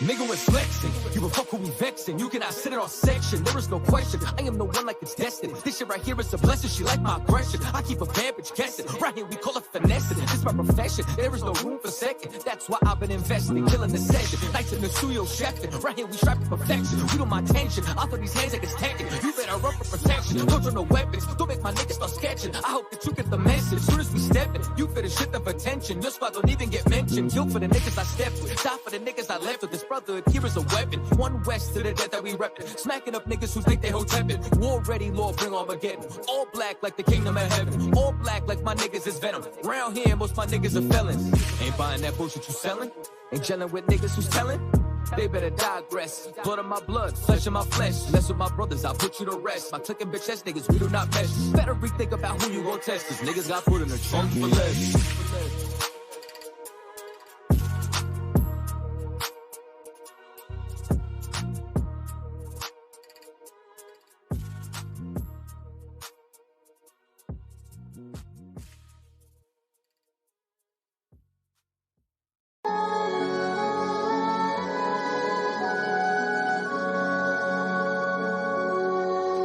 Nigga was flexing, you a fuck who we vexing. You cannot sit in our section, there is no question. I am the one like it's destined. This shit right here is a blessing, she like my aggression. I keep a bad bitch guessing, right here we call it finessing. This my profession, there is no room for second. That's why I've been investing, killing the session. Nights in the studio chefing, right here we strive for perfection. We don't mind tension, I thought these hands like it's tanking. You better run for protection, don't turn no weapons. Don't make my niggas start sketching. I hope that you get the message. Soon as we step in, you fit a shit of attention. Your spot don't even get mentioned. Kill for the niggas I stepped with, die for the niggas I left with. This brotherhood here is a weapon. One west to the death that we reppin'. Smacking up niggas who think they hold tepid. War ready, Lord, bring Armageddon. All black like the kingdom of heaven. All black like my niggas is venom. Round here, most my niggas are felons. Ain't buying that bullshit you selling. Ain't gelling with niggas who's telling. They better digress. Blood of my blood, flesh of my flesh. Mess with my brothers, I'll put you to rest. My clicking bitch ass niggas, we do not mesh. Better rethink about who you gon' test. Cause niggas got put in the trunk for less.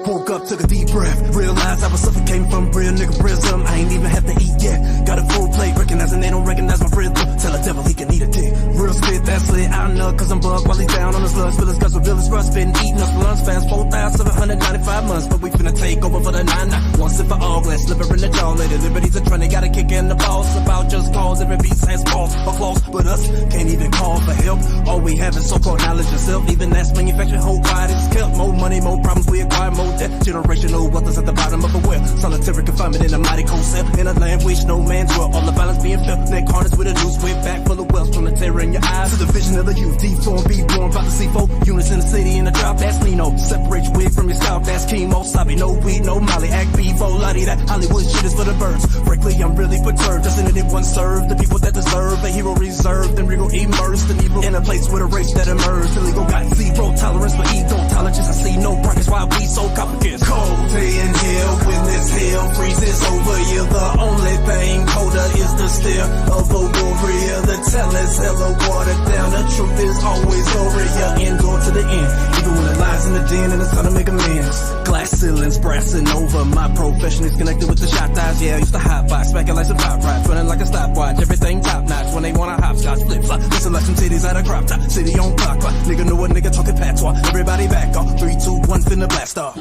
Woke up, took a deep breath, realized I was suffocating from real nigga prism. I ain't even have to eat yet. Got a full plate, recognizing they don't recognize my rhythm. Tell the devil he can eat a dick. Real spit, that's it. I know, cause I'm bugged while he's down on his lunch. Fill his guts with village rust, been eating us lunch fast. 4,795 months, but we finna take over for the 9-9. Once and for all, glass liver in the jaw. Lady liberties are trying to gotta kick in the balls. About just cause every beast has balls or claws, but us can't even call for help. All we have is so-called knowledge of self. Even that's manufactured whole pride is kept. More money, more problems we acquire, more debt. Generational wealth is at the bottom of a well. Solitary confinement in a mighty cold cell. In a land which no man's dwell. All the violence being felt. Neck harness with a noose. Whip back full of wealth from the terror in your eyes. To the vision of the youth. Deformed, be born, about to see 4 units in the city in a drop. That's Lino. Separate your wig from your scalp. That's chemo. Sloppy, no weed, no molly. Act bevo, lottie. That Hollywood shit is for the birds. Frankly, I'm really perturbed. Just in it one served. The people that deserve a hero reserved. And regal immersed in evil. In a place with a race that emerged. Illegal got zero tolerance for ego. Tolerance, I see no progress. Why we so complicated? Cold day in hell when this hell freezes over you. The only thing colder is the stare of a warrior. The tell is hella watered down. The truth is always over you. Endure to the end. Even when it lies in the den and it's time to make amends. Glass ceilings brassing over. My profession is connected with the shot eyes. Yeah, I used to hot box, smacking like some pop rods, running like a stopwatch. Everything top notch when they wanna hopscotch, flip flop. Listen like some titties at a crop top. City on clock. Nigga know a nigga talking patois. Everybody back off. 3, 2, 1, finna blast off.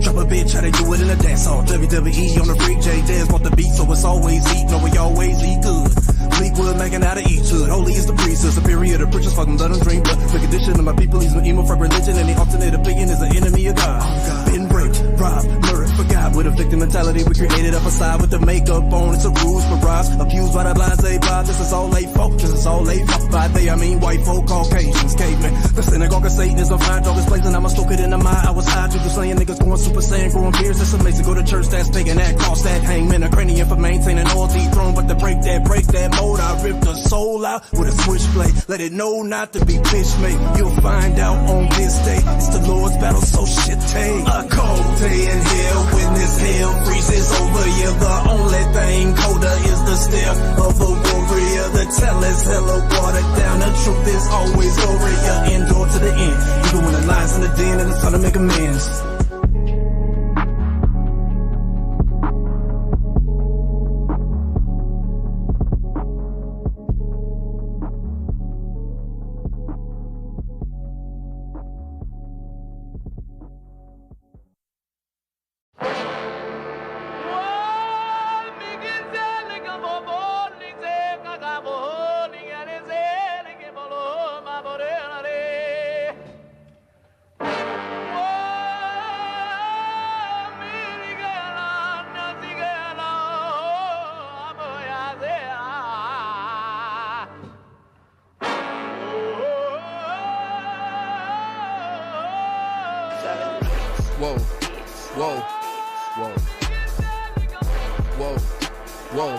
Drop a bitch, how they do it in a dance hall. WWE on the freak, J Dez want the beat, so it's always eat. No, we always eat good. Fleetwood making out of each hood. Holy is the priesthood, superior to preachers, fucking blood and drink. But the condition of my people, he's no emo for religion, and the alternate opinion is an enemy of God. Been raped, robbed, murdered, forgot. With a victim mentality, we created up a side with the makeup on. It's a ruse for rise, abused by the blase blob. This is all late folk, this is all late folk. By they, I mean white folk, Caucasians, cavemen. The synagogue of Satan is a fine dog is blazing. I'ma stoke it in the mind. I was high, to the slaying niggas going Super Saiyan, growing beers. It's amazing. Go to church, that's taking that cross, that hangman, a cranium for maintaining all throne. But to break that mold, I rip the soul out with a switchblade. Let it know not to be bitch made. You'll find out on this day. It's the Lord's battle, so shit take. A cold day in hell when this hell freezes over you. The only thing colder is the stare of a warrior. The tell is hella watered down. The truth is always over you. Endure to the end. Even when the lies in the den and it's time to make amends. Whoa, whoa, whoa, whoa, whoa.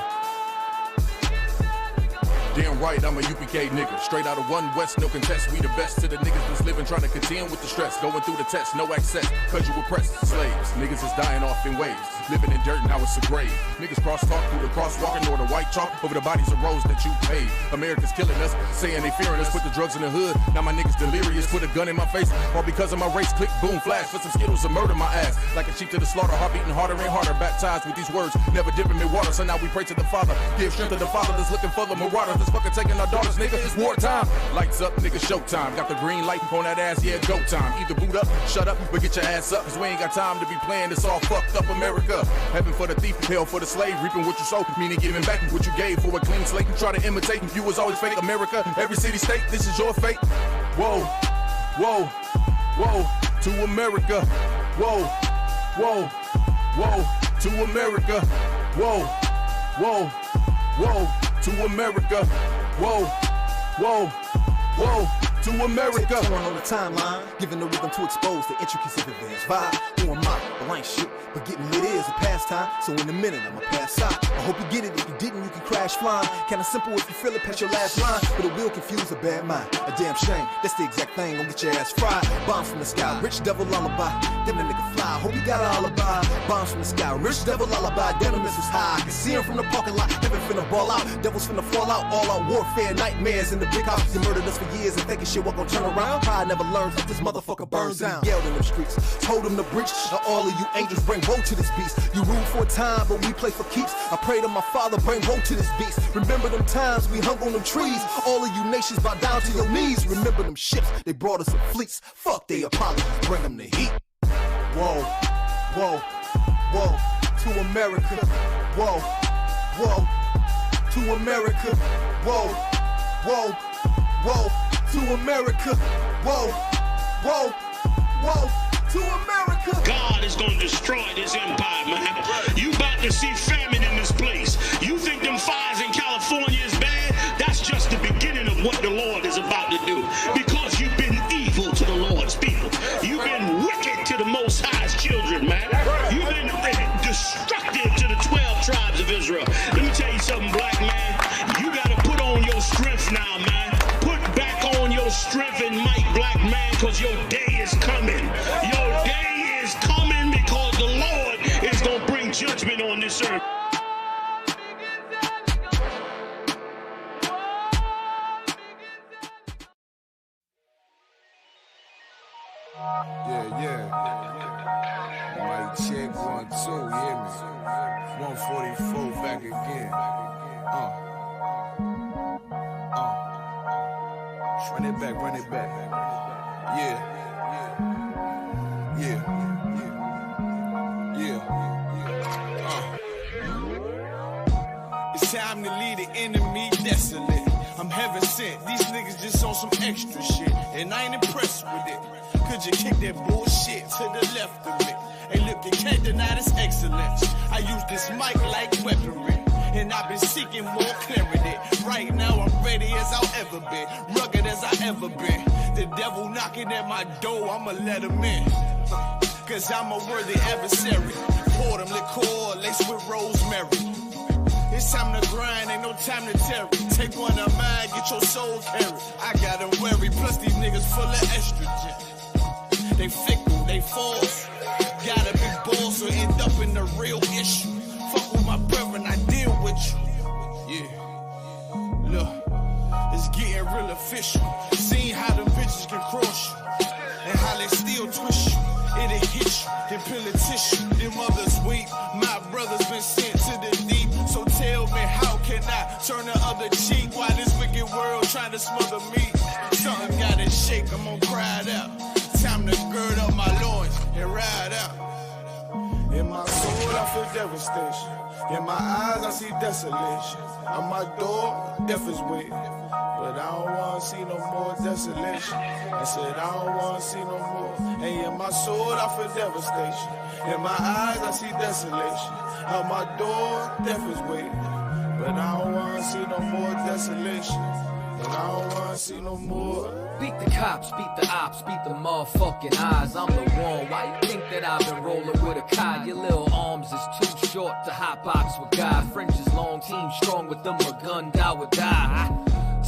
Damn right, I'm a UPK nigga. Straight out of 1 West, no contest. We the best to the niggas that's living, trying to contend with the stress. Going through the test, no access, cause you oppressed slaves. Niggas is dying off in waves. Living in dirt, now it's a grave. Niggas cross-talk through the crosswalking or the white chalk over the bodies of roads that you paid. America's killing us, saying they fearing us. Put the drugs in the hood, now my niggas delirious. Put a gun in my face, all because of my race. Click, boom, flash, put some Skittles and murder my ass. Like a sheep to the slaughter, heart beating harder and harder. Baptized with these words, never dipping in water. So now we pray to the Father, give strength to the Father that's looking for the marauders that's fucking taking our daughters, nigga. It's wartime. Lights up, nigga, showtime. Got the green light on that ass, yeah, go time. Either boot up, shut up, but get your ass up, cause we ain't got time to be playing this all fucked up America. Heaven for the thief, hell for the slave. Reaping what you sow, meaning giving back what you gave for a clean slate. You try to imitate, you was always fake. America, every city, state, this is your fate. Whoa, whoa, whoa, to America. Whoa, whoa, whoa, to America. Whoa, whoa, whoa, to America. Whoa, whoa, whoa, to America. On the timeline, giving the rhythm to expose the intricacies of advanced vibe. Who am I? Well, I ain't shit, but getting lit is a pastime. So in a minute, I'ma pass out. I hope you get it. If you didn't, you can crash flying. Kinda simple if you feel it past your last line, but it will confuse a bad mind. A damn shame. That's the exact thing. Gonna get your ass fried. Bombs from the sky, rich devil lullaby. Damn the nigga fly. Hope you got an alibi. Bombs from the sky, rich devil lullaby. Damn the missiles high. I can see him from the parking lot. Heaven finna ball out. Devils finna fall out. All out warfare, nightmares in the big house. They murdered us for years and thinking shit was gonna turn around. Pride never learns. This motherfucker burns down. Yelled in them streets. Told them to breach. Now all of you angels bring woe to this beast. You rule for a time, but we play for keeps. I pray to my Father, bring woe to this beast. Remember them times we hung on them trees. All of you nations bow down to your knees. Remember them ships, they brought us in fleets. Fuck they apologies, bring them the heat. Whoa, whoa, whoa, to America. Whoa, whoa, to America. Whoa, whoa, whoa, to America. Whoa, whoa, whoa, to America. God is gonna destroy this empire, man. You about to see famine in this place. You think them fires in California is bad? That's just the beginning of what the Lord is about to do. Because you've been evil to the Lord's people. You've been wicked to the Most High's children, man. You've been destructive to the 12 tribes of Israel. Let me tell you something, black man. You gotta put on your strength now, man. Put back on your strength and might, black man, because your day is coming. Your day is coming because the Lord is gonna bring judgment on this earth. Yeah. Mic check 1, 2, you hear me? 144 back again. Run it back. Yeah. It's time to leave the enemy desolate. I'm heaven sent. These niggas just on some extra shit, and I ain't impressed with it. Could you kick that bullshit to the left of me? Hey, look, you can't deny this excellence. I use this mic like weaponry, and I've been seeking more clarity. Right now, I'm ready as I'll ever be, rugged as I ever been. The devil knocking at my door, I'ma let him in. Cause I'm a worthy adversary. Pour them liqueur, laced with rosemary. It's time to grind, ain't no time to tarry. Take one of mine, get your soul carried. I got them worried, plus these niggas full of estrogen. They fickle, they false. Got a big ball, so end up in the real issue. Fuck with my brethren, I deal with you. Yeah. Look, it's getting real official. Seeing how them bitches can cross you, and how they still twist you. It'll hit you, then peel a tissue. Them others weep, my brother's been sent to the deep. So tell me, how can I turn the other cheek while this wicked world trying to smother me? Something gotta shake, I'm gonna cry it out. Time to gird up my loins and ride out. In my soul, I feel devastation. In my eyes, I see desolation. On my door, death is waiting. But I don't wanna see no more desolation. I said I don't wanna see no more. And in my soul, I feel devastation. In my eyes, I see desolation. On my door, death is waiting. But I don't wanna see no more desolation. but I don't wanna see no more. Beat the cops, beat the ops, beat the motherfucking eyes. I'm the one. Why you think that I've been rolling with a Kai? Your little arms is too short to hot box with God. French is long, team strong with them. A gun, die would die.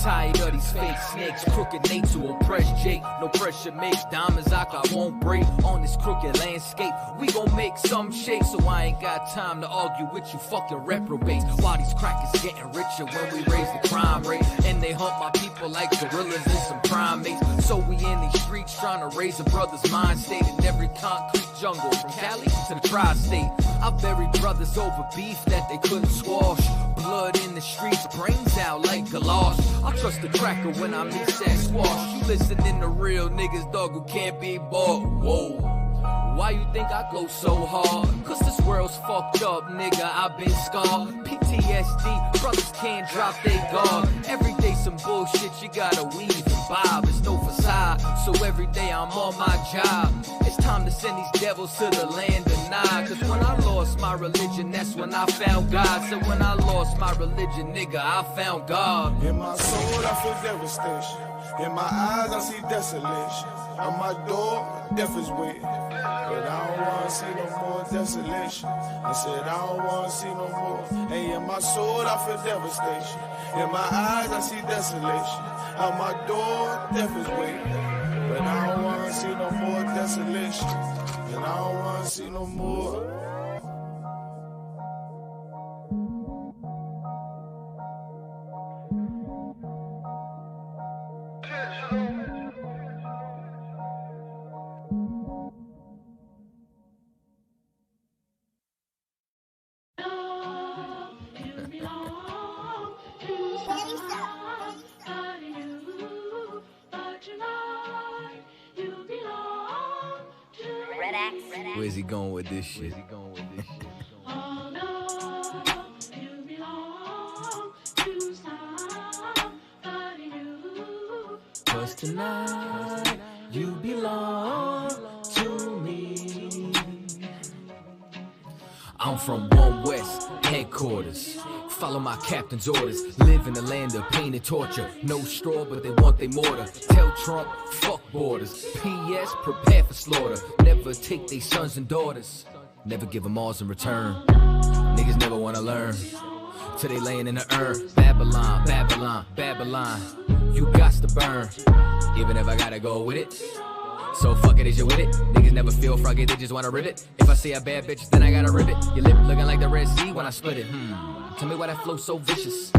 Tired of these fake snakes, crooked Nate to oppress Jake. No pressure makes diamonds I won't break. On this crooked landscape, we gon' make some shake. So I ain't got time to argue with you fucking reprobates. While these crackers getting richer when we raise the crime rate. And they hunt my people like gorillas and some primates. So we in these streets trying to raise a brother's mind state. In every concrete jungle, from Cali to the tri-state. I buried brothers over beef that they couldn't squash. Blood in the streets, brains out like galosh. I trust the cracker when I mix that squash. You listening to real niggas, dog, who can't be bought. Whoa. Why you think I go so hard? Cause this world's fucked up, nigga, I've been scarred. PTSD, brothers can't drop their guard. Every day some bullshit, you gotta weave and bob. It's no facade, so every day I'm on my job. It's time to send these devils to the land of Nod. Cause when I lost my religion, that's when I found God. So when I lost my religion, nigga, I found God. In my soul, I feel devastation. In my eyes, I see desolation. On my door, death is waiting. But I don't wanna see no more desolation. I said I don't wanna see no more. And in my soul, I feel devastation. In my eyes, I see desolation. On my door, death is waiting. But I don't wanna see no more desolation. And I don't wanna see no more. Where's he going with this shit? Cause tonight you belong to me. I'm from One West headquarters. Follow my captain's orders. Live in the land of pain and torture. No straw, but they want their mortar. Tell Trump, fuck borders. P.S. prepare for slaughter. Never take their sons and daughters. Never give them alls in return. Niggas never wanna learn. Till they laying in the urn. Babylon, Babylon, Babylon. You got to burn. Even if I gotta go with it. So fuck it, is you with it? Niggas never feel froggy, they just wanna rip it. If I see a bad bitch, then I gotta rip it. Your lip looking like the Red Sea when I split it. Tell me why that flow so vicious.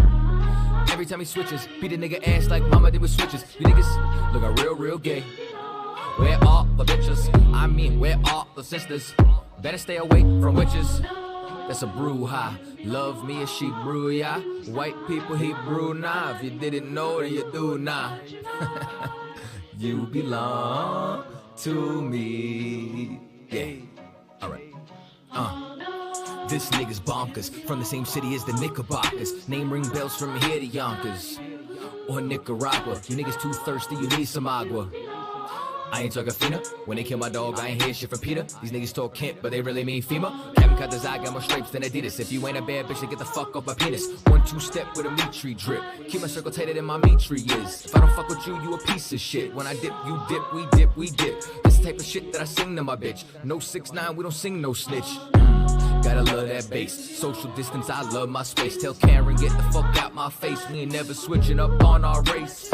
Every time he switches, beat a nigga ass like mama did with switches. You niggas looking real, real gay. Where are the bitches? I mean, where are the sisters? Better stay away from witches. That's a brouhaha. Love me as she brew, yeah. White people, he brew now. If you didn't know, then you do now. You belong to me. Yeah. Alright. This nigga's bonkers. From the same city as the Knickerbockers. Name ring bells from here to Yonkers. Or Nicaragua. You niggas too thirsty, you need some agua. I ain't talking Fina. When they kill my dog, I ain't hear shit from Peter. These niggas talk Kent, but they really mean FEMA. Captain cut the eye, got more stripes than Adidas. If you ain't a bad bitch, then get the fuck off my penis. 1-2 step with a meat tree drip. Keep my circle tighter than my meat tree is. If I don't fuck with you, you a piece of shit. When I dip, you dip, we dip, we dip. This type of shit that I sing to my bitch. No 6ix9ine, we don't sing no snitch. Gotta love that bass. Social distance, I love my space. Tell Karen, get the fuck out my face. We ain't never switching up on our race.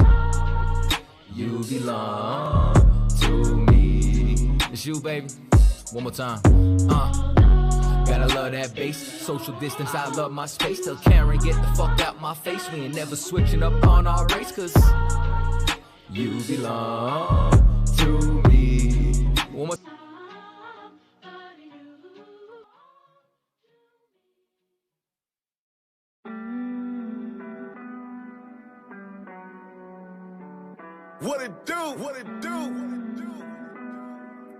You belong to me. It's you, baby. One more time. Gotta love that bass. Social distance, I love my space. Tell Karen, get the fuck out my face. We ain't never switching up on our race. Cause you belong to me. One more time. What it do? What it do?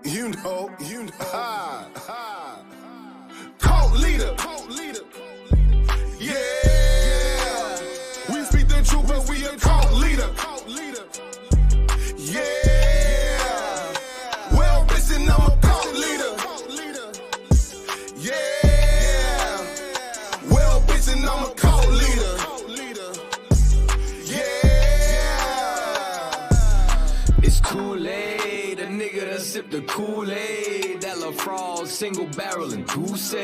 You know. Ha, ha. Cult leader. Yeah. We speak the truth, but we a cult leader. Yeah. Well, listen, I'm a cult leader. Yeah. Well, listen, I'm a cult leader. Yeah. it's Kool-Aid. A nigga that sip the Kool-Aid. That LaFrog, single barrel and goose.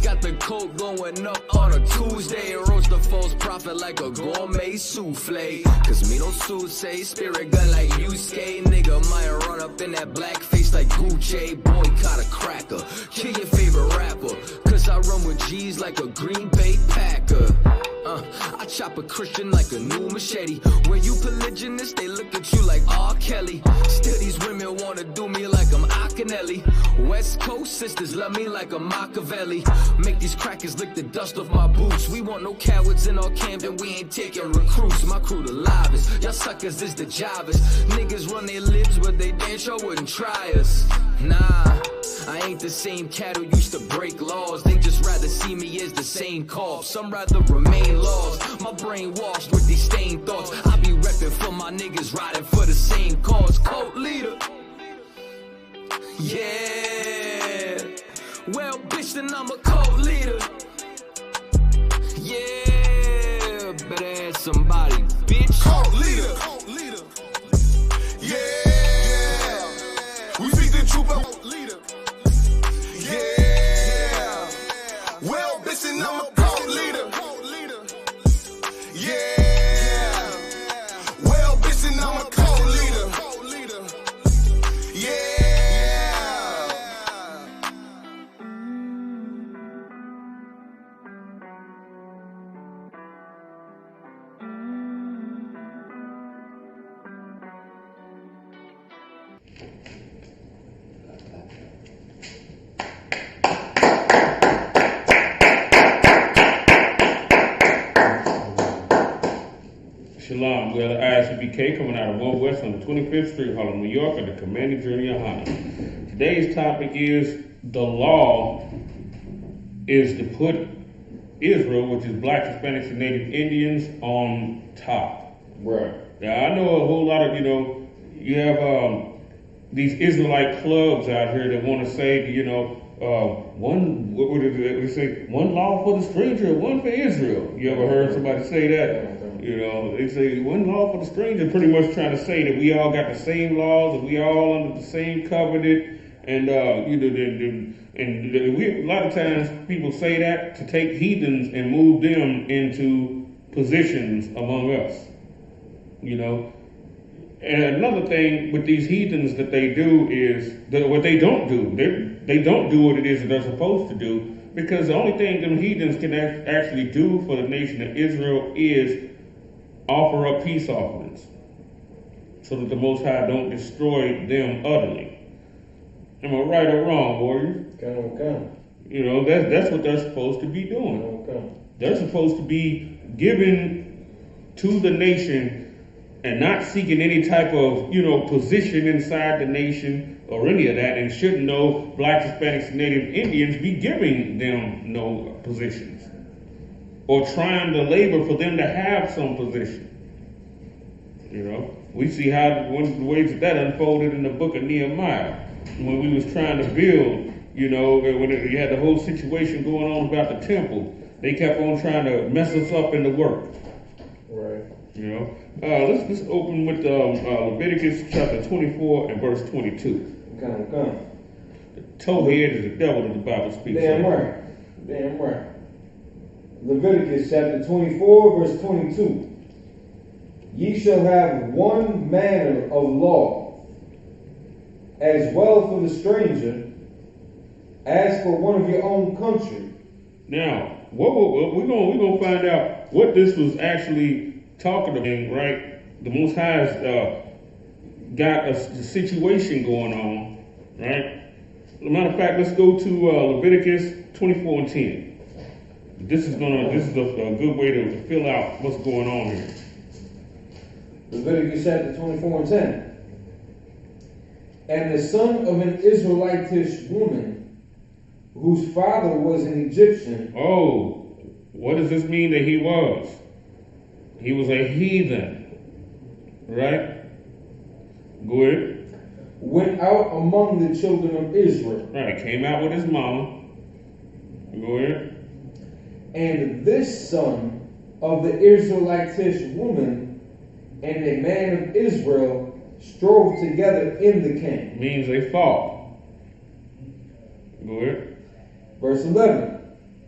Got the coke going up on a Tuesday. Roast the false prophet like a gourmet souffle. Cause me no say spirit gun like I.S.U.P.K. Nigga might run up in that black face like Gucci. Boycott a cracker. Kill your favorite rapper. Cause I run with G's like a Green Bay Packer. I chop a Christian like a new machete. When you polygynist, they look at you like R. Kelly. Still these women wanna do me like I'm Akinelli. West Coast sisters love me like a Machiavelli. Make these crackers lick the dust off my boots. We want no cowards in our camp and we ain't taking recruits. My crew the livest, y'all suckers is the jobbers. Niggas run their lips but they damn sure wouldn't try us. Nah, I ain't the same cat who used to break laws. They just rather see me as the same corpse. Some rather remain lost. My brain washed with these stained thoughts. I be repping for my niggas riding for the same cause. Cult leader. Yeah. Well, bitch, then I'm a cult leader. Yeah. Better ask somebody, bitch. Cult leader. Cult leader. Yeah. We feed the truth out leader. Yeah. Well, bitch, then I'm a cult leader. Yeah. Well, bitch, then I'm a cult leader. Yeah. Shalom, we are the I.S.U.P.K coming out of 1 West on the 25th Street, Harlem, New York, at the commanding GEN.YAHANNA. Today's topic is the law is to put Israel, which is blacks, Hispanics, and Native Indians, on top. Right. Now, I know a whole lot of, you have these Israelite clubs out here that want to say, one law for the stranger, one for Israel. You ever heard somebody say that? They say one law for the stranger, pretty much trying to say that we all got the same laws and we all under the same covenant. And a lot of times people say that to take heathens and move them into positions among us. And another thing with these heathens that they do is what they don't do. They don't do what it is that they're supposed to do, because the only thing them heathens can actually do for the nation of Israel is offer up peace offerings so that the Most High don't destroy them utterly. Am I right or wrong, warriors? That's what they're supposed to be doing. They're supposed to be giving to the nation and not seeking any type of, position inside the nation or any of that, and shouldn't no blacks, Hispanics, and Native Indians be giving them no positions or trying to labor for them to have some position. We see how one of the ways that unfolded in the book of Nehemiah when we was trying to build, when you had the whole situation going on about the temple. They kept on trying to mess us up in the work. Right. Let's open with Leviticus chapter 24 and verse 22. The towhead is the devil that the Bible speaks Damn of. right. Damn right. Leviticus chapter 24, verse 22. Ye shall have one manner of law, as well for the stranger, as for one of your own country. Now, we're gonna find out what this was actually talking about, right? The Most High has got a situation going on, right? As a matter of fact, let's go to Leviticus 24 and 10. This is a good way to fill out what's going on here. Leviticus chapter 24 and 10. And the son of an Israelitish woman, whose father was an Egyptian. Oh, what does this mean that he was? He was a heathen, right? Go ahead. Went out among the children of Israel. Right, came out with his mama. Go ahead. And this son of the Israelitish woman and a man of Israel strove together in the camp. Means they fought. Go ahead. Verse 11.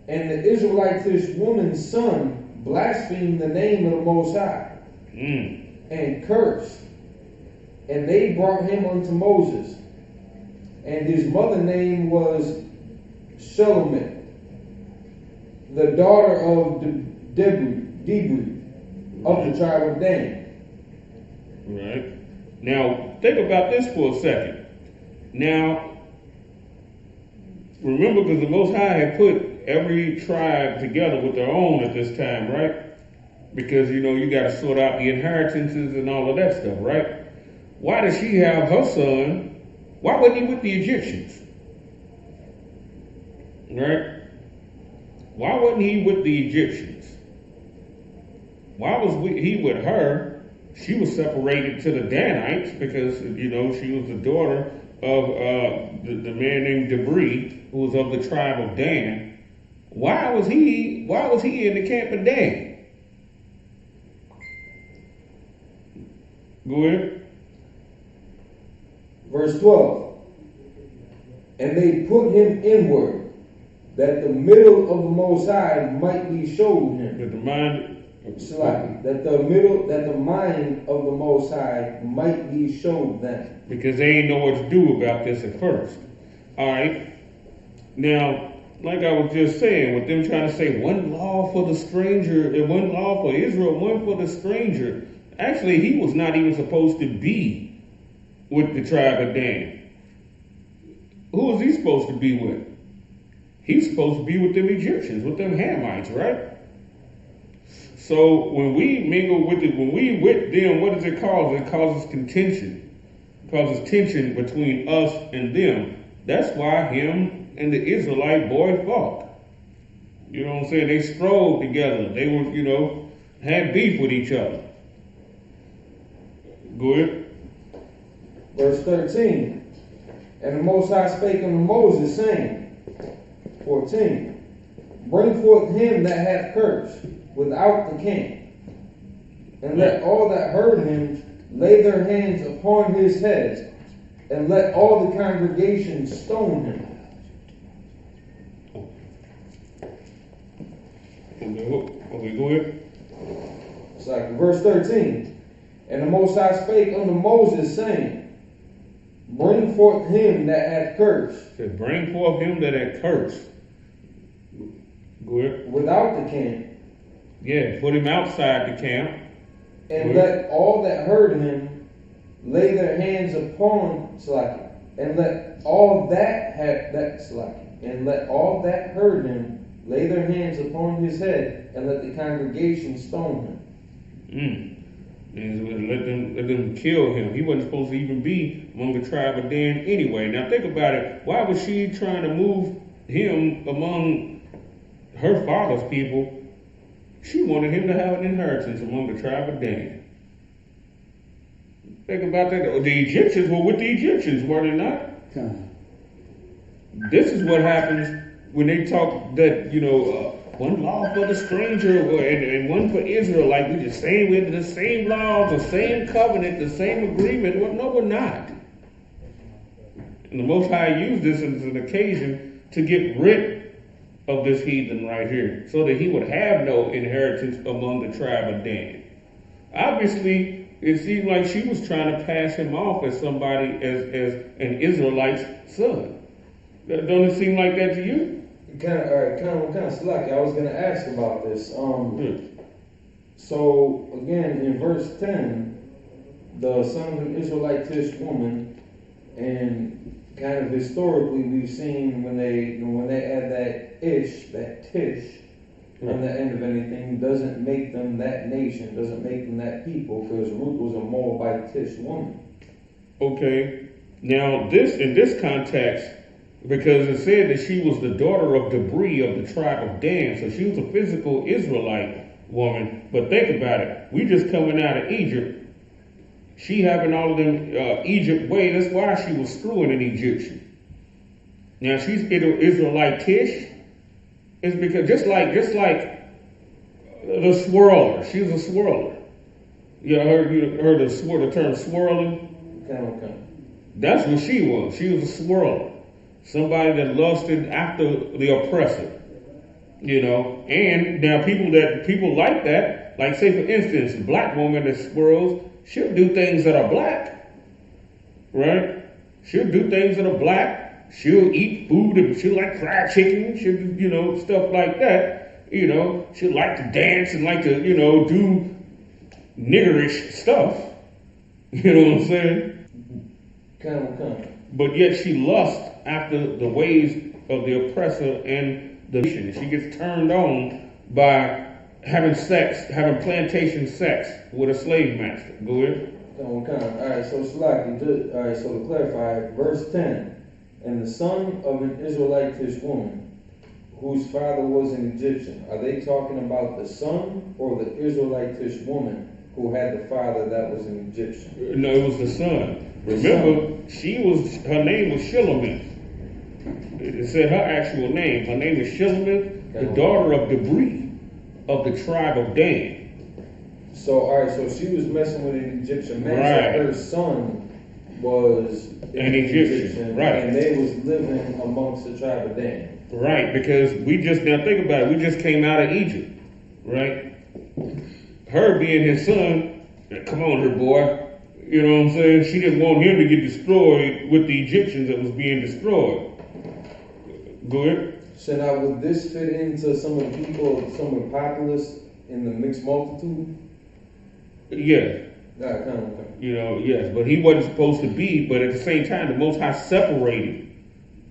And the Israelitish woman's son blasphemed the name of the Most High and cursed. And they brought him unto Moses. And his mother's name was SHALAM, the daughter of Debri of the tribe of Dan. Right. Now, think about this for a second. Now, remember, because the Most High had put every tribe together with their own at this time, right? Because, you got to sort out the inheritances and all of that stuff, right? Why does she have her son? Why wasn't he with the Egyptians? Right? Why wasn't he with the Egyptians? Why was he with her? She was separated to the Danites because, she was the daughter of the man named Debri, who was of the tribe of Dan. Why was he in the camp of Dan? Go ahead. Verse 12. And they put him inward, that the middle of the Most High might be showed him. That the mind of the Most High might be showed them. Because they ain't know what to do about this at first. All right. Now, like I was just saying, with them trying to say one law for the stranger and one law for Israel, one for the stranger. Actually, he was not even supposed to be with the tribe of Dan. Who was he supposed to be with? He's supposed to be with them Egyptians, with them Hamites, right? So when we mingle with it, when we with them, what does it cause? It causes contention. It causes tension between us and them. That's why him and the Israelite boy fought. You know what I'm saying? They strove together. They were, had beef with each other. Go ahead. Verse 13. And the Most High spake unto Moses, saying, 14. Bring forth him that hath cursed without the camp, and let all that heard him lay their hands upon his head, and let all the congregation stone him. Okay, go ahead. It's like verse 13. And the Most High spake unto Moses, saying, Bring forth him that hath cursed. Said, bring forth him that hath cursed. Go ahead. Without the camp. Yeah, put him outside the camp. And let all that heard him lay their hands upon Slacky. And let all that heard him lay their hands upon his head, and let the congregation stone him. And let them kill him. He wasn't supposed to even be among the tribe of Dan anyway. Now think about it. Why was she trying to move him among her father's people? She wanted him to have an inheritance among the tribe of Dan. Think about that. The Egyptians were with the Egyptians, were they not? This is what happens when they talk that, one law for the stranger and one for Israel, like we just saying we're the same laws, the same covenant, the same agreement. Well, no, we're not. And the Most High used this as an occasion to get rid of this heathen right here, so that he would have no inheritance among the tribe of Dan. Obviously, it seemed like she was trying to pass him off as somebody, as an Israelite's son. Don't it seem like that to you? Kind of slack. I was going to ask about this. So again, in verse 10, the son of an Israelitish woman, and kind of historically, we've seen when they add that tish on the end of anything, doesn't make them that nation, doesn't make them that people, because Ruth was a Moabitish woman. Okay. Now in this context, because it said that she was the daughter of Debri of the tribe of Dan, so she was a physical Israelite woman. But think about it. We just coming out of Egypt. She having all of them Egypt way. That's why she was screwing an Egyptian. Now she's Israelite-ish. It's because just like the swirler. She was a swirler. You heard the term swirling? That's what she was. She was a swirler. Somebody that lusted after the oppressor. You know, and now people like that, like say for instance, a black woman that swirls, she'll do things that are black. Right? She'll do things that are black. She'll eat food and she'll like fried chicken. She'll do, you know, stuff like that. You know, she'll like to dance and like to, you know, do niggerish stuff. You know what I'm saying? But yet she lusts after the ways of the oppressor and the nation. She gets turned on by having plantation sex with a slave master. Go ahead. Alright, so Shalaki, so to clarify, verse 10, and the son of an Israelitish woman whose father was an Egyptian. Are they talking about the son or the Israelitish woman who had the father that was an Egyptian? No, it was the son. Remember, her name was Shalom. It said her actual name. Her name is Shalom, the daughter of Debris of the tribe of Dan. So, alright, so she was messing with an Egyptian man. Right. So her son was an Egyptian. Right. And they was living amongst the tribe of Dan. Right, because now think about it, we just came out of Egypt, right? Her being his son, come on here, boy. You know what I'm saying? She didn't want him to get destroyed with the Egyptians that was being destroyed. Go ahead. So now, would this fit into some of the people, some of the populace in the mixed multitude? Yes. You know, yes, but he wasn't supposed to be, but at the same time, the Most High separated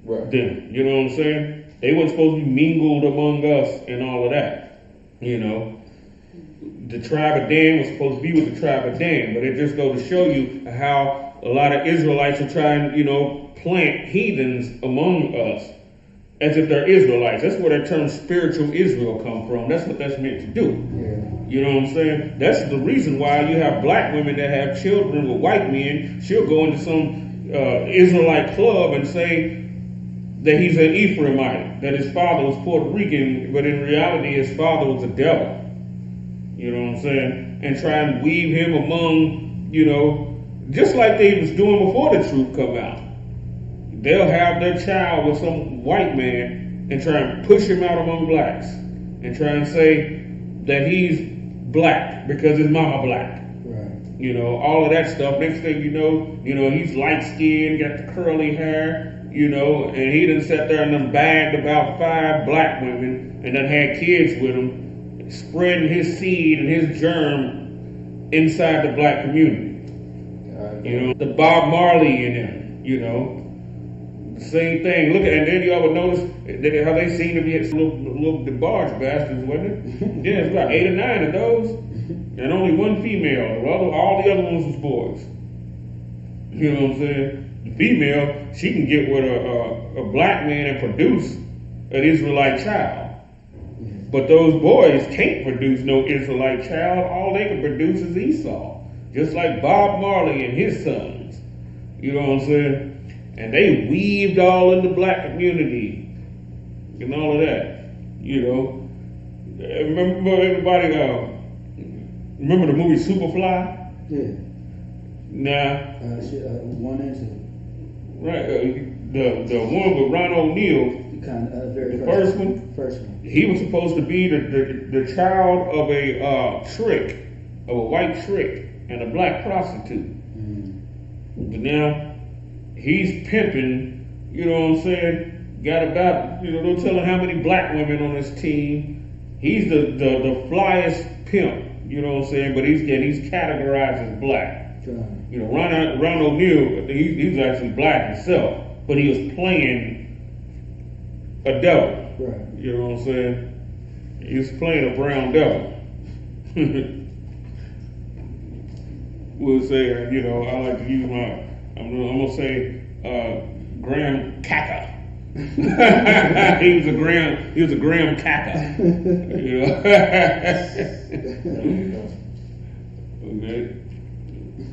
them. You know what I'm saying? They weren't supposed to be mingled among us and all of that. You know, the tribe of Dan was supposed to be with the tribe of Dan, but it just goes to show you how a lot of Israelites are trying, you know, plant heathens among us as if they're Israelites. That's where that term spiritual Israel come from. That's what that's meant to do. You know what I'm saying? That's the reason why you have black women that have children with white men. She'll go into some Israelite club and say that he's an Ephraimite, that his father was Puerto Rican, but in reality his father was a devil. You know what I'm saying? And try and weave him among, you know, just like they was doing before the truth come out. They'll have their child with some white man and try and push him out among blacks and try and say that he's black because his mama black. Right. You know, all of that stuff. Next thing you know, he's light skinned, got the curly hair, you know, and he done sat there and done bagged about 5 black women and done had kids with him, spreading his seed and his germ inside the black community. You know, the Bob Marley in them, you know. Same thing. Look at, and then you ever notice how they seem to be little debauched bastards, wasn't it? Yeah, it's about 8 or 9 of those, and only 1 female. All the other ones was boys. You know what I'm saying? The female, she can get with a black man and produce an Israelite child, but those boys can't produce no Israelite child. All they can produce is Esau, just like Bob Marley and his sons. You know what I'm saying? And they weaved all in the black community and all of that, you know. Remember everybody, remember the movie Superfly? Yeah. Nah. 1 and 2. Right, the one with Ron O'Neal, the first one. He was supposed to be the child of a white trick and a black prostitute. But now, he's pimping, you know what I'm saying? Got about, you know, no telling how many black women on his team. He's the flyest pimp, you know what I'm saying? But he's categorized as black. You know, Ron O'Neal, he's actually black himself, but he was playing a devil. Right. You know what I'm saying? He was playing a brown devil. We'll say, you know, I like to use I'm gonna say Graham Caca. he was a Graham Caca. You know? Okay.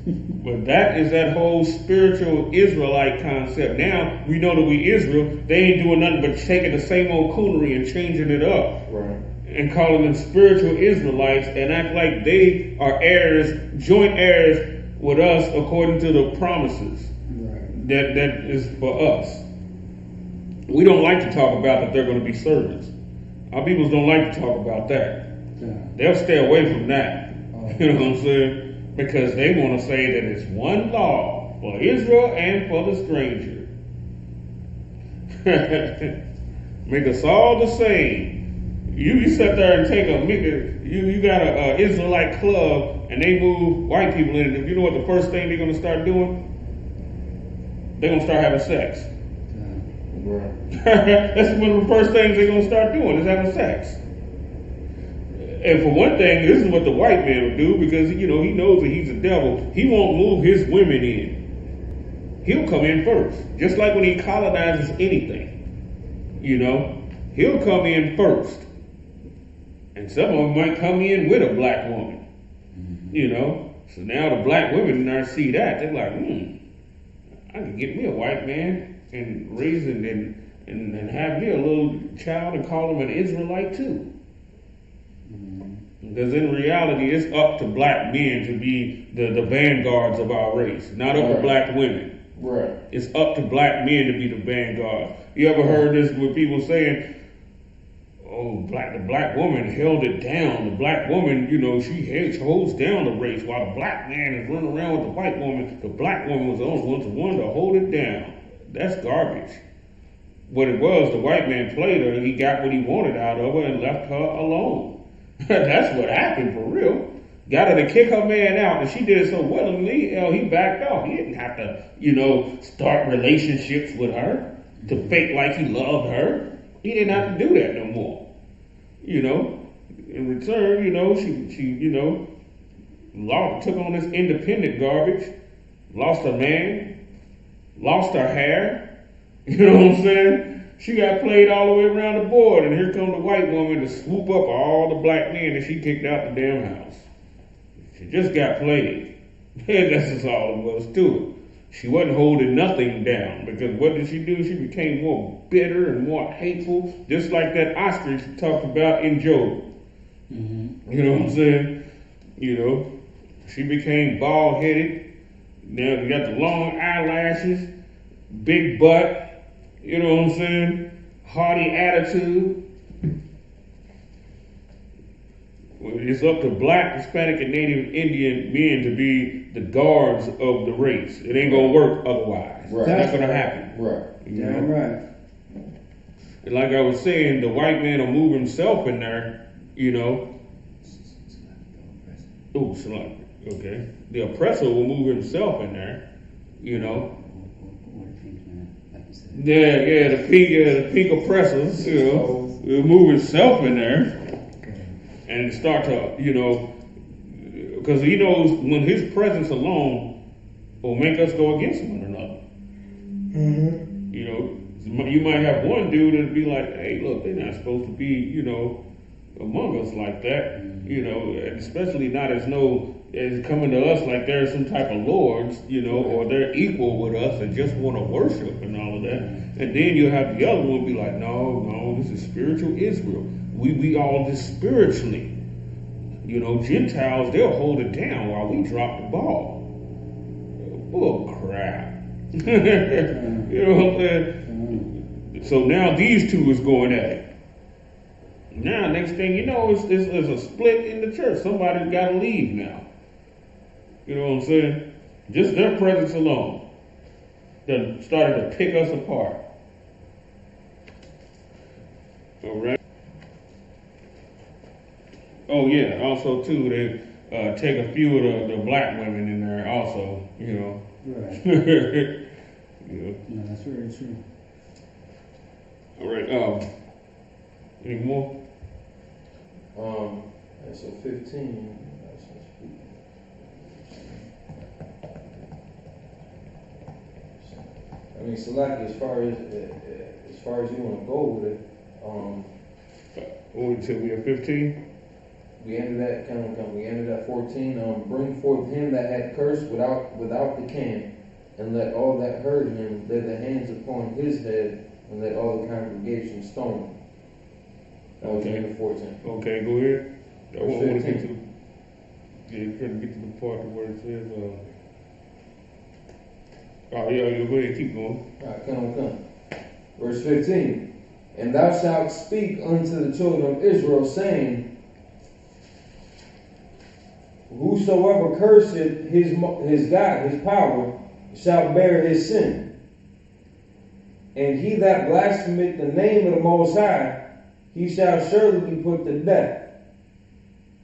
But that is that whole spiritual Israelite concept. Now we know that we Israel, they ain't doing nothing but taking the same old coonery and changing it up. Right. And calling them spiritual Israelites and act like they are heirs, joint heirs with us according to the promises that is for us. We don't like to talk about that they're going to be servants. Our peoples don't like to talk about that. They'll stay away from that. You know what I'm saying? Because they want to say that it's one law for Israel and for the stranger. Make us all the same. You sit there and take you got a Israelite club and they move white people in it. You know what the first thing they're going to start doing? They're going to start having sex. That's one of the first things they're going to start doing is having sex. And for one thing, this is what the white man will do because, he knows that he's a devil. He won't move his women in. He'll come in first. Just like when he colonizes anything. He'll come in first. And some of them might come in with a black woman. So now the black women now see that. They're like, I can get me a white man and raise it and have me a little child and call him an Israelite too. Because in reality, it's up to black men to be the vanguards of our race, not up to black women. Right. It's up to black men to be the vanguard. You ever heard this with people saying, oh, the black woman held it down. The black woman, she holds down the race while the black man is running around with the white woman. The black woman was the only one to hold it down. That's garbage. What it was, the white man played her, he got what he wanted out of her and left her alone. That's what happened for real. Got her to kick her man out, and she did it so willingly, he backed off. He didn't have to, start relationships with her to fake like he loved her. He didn't have to do that no more. In return, she took on this independent garbage, lost her man, lost her hair. You know what I'm saying? She got played all the way around the board, and here comes the white woman to swoop up all the black men that she kicked out the damn house. She just got played. That's just all it was to it. She wasn't holding nothing down, because what did she do? She became more bitter and more hateful, just like that ostrich we talked about in Job. You know what I'm saying? She became bald-headed. Now you got the long eyelashes, big butt, you know what I'm saying? Haughty attitude. It's up to black, Hispanic, and Native Indian men to be the guards of the race. It ain't gonna work otherwise. Right. It's not gonna happen. Right. Right. And like I was saying, the white man will move himself in there, Oh, SHALAM. Okay. The oppressor will move himself in there, Yeah, the pink oppressors, will move himself in there and start to, because he knows when his presence alone will make us go against one another. You might have one dude that'd be like, hey, look, they're not supposed to be, among us like that, and especially not as coming to us like they're some type of lords, or they're equal with us and just want to worship and all of that. And then you'll have the other one be like, no, this is spiritual Israel. We all just spiritually. Gentiles, they'll hold it down while we drop the ball. Oh, crap. You know what I'm saying? So now these two is going at it. Now, next thing you know, it's a split in the church. Somebody's got to leave now. You know what I'm saying? Just their presence alone done started to pick us apart. All right. Oh yeah. Also too, they take a few of the black women in there. Also, Right. No, that's very true. All right. Any more? So 15. Salaki, as far as you want to go with it, Until we are 15? We ended at 14. Bring forth him that had cursed without the can, and let all that heard him lay their hands upon his head, and let all the congregation stone him. That was the end of 14. Okay, go ahead. I want to get to, you get to the part where it says, Oh, yeah, go ahead, keep going. All right, come. Verse 15. And thou shalt speak unto the children of Israel, saying, whosoever curseth his God, his power, shall bear his sin. And he that blasphemeth the name of the Most High, he shall surely be put to death.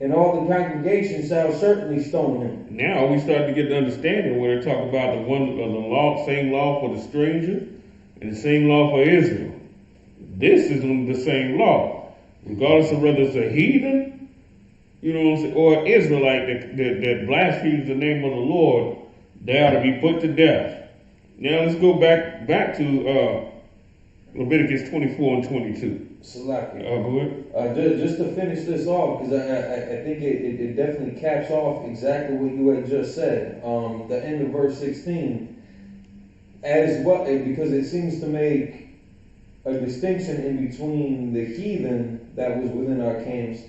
And all the congregation shall certainly stone him. Now we start to get the understanding where they talk about the law, same law for the stranger and the same law for Israel. This is the same law, regardless of whether it's a heathen, you know what I'm saying, or Israelite that blasphemes the name of the Lord, they ought to be put to death. Now let's go back to Leviticus 24 and 22. Salaki. Go ahead. Just to finish this off, because I think it definitely caps off exactly what you had just said. The end of verse 16, as well, because it seems to make a distinction in between the heathen that was within our camps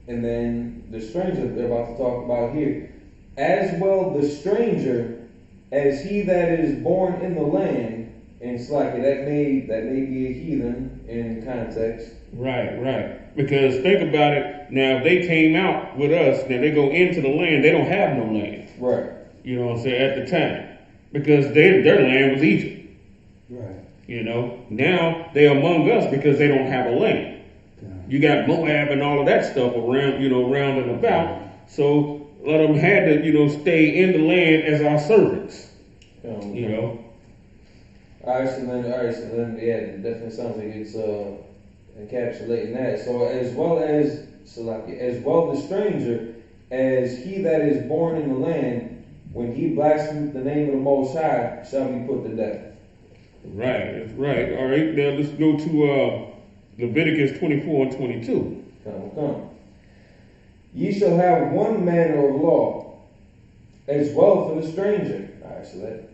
and then the stranger that they're about to talk about here. As well, the stranger, as he that is born in the land, and it's like that may be a heathen in context. Right. Because think about it. Now, if they came out with us, now they go into the land, they don't have no land. Right. You know what I'm saying, at the time. Because their land was Egypt. Right. You know, now they're among us because they don't have a land. You got Moab and all of that stuff around, round and about. So a lot of them had to, stay in the land as our servants. You know. All right, so then, yeah, it definitely sounds like it's encapsulating that. So as well the stranger, as he that is born in the land, when he blasphemes the name of the Most High, shall be put to death. Right, that's right. All right, now let's go to Leviticus 24 and 22. Come. Ye shall have one manner of law, as well for the stranger. All right, so that.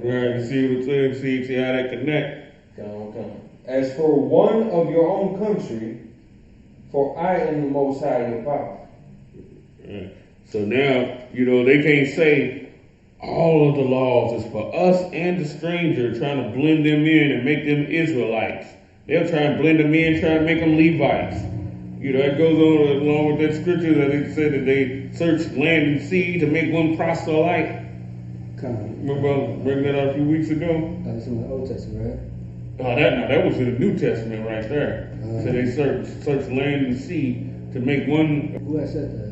Right, you see what I'm saying? See how that connect? Come. As for one of your own country, for I am the Most High your power. Right. So now, they can't say all of the laws is for us and the stranger, trying to blend them in and make them Israelites. They'll try and blend them in, try and make them Levites. That goes on along with that scripture that it said that they searched land and sea to make one proselyte. Remember bringing that up a few weeks ago? That's in the Old Testament, right? That was in the New Testament right there. So they searched land and sea to make one. Who had said that?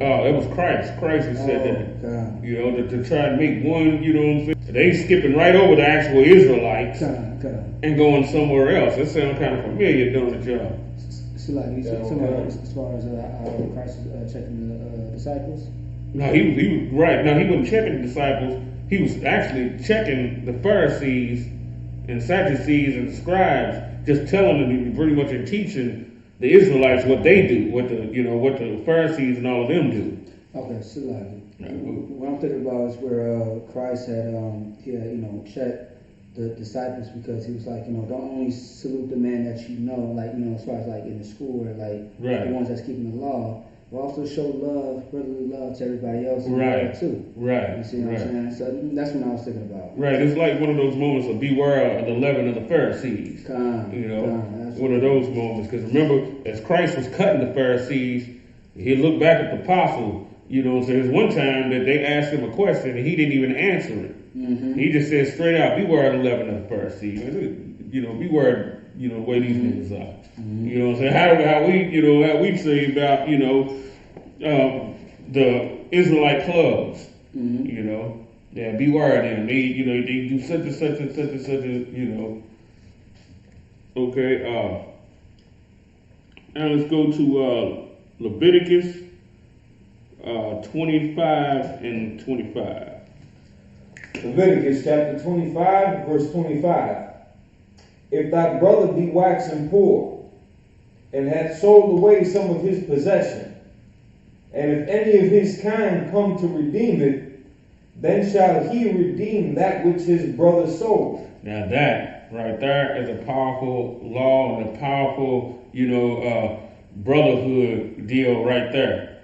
It was Christ. Christ who said that. To try and make one, you know what I'm saying? They skipping right over the actual Israelites and going somewhere else. That sounds kind of familiar, don't it, y'all? So like, as far as Christ checking the disciples? No, he was right. No, he wasn't checking the disciples. He was actually checking the Pharisees and Sadducees and scribes, just telling them pretty much and teaching the Israelites what they do, what the Pharisees and all of them do. Okay, so what I'm thinking about is where Christ had checked the disciples, because he was like, don't only salute the man that you know, like, as far as like in the school or like the ones that's keeping the law, but also show love, brotherly love to everybody else too. Right. You see what I'm saying? So that's what I was thinking about. Right. It's like one of those moments of beware of the leaven of the Pharisees. One of those moments. Because remember, as Christ was cutting the Pharisees, he looked back at the apostle. So there's one time that they asked him a question and he didn't even answer it. Mm-hmm. He just said straight out, beware of the leaven of the Pharisees. Beware, the way these niggas are. Mm-hmm. You know what I'm saying? How we say about, the Israelite clubs. Mm-hmm. Beware of them. They do such and such and such and such, Okay, now let's go to Leviticus 25 and 25. Leviticus chapter 25, verse 25. If thy brother be waxen poor, and hath sold away some of his possession, and if any of his kind come to redeem it, then shall he redeem that which his brother sold. Now that right there is a powerful law and a powerful, brotherhood deal right there.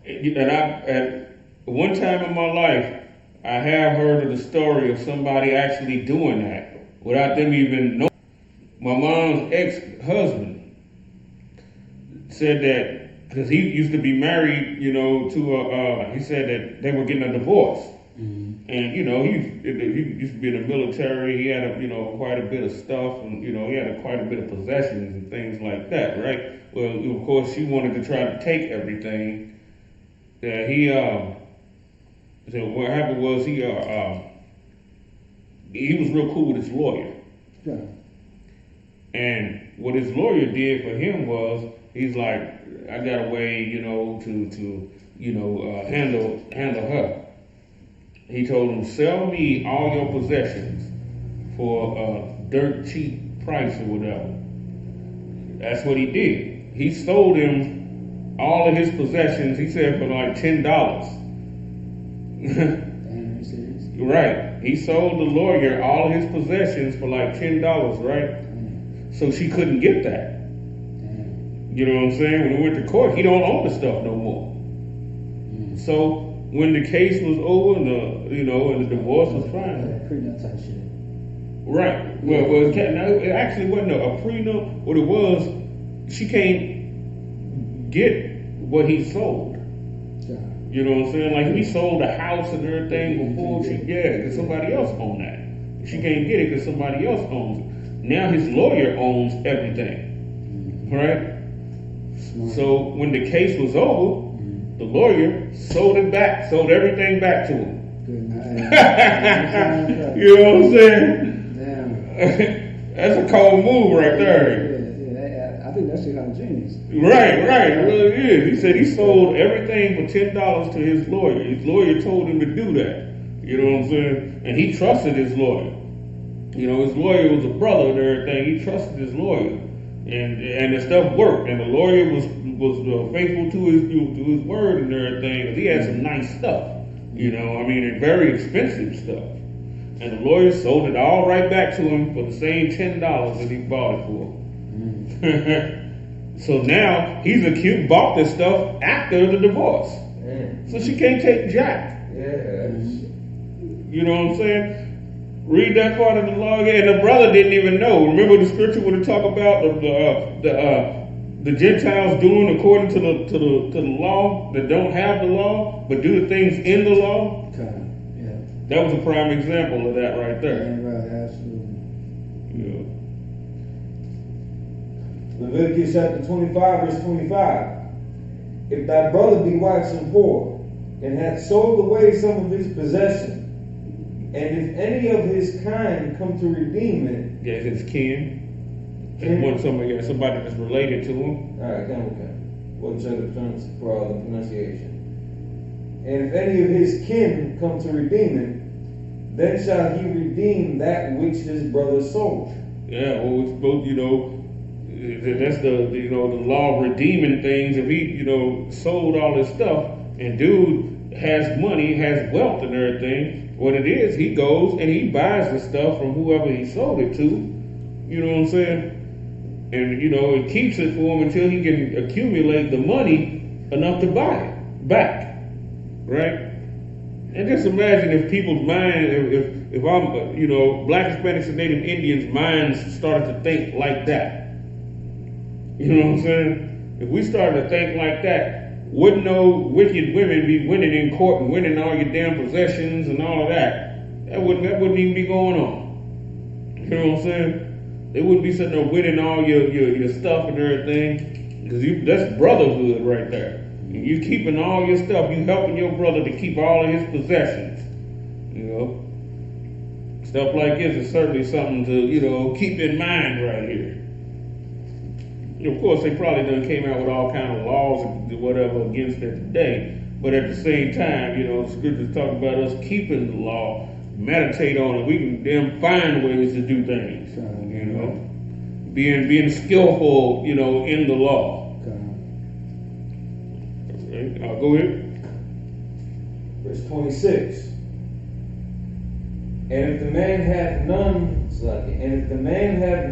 And at one time in my life, I have heard of the story of somebody actually doing that without them even knowing. My mom's ex-husband said that because he used to be married, you know, to he said that they were getting a divorce. And, you know, he used to be in the military. He had, quite a bit of stuff, and, he had quite a bit of possessions and things like that, right? Well, of course, she wanted to try to take everything. That he, so what happened was he was real cool with his lawyer. Yeah. And what his lawyer did for him was, he's like, I got a way, to handle her. He told him, sell me all your possessions for a dirt cheap price or whatever. That's what he did. He sold him all of his possessions, he said, for like $10. Right. He sold the lawyer all his possessions for like $10, right? So she couldn't get that. You know what I'm saying? When he went to court, he don't own the stuff no more. So when the case was over and the divorce was final. Prenup type shit. Right. Well, it actually wasn't a prenup. What it was, she can't get what he sold. You know what I'm saying? Like, he sold a house and everything before because somebody else owned that. She can't get it because somebody else owns it. Now his lawyer owns everything. Right? Smart. So when the case was over, the lawyer sold everything back to him. You know what I'm saying? Damn. That's a cold move right there. I think that shit kind of genius. Right. It really is. He said he sold everything for $10 to his lawyer. His lawyer told him to do that. You know what I'm saying? And he trusted his lawyer. His lawyer was a brother and everything. He trusted his lawyer. And the stuff worked, and the lawyer was faithful to his word and everything, because he had some nice stuff, and very expensive stuff. And the lawyer sold it all right back to him for the same $10 that he bought it for. So now he's bought this stuff after the divorce, so she can't take jack. You know what I'm saying? Read that part of the law again. And the brother didn't even know. Remember the scripture when it talk about the Gentiles doing according to the law, that don't have the law, but do the things in the law? Okay. Yeah. That was a prime example of that right there. Yeah, right, absolutely. Yeah. Leviticus chapter 25, verse 25. If thy brother be waxen poor, and hath sold away some of his possession, and if any of his kind come to redeem it, his kin. Somebody that's related to him. All right, okay. We'll check the pronunciation. And if any of his kin come to redeem it, then shall he redeem that which his brother sold. Yeah, well, it's both. That's the law of redeeming things. If he sold all this stuff, and dude has money, has wealth and everything. What it is, he goes and he buys the stuff from whoever he sold it to. You know what I'm saying? And, it keeps it for him until he can accumulate the money enough to buy it back. Right? And just imagine if people's mind, if I'm, Black, Hispanics, and Native Indians' minds started to think like that. You know what I'm saying? If we started to think like that, wouldn't no wicked women be winning in court and winning all your damn possessions and all of that? That wouldn't even be going on. You know what I'm saying? They wouldn't be sitting there winning all your stuff and everything, because that's brotherhood right there. And you keeping all your stuff, you helping your brother to keep all of his possessions. Stuff like this is certainly something to keep in mind right here. Of course, they probably done came out with all kind of laws and whatever against it today. But at the same time, the scriptures talk about us keeping the law, meditate on it. We can then find ways to do things. Being skillful, in the law. Okay. Go ahead. Verse 26. And if the man have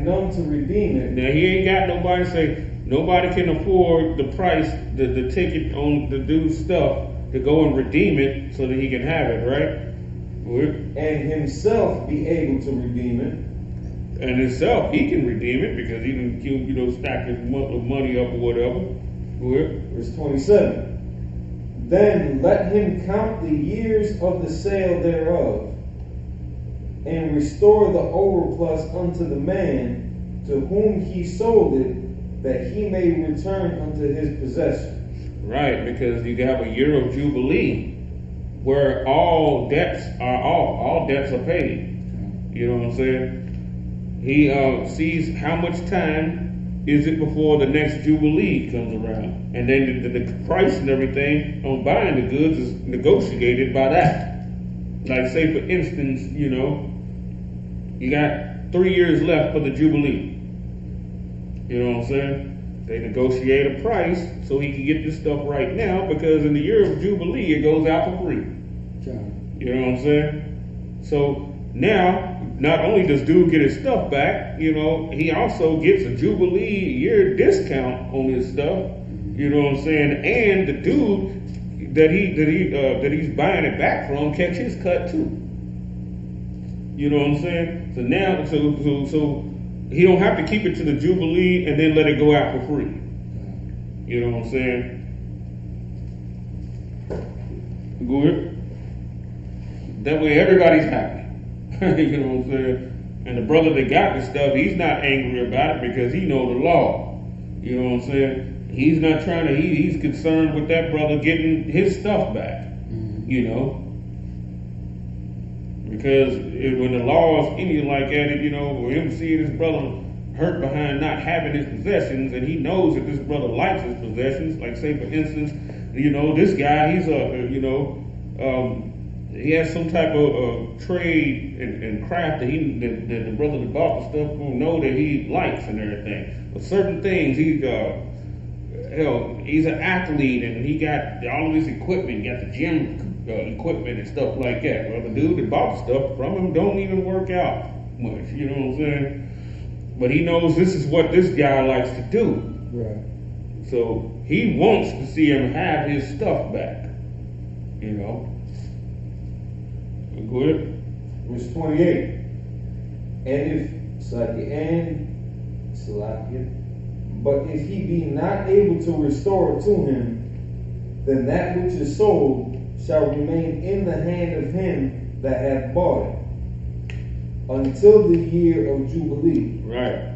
none to redeem it. Now he ain't got nobody to say, nobody can afford the price, the ticket on the dude's stuff to go and redeem it so that he can have it, right? and himself be able to redeem it. And himself, he can redeem it because he can, stack his money up or whatever. Verse 27. Then let him count the years of the sale thereof, and restore the overplus unto the man to whom he sold it, that he may return unto his possession. Right, because you have a year of Jubilee where all debts are paid. You know what I'm saying? He sees how much time is it before the next Jubilee comes around. And then the price and everything on buying the goods is negotiated by that. Like say for instance, you got 3 years left for the Jubilee. You know what I'm saying? They negotiate a price so he can get this stuff right now, because in the year of Jubilee it goes out for free. You know what I'm saying? So now, not only does dude get his stuff back, he also gets a Jubilee year discount on his stuff. You know what I'm saying? And the dude that he's buying it back from catch his cut too. You know what I'm saying? So now, so he don't have to keep it to the Jubilee and then let it go out for free. You know what I'm saying? Go ahead. That way everybody's happy. You know what I'm saying? And the brother that got the stuff, he's not angry about it because he know the law. You know what I'm saying? He's not trying to, he's concerned with that brother getting his stuff back. Because when the law is any like at it, with him seeing his brother hurt behind not having his possessions, and he knows that this brother likes his possessions, like say for instance, this guy, he's he has some type of trade and craft that the brother that bought the stuff will know that he likes and everything. But certain things, he's an athlete and he got all of his equipment, he got the gym equipment and stuff like that. Well, the dude that bought the stuff from him don't even work out much, you know what I'm saying? But he knows this is what this guy likes to do. Right. So he wants to see him have his stuff back, Go ahead. Verse 28. And but if he be not able to restore it to him, then that which is sold shall remain in the hand of him that hath bought it until the year of Jubilee. Right.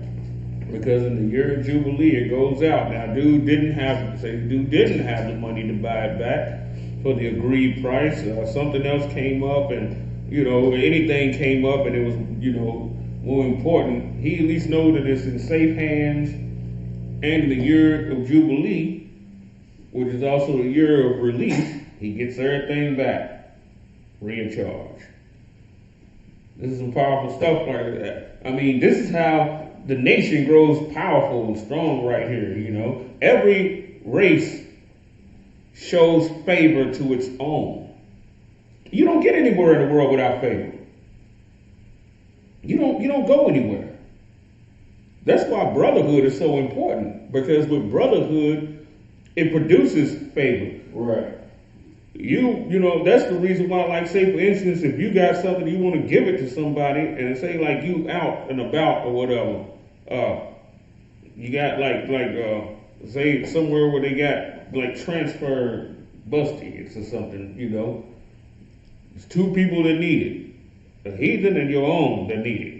Because in the year of Jubilee it goes out. Now dude didn't have the money to buy it back for the agreed price. Something else came up, and anything came up and it was more important. He at least knows that it's in safe hands. And the year of Jubilee, which is also the year of release, he gets everything back, free of charge. This is some powerful stuff like that. I mean, this is how the nation grows powerful and strong right here, Every race shows favor to its own. You don't get anywhere in the world without favor. You don't go anywhere. That's why brotherhood is so important, because with brotherhood, it produces favor. Right. That's the reason why, like, say, for instance, if you got something, you want to give it to somebody, and say, like, you out and about or whatever, you got, say, somewhere where they got, like, transfer bus tickets or something, There's two people that need it, a heathen and your own that need it.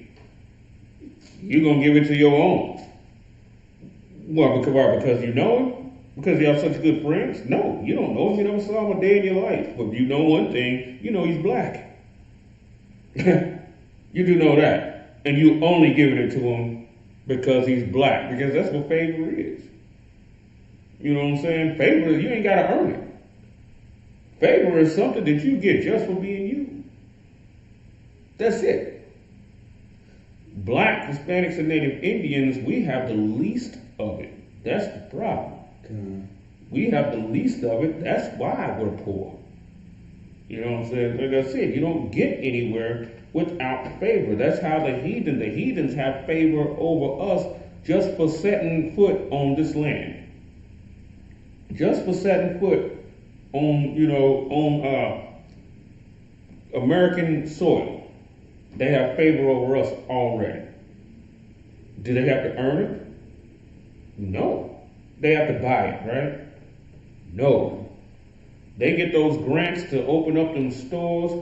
You're going to give it to your own. Well, because you know him? Because you have such good friends? No, you don't know him. You never saw him a day in your life. But you know one thing, he's black. You do know that. And you only giving it to him because he's black, because that's what favor is. You know what I'm saying? Favor, you ain't got to earn it. Favor is something that you get just for being you. That's it. Black, Hispanics, and Native Indians, we have the least of it. That's the problem. We have the least of it. That's why we're poor. You know what I'm saying? Like I said, you don't get anywhere without favor. That's how the heathens have favor over us just for setting foot on this land. Just for setting foot on American soil. They have favor over us already. Do they have to earn it? No. They have to buy it, right? No. They get those grants to open up them stores.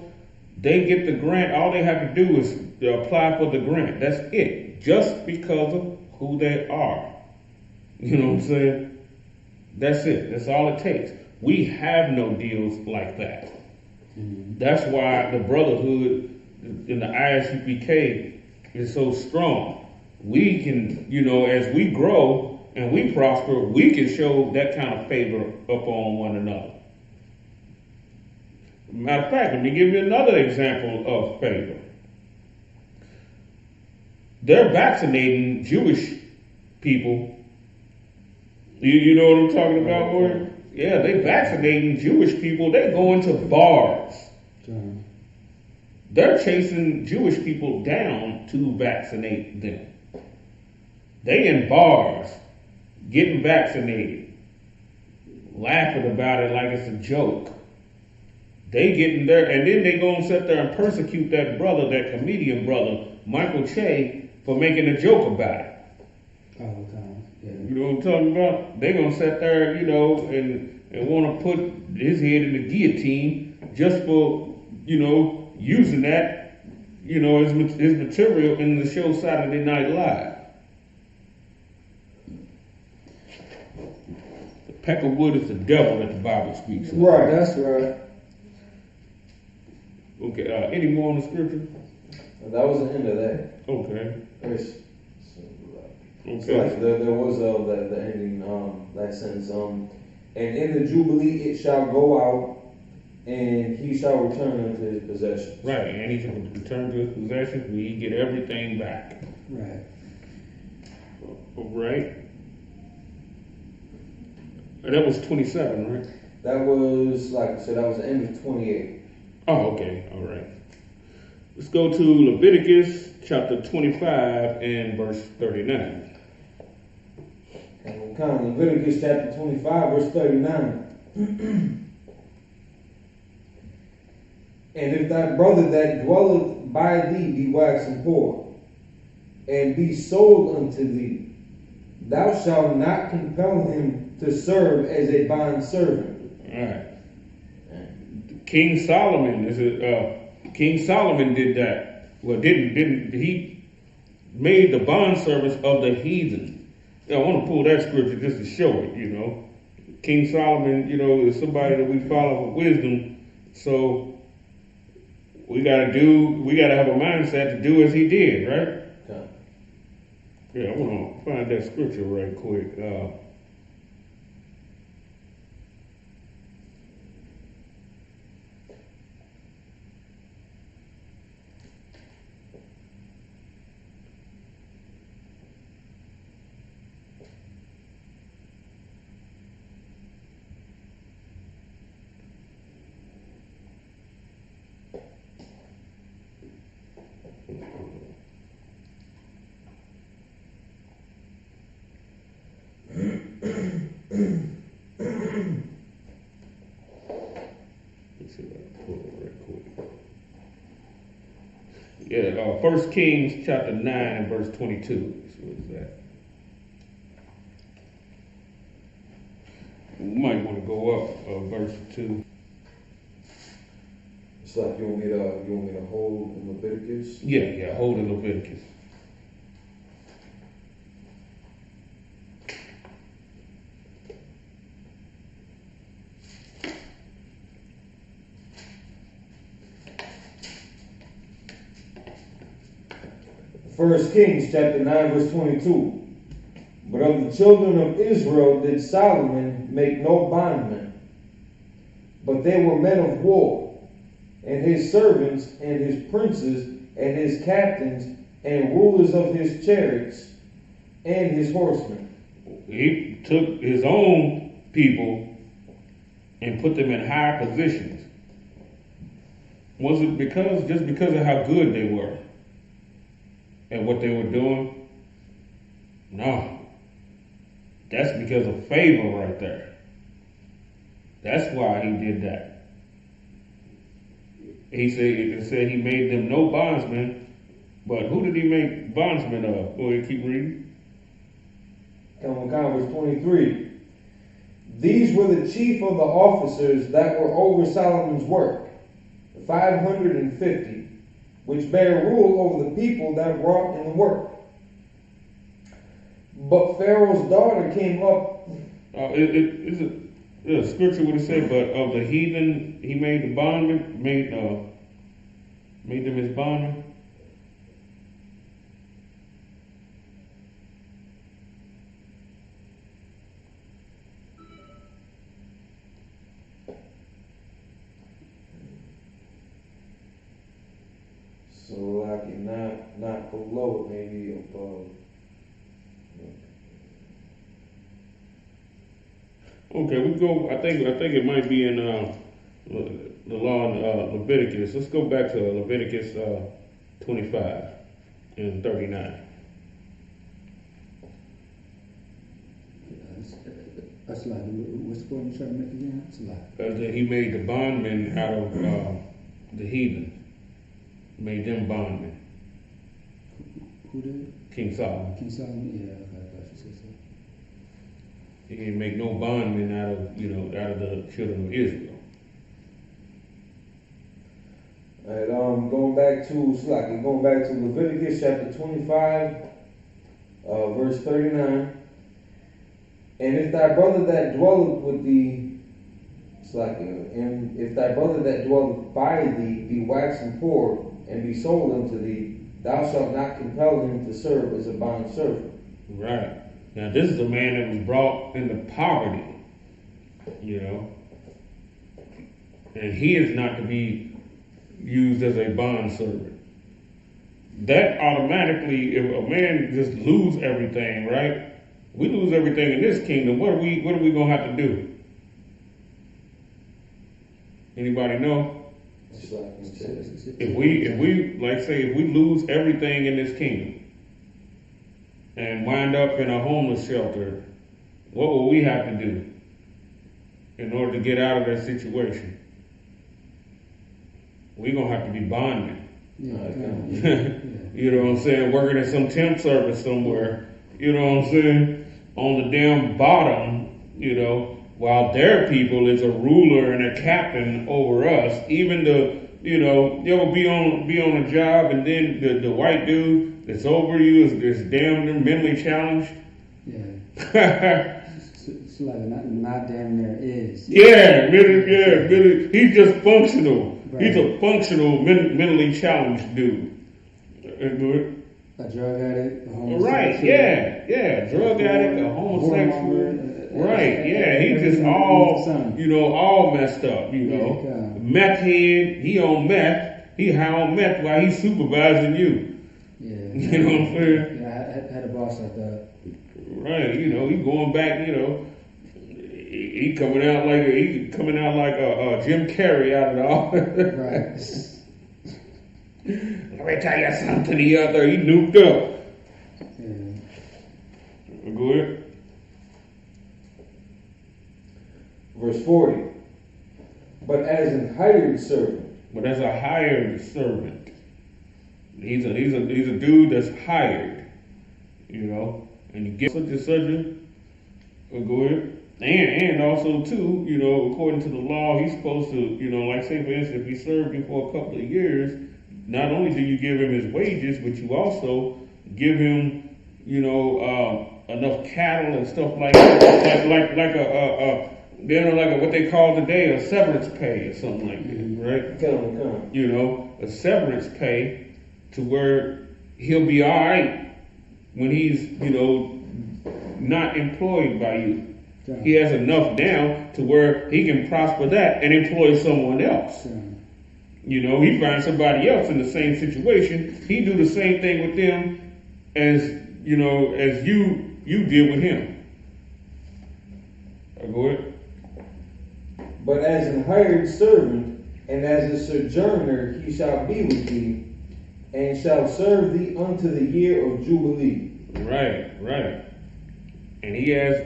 They get the grant. All they have to do is apply for the grant. That's it. Just because of who they are. You know what I'm saying? That's it. That's all it takes. We have no deals like that. That's why the brotherhood in the I.S.U.P.K is so strong. We can, as we grow and we prosper, we can show that kind of favor upon one another. Matter of fact, let me give you another example of favor. They're vaccinating Jewish people. You know what I'm talking about, Warren? Yeah, they vaccinating Jewish people. They go into bars. They're chasing Jewish people down to vaccinate them. They in bars, getting vaccinated, laughing about it like it's a joke. They getting there, and then they go and sit there and persecute that brother, that comedian brother, Michael Che, for making a joke about it. Oh, God. Yeah. You know what I'm talking about? They gonna sit there, and want to put his head in the guillotine just for, using that, his material in the show Saturday Night Live. The peck of wood is the devil that the Bible speaks of. Right. That's right. Okay, any more on the scripture? That was the end of that. Okay. So like there was the ending, that sentence. And in the Jubilee it shall go out, and he shall return unto his possessions. Right, and he shall return to his possessions, we get everything back. Right. All right. And that was 27, right? That was, like I said, that was the end of 28. Oh, okay, all right. Let's go to Leviticus chapter 25 and verse 39. And we'll count Leviticus chapter 25, verse 39. And if thy brother that dwelleth by thee be waxen poor, and be sold unto thee, thou shalt not compel him to serve as a bondservant. All right. King Solomon did that. Well, didn't he made the bondservants of the heathen. I want to pull that scripture just to show it, King Solomon, is somebody that we follow for wisdom. So we gotta have a mindset to do as he did, right? Yeah, I want to find that scripture right quick. Let's see if I can pull it right quick. Yeah, 1 Kings chapter 9 and verse 22. What is that? We might want to go up verse 2. It's like you want me to hold in Leviticus? Yeah, hold in Leviticus. First Kings chapter 9 verse 22. But of the children of Israel did Solomon make no bondmen, but they were men of war, and his servants and his princes and his captains and rulers of his chariots and his horsemen. He took his own people and put them in higher positions. Was it just because of how good they were and what they were doing? No. That's because of favor right there. That's why he did that. It said he made them no bondsmen. But who did he make bondsmen of? Go ahead, keep reading. Come on, verse 23. These were the chief of the officers that were over Solomon's work, 550, which bare rule over the people that wrought in the work. But Pharaoh's daughter came up. Is it the scripture would have said, but of the heathen he made the bondmen, made them his bondmen? So like not below it, maybe above. Okay, we go. I think it might be in the law in Leviticus. Let's go back to Leviticus 25 and 39. That's like what's the point you trying to make again? That's like That he made the bondmen out of the heathen. Made them bondmen. Who did? King Solomon. King Solomon. Yeah, okay, I thought you said so. He didn't make no bondmen out of the children of Israel. All right, going back to Leviticus chapter 25, verse 39. And if thy brother that dwelleth with thee, and if thy brother that dwelleth by thee be waxen poor and be sold unto thee, thou shalt not compel him to serve as a bondservant. Right. Now this is a man that was brought into poverty, and he is not to be used as a bondservant. That automatically, if a man just lose everything, right? We lose everything in this kingdom. What are we gonna have to do? Anybody know? If we lose everything in this kingdom and wind up in a homeless shelter, what will we have to do in order to get out of that situation? We're gonna have to be bonded. You know what I'm saying? Working at some temp service somewhere, you know what I'm saying? On the damn bottom, while their people is a ruler and a captain over us. Even you'll be on a job and then the white dude that's over you is damn mentally challenged. Yeah. It's like not damn near is. Yeah, really. He's just functional. Right. He's a functional mentally challenged dude. A drug addict, a homosexual. Right, yeah. Drug addict, a homosexual. Right, yeah. He just all messed up, Meth head, he on meth. He high on meth while he's supervising you. Yeah. You know what I'm saying? Yeah, I had a boss like that. Right, he going back, he coming out like a Jim Carrey out of the office. Right. Let me tell you something. The other, he nuked up. Yeah. Go ahead. Verse 40. But as a hired servant. He's a dude that's hired. And you get such and such a. Go ahead. And also too, according to the law, he's supposed to, like say for instance, if he served you for a couple of years, not only do you give him his wages, but you also give him, enough cattle and stuff like that, like what they call today a severance pay or something like that, right? A severance pay to where he'll be all right when he's, not employed by you. He has enough now to where he can prosper that and employ someone else. He finds somebody else in the same situation. He do the same thing with them as as you did with him. Go ahead. But as an hired servant and as a sojourner he shall be with thee, and shall serve thee unto the year of Jubilee. Right. And he has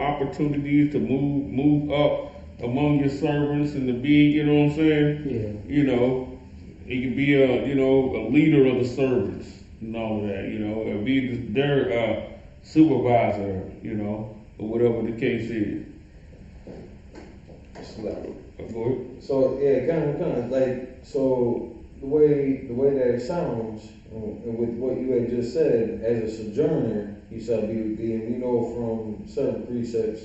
opportunities to move up among your servants and to be, you know what I'm saying? Yeah. You know, he could be a leader of the servants and all of that, you know, and be their supervisor, you know, or whatever the case is. Go ahead. So yeah, kind of like, so the way that it sounds, and with what you had just said, as a sojourner, you shall be with thee, and we know from certain precepts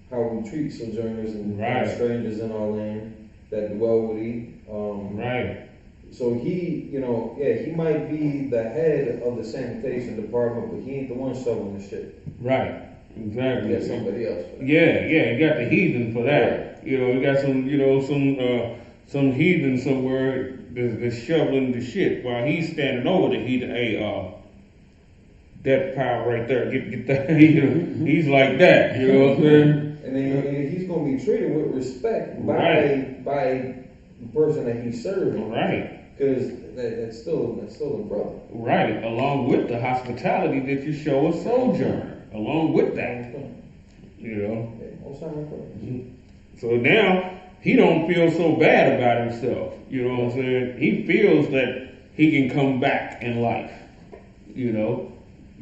how we treat sojourners and strangers in our land that dwell with thee. Right. So he, you know, yeah, he might be the head of the sanitation department, but he ain't the one shoveling the shit. Right. Exactly. You got somebody else for that. Yeah, you got the heathen for that. You know, you got some heathen somewhere that's shoveling the shit while he's standing over the heathen. Hey, that pile right there, get that. You know, he's like that. You know what I'm saying? And then he's gonna be treated with respect by the person that he's serving. Right. Because that's still a brother. Right. Along with the hospitality that you show a sojourner. Along with that, you know. So now he don't feel so bad about himself. You know what I'm saying? He feels that he can come back in life. You know,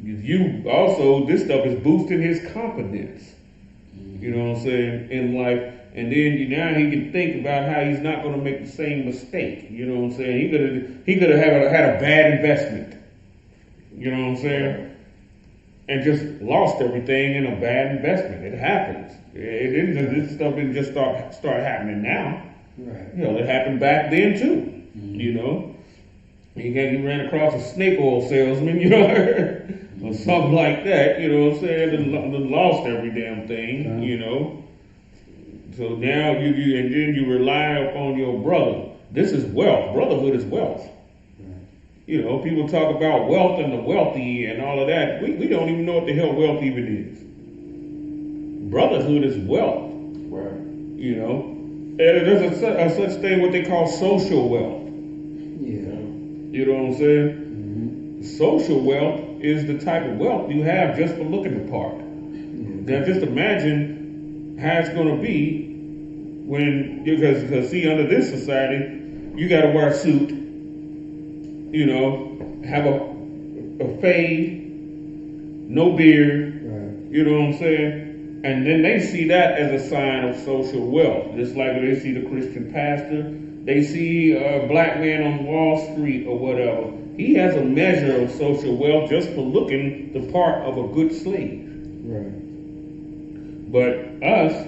you also, this stuff is boosting his confidence. You know what I'm saying, in life. And then now he can think about how he's not going to make the same mistake. You know what I'm saying? He could have had a bad investment. You know what I'm saying? And just lost everything in a bad investment. It happens. This stuff didn't just start happening now. Right. You know, it happened back then too. You know, he ran across a snake oil salesman, you know, or something like that. You know what I'm saying? And lost every damn thing. You know. So now and then you rely upon your brother. This is wealth. Brotherhood is wealth. You know, people talk about wealth and the wealthy and all of that. We don't even know what the hell wealth even is. Brotherhood is wealth. Right. You know, and there's a such thing what they call social wealth. Yeah. You know what I'm saying? Social wealth is the type of wealth you have just for looking the part. Now just imagine how it's going to be when, because see, under this society, you got to wear a suit. You know, have a fade, no beard, you know what I'm saying? And then they see that as a sign of social wealth. Just like when they see the Christian pastor, they see a black man on Wall Street or whatever. He has a measure of social wealth just for looking the part of a good slave. Right. But us,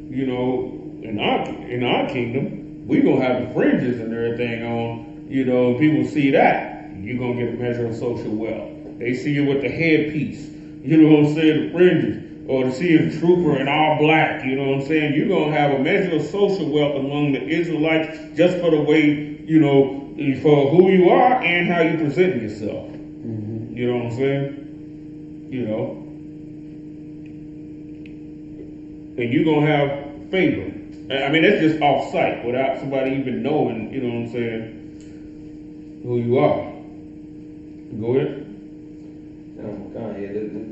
you know, in our kingdom, we gonna have the fringes and everything on. You know, people see that, you're going to get a measure of social wealth. They see you with the headpiece, you know what I'm saying, the fringes, or to see a trooper in all black, you know what I'm saying. You're going to have a measure of social wealth among the Israelites just for the way, you know, for who you are and how you present yourself. You know what I'm saying? You know. And you're going to have favor. I mean, that's just off site without somebody even knowing, you know what I'm saying, who you are. Go ahead.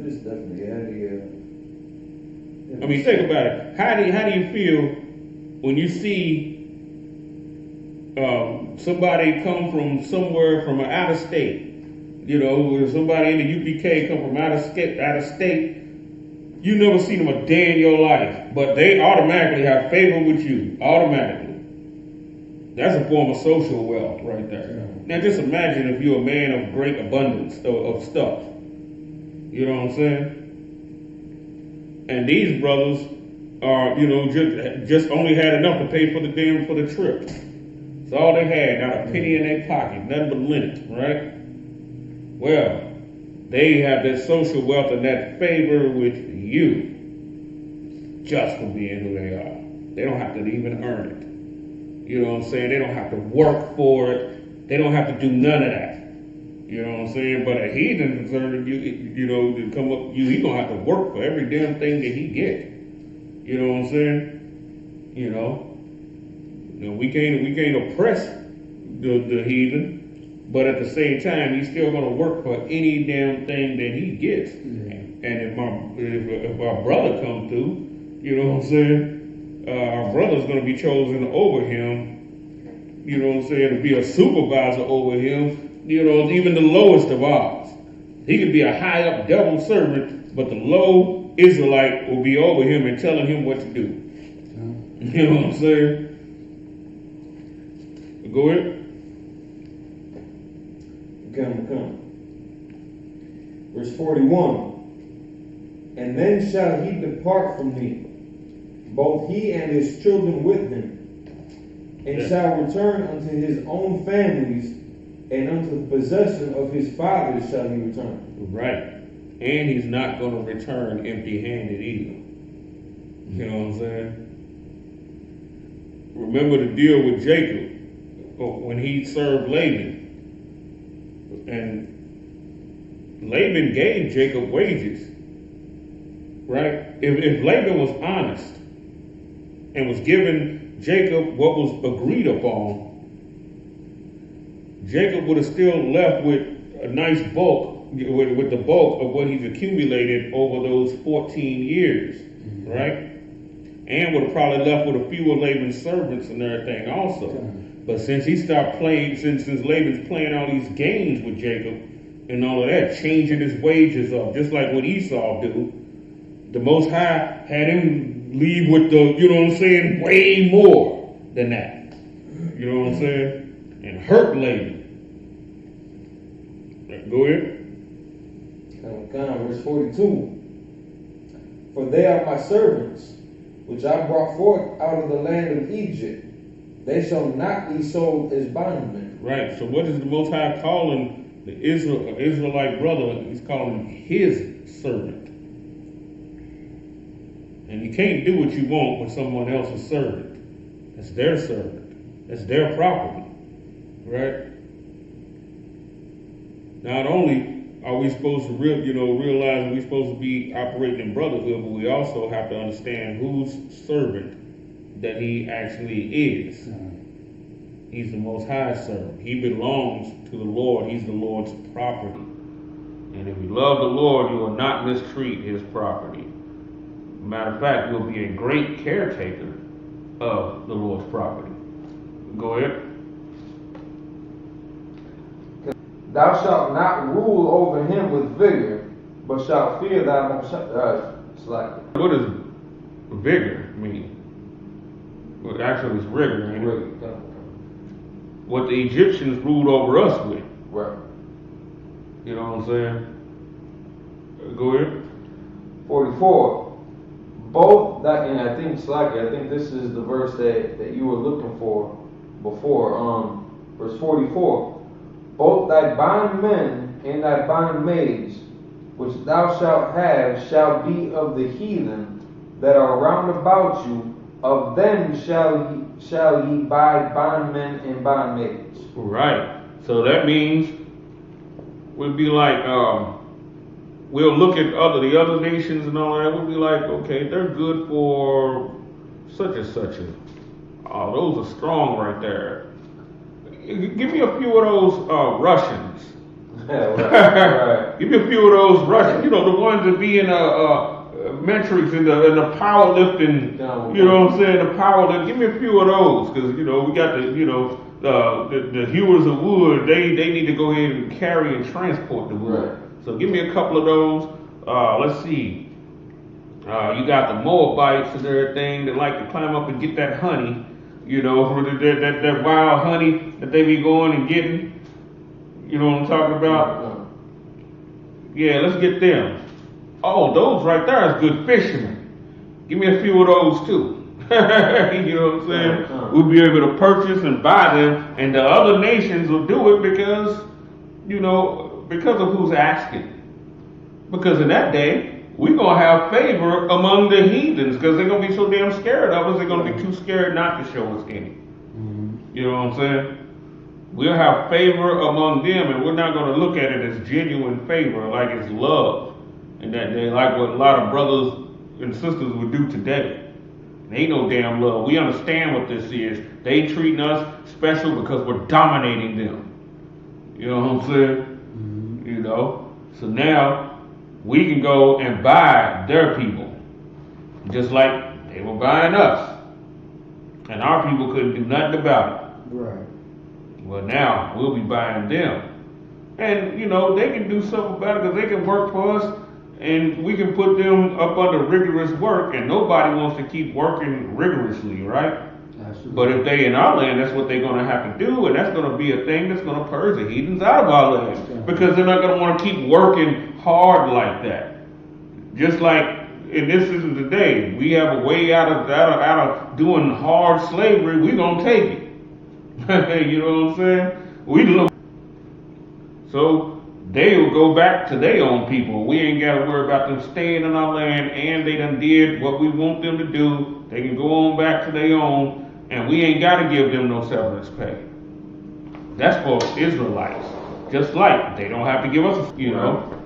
This definitely I mean, think about it. How do you feel when you see somebody come from somewhere from out of state? You know, somebody in the UPK come from out of state. You never seen them a day in your life, but they automatically have favor with you. Automatically. That's a form of social wealth right there. Now just imagine if you're a man of great abundance of stuff. You know what I'm saying? And these brothers are, you know, just only had enough to pay for the trip. That's all they had, not a penny in their pocket, nothing but lint, right? Well, they have that social wealth and that favor with you just for being who they are. They don't have to even earn it. You know what I'm saying? They don't have to work for it. They don't have to do none of that. You know what I'm saying? But a heathen concerning you know, to come up, he gonna have to work for every damn thing that he get. You know what I'm saying? You know, we can't oppress the heathen, but at the same time, he's still gonna work for any damn thing that he gets. And if our brother come through, you know what I'm saying? our brother's going to be chosen over him. You know what I'm saying? To be a supervisor over him. You know, even the lowest of ours. He could be a high up devil servant, but the low Israelite will be over him and telling him what to do. You know what I'm saying? Go ahead. Come. Verse 41. And then shall he depart from me, both he and his children with him, and shall return unto his own families, and unto the possession of his fathers shall he return. Right. And he's not going to return empty-handed either. You know what I'm saying? Remember the deal with Jacob when he served Laban. And Laban gave Jacob wages. Right? If Laban was honest and was giving Jacob what was agreed upon, Jacob would have still left with a nice bulk, with the bulk of what he's accumulated over those 14 years, right? And would have probably left with a few of Laban's servants and everything also. But since he stopped playing, since Laban's playing all these games with Jacob and all of that, changing his wages up, just like what Esau do, the Most High had him leave with the, you know what I'm saying, way more than that. You know what I'm saying? And hurt Laban. Go ahead. Verse 42. For they are my servants, which I brought forth out of the land of Egypt. They shall not be sold as bondmen. Right. So what is the Most High calling the Israelite brother? He's calling him his servant. And you can't do what you want with someone else's servant. That's their servant. That's their property. Right? Not only are we supposed to realize we're supposed to be operating in brotherhood, but we also have to understand whose servant that he actually is. He's the Most High servant. He belongs to the Lord. He's the Lord's property. And if you love the Lord, you will not mistreat his property. Matter of fact, you'll be a great caretaker of the Lord's property. Go ahead. Thou shalt not rule over him with vigor, but shalt fear thy most slightly. What does vigor mean? Well, actually, it's rigor. What the Egyptians ruled over us with. Right. You know what I'm saying? Go ahead. 44. Both that, and I think this is the verse that you were looking for before. Verse 44. Both thy bondmen and thy bondmaids, which thou shalt have, shall be of the heathen that are round about you. Of them shall ye buy bondmen and bondmaids. Right. So that means we'd be like, we'll look at the other nations and all that. We'll be like, okay, they're good for such and such. Oh, those are strong right there. Give me a few of those Russians. Yeah, right. Give me a few of those Russians. You know, the ones that be in metrics in the powerlifting. You know what I'm saying? The powerlifting. Give me a few of those because we got the hewers of wood. They need to go ahead and carry and transport the wood. Right. So give me a couple of those. Let's see. You got the Moabites and everything that like to climb up and get that honey. That wild honey that they be going and getting. You know what I'm talking about? Yeah, let's get them. Oh, those right there is good fishermen. Give me a few of those too. You know what I'm saying? We'll be able to purchase and buy them, and the other nations will do it because of who's asking. Because in that day, we're going to have favor among the heathens because they're going to be so damn scared of us, they're going to be too scared not to show us any. You know what I'm saying? We'll have favor among them, and we're not going to look at it as genuine favor, like it's love. And that they like what a lot of brothers and sisters would do today. It ain't no damn love. We understand what this is. They treating us special because we're dominating them. You know what I'm saying? So now we can go and buy their people, just like they were buying us. And our people couldn't do nothing about it. Right. Well, now we'll be buying them. And, you know, they can do something about it because they can work for us and we can put them up under rigorous work, and nobody wants to keep working rigorously, right? Absolutely. But if they in our land, that's what they're going to have to do, and that's going to be a thing that's going to purge the heathens out of our land because they're not going to want to keep working hard like that. Just like, and this isn't today, we have a way out of doing hard slavery, we're going to take it. You know what I'm saying? We look. So they will go back to their own people. We ain't got to worry about them staying in our land, and they done did what we want them to do. They can go on back to their own, and we ain't got to give them no severance pay. That's for Israelites. Just like they don't have to give us, you know,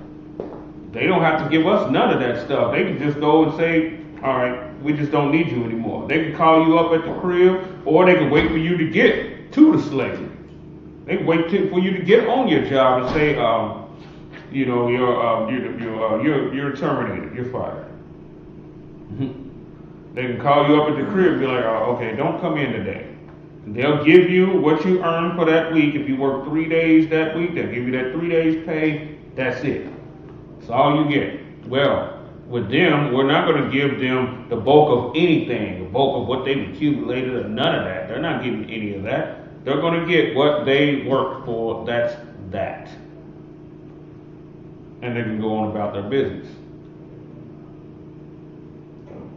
they don't have to give us none of that stuff. They can just go and say, all right, we just don't need you anymore. They can call you up at the crib, or they can wait for you to get to the slavery. They wait for you to get on your job and say, you know, you're terminated, you're fired. They can call you up at the crib and be like, oh, okay, don't come in today. They'll give you what you earn for that week. If you work 3 days that week, they'll give you that 3 days pay. That's it. That's all you get. Well, with them, we're not going to give them the bulk of anything, the bulk of what they've accumulated, or none of that. They're not getting any of that. They're going to get what they worked for, that's that. And they can go on about their business.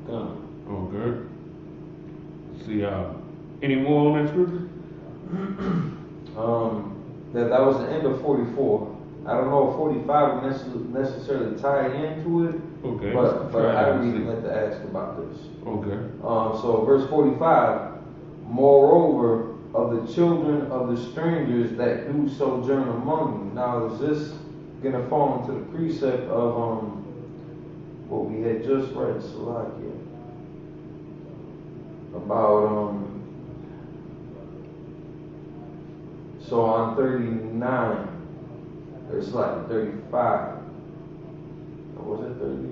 Okay. See, any more on that scripture? That was the end of 44. I don't know if 45 would necessarily tie into it. Okay. But I really like to ask about this. Okay. So verse 45, moreover, of the children of the strangers that do sojourn among you. Now, is this going to fall into the precept of what we had just read, Salakia, about, so on 39, or Salakia 35, or was it 30?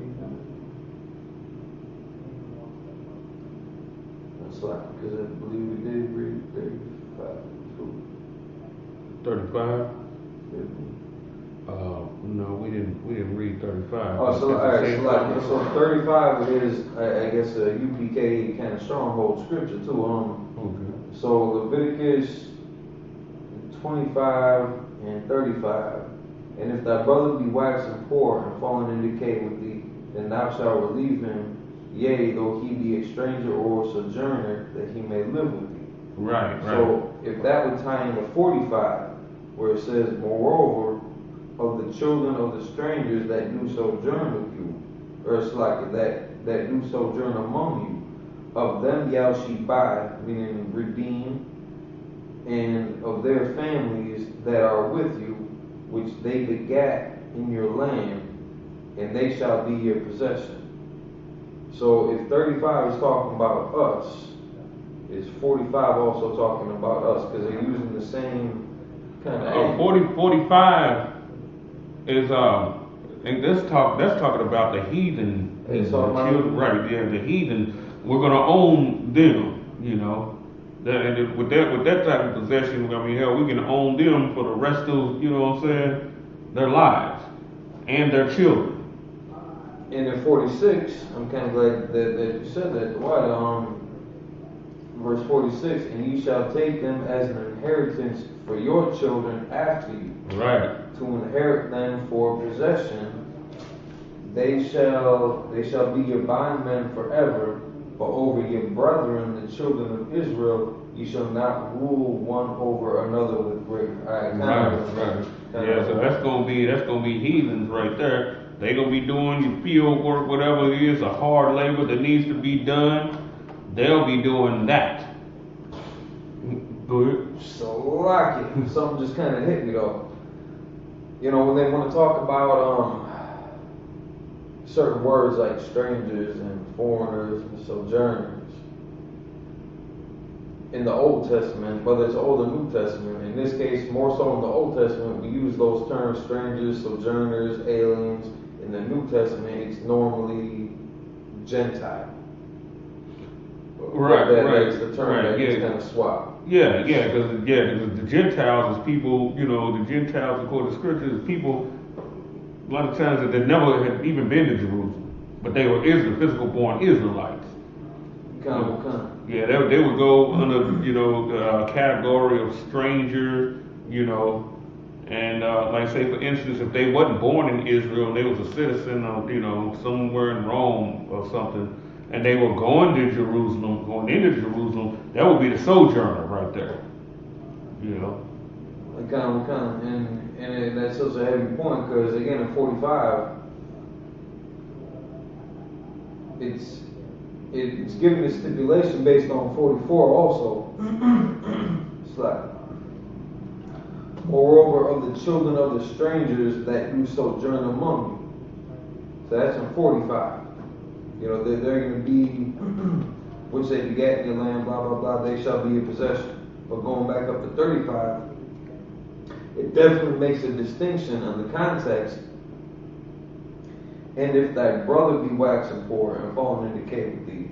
Because I believe we did read 35. 35? No, we didn't read 35. Oh, so all right, so 35 is, I guess, a UPK kind of stronghold scripture too. Okay. So Leviticus 25 and 35, and if thy brother be waxen poor and fallen in decay with thee, then thou shalt relieve him. Yea, though he be a stranger or a sojourner, that he may live with thee. Right. So if that would tie into 45, where it says, moreover, of the children of the strangers that do sojourn with you, or it's like that do sojourn among you, of them shall ye buy, meaning redeem, and of their families that are with you, which they begat in your land, and they shall be your possession. So if 35 is talking about us, is 45 also talking about us? Because they're using the same kind of 45 is and that's talking about the heathen. Right, yeah, the heathen. We're gonna own them, you know. With that type of possession, I mean, hell, we can own them for the rest of, you know what I'm saying, their lives and their children. And in 46, I'm kind of glad that you said that. Why? Verse 46, and ye shall take them as an inheritance for your children after you. Right. To inherit them for possession. They shall be your bondmen forever, but over your brethren, the children of Israel, ye shall not rule one over another with great. Right. Yeah, so that's gonna be heathens right there. They're gonna be doing your field work, whatever it is, a hard labor that needs to be done. They'll be doing that. Go ahead. So like it. Something just kind of hit me though. You know, when they want to talk about certain words like strangers and foreigners and sojourners in the Old Testament, whether it's Old or New Testament, in this case more so in the Old Testament, we use those terms strangers, sojourners, aliens. In the New Testament, it's normally Gentile. That's the term that gets kind of swapped. Yeah, because the Gentiles is people, the Gentiles, according to scripture, is people, a lot of times that they never had even been to Jerusalem, but they were physical born Israelites. Yeah, they would go under, the category of stranger, and like say for instance, if they wasn't born in Israel and they was a citizen of, somewhere in Rome or something, and they were going into Jerusalem, that would be the sojourner right there. And that's such a heavy point because again in 45, it's giving a stipulation based on 44 also. It's like, moreover of the children of the strangers that do sojourn among you. So that's in 45. They're going to be, which they begat in your land, blah, blah, blah, they shall be your possession. But going back up to 35, it definitely makes a distinction on the context. And if thy brother be waxen poor and fallen into decay with thee,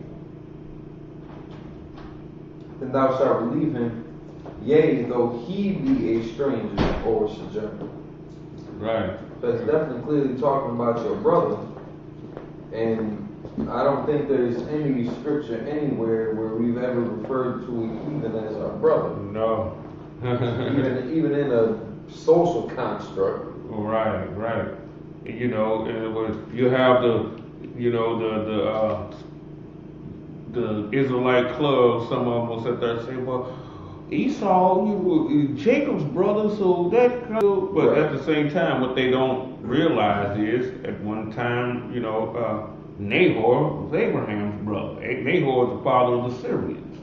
then thou shalt relieve him, yea, though he be a stranger or a sojourner. Right. So it's definitely clearly talking about your brother. And I don't think there's any scripture anywhere where we've ever referred to a heathen as our brother. No. even in a social construct. Right. You have the Israelite club. Some of them will sit there and say, "Well, Esau, Jacob's brother, so that." But at the same time, what they don't realize is, at one time, Nahor was Abraham's brother. Nahor is the father of the Syrians.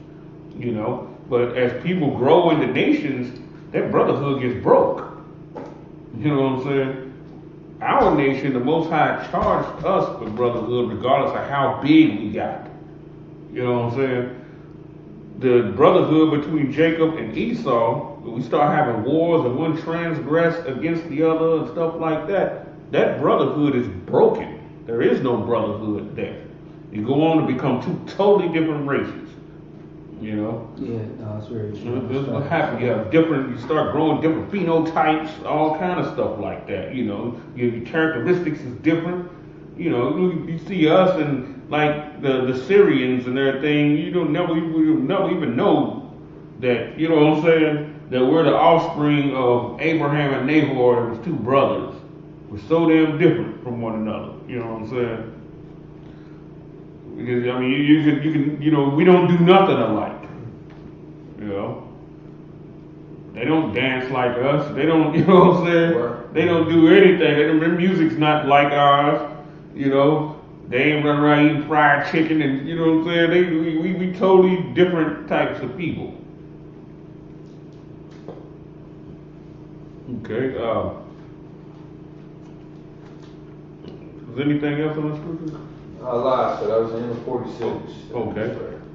But as people grow into nations, that brotherhood gets broke. You know what I'm saying? Our nation, the Most High charged us with brotherhood regardless of how big we got. You know what I'm saying? The brotherhood between Jacob and Esau, we start having wars and one transgressed against the other and stuff like that, that brotherhood is broken. There is no brotherhood there. You go on to become two totally different races. Yeah, no, it's very true. This is what happens. You start growing different phenotypes, all kind of stuff like that. Your characteristics is different. You see us and like the Syrians and everything. You don't never even know that. You know what I'm saying? That we're the offspring of Abraham and Nahor. It was two brothers. We're so damn different from one another. You know what I'm saying? Because you can we don't do nothing alike. They don't dance like us. They don't, you know what I'm saying? They don't do anything. Their music's not like ours. They ain't running around eating fried chicken and you know what I'm saying? We totally different types of people. Okay. Was anything else on the scripture? I lied, so that was the end of 46.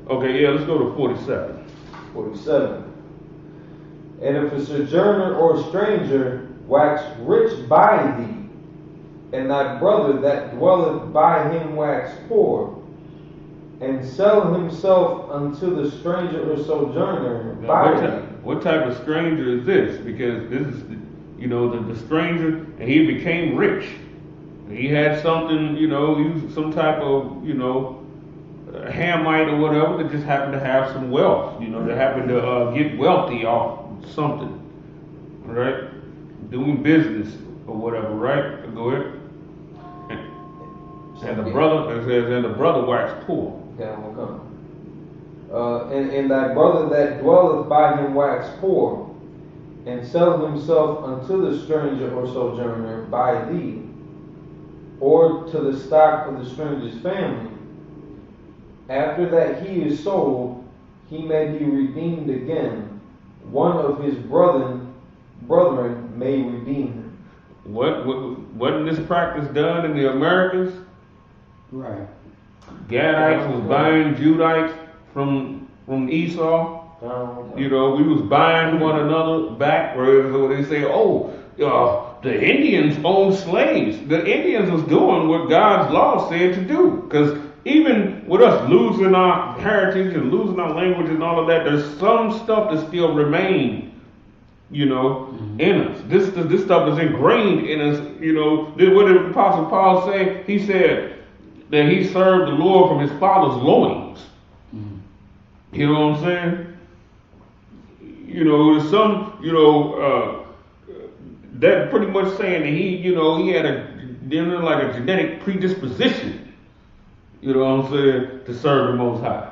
Okay, let's go to 47. 47. And if a sojourner or a stranger wax rich by thee, and thy brother that dwelleth by him wax poor, and sell himself unto the stranger or sojourner by thee. What type of stranger is this? Because this is, the stranger, and he became rich. He had something, he was some type of, Hamite or whatever that just happened to have some wealth, that happened to get wealthy off something, right? Doing business or whatever, right? Go ahead. And the brother, it says, and the brother waxed poor. Okay, I'm gonna come. And thy brother that dwelleth by him wax poor, and sell himself unto the stranger or sojourner by thee, or to the stock of the stranger's family. After that he is sold, he may be redeemed again. One of his brethren may redeem him. Wasn't this practice done in the Americas? Right. Gadites was buying Judites from Esau. We was buying one another back. Where they say, the Indians owned slaves. The Indians was doing what God's law said to do, because even with us losing our heritage and losing our language and all of that, there's some stuff that still remains, you know, in us. This stuff is ingrained in us, you know. What did Apostle Paul say? He said that he served the Lord from his father's loins. You know what I'm saying? You know, there's some, you know, that pretty much saying that he, you know, he had like a genetic predisposition, you know what I'm saying, to serve the Most High.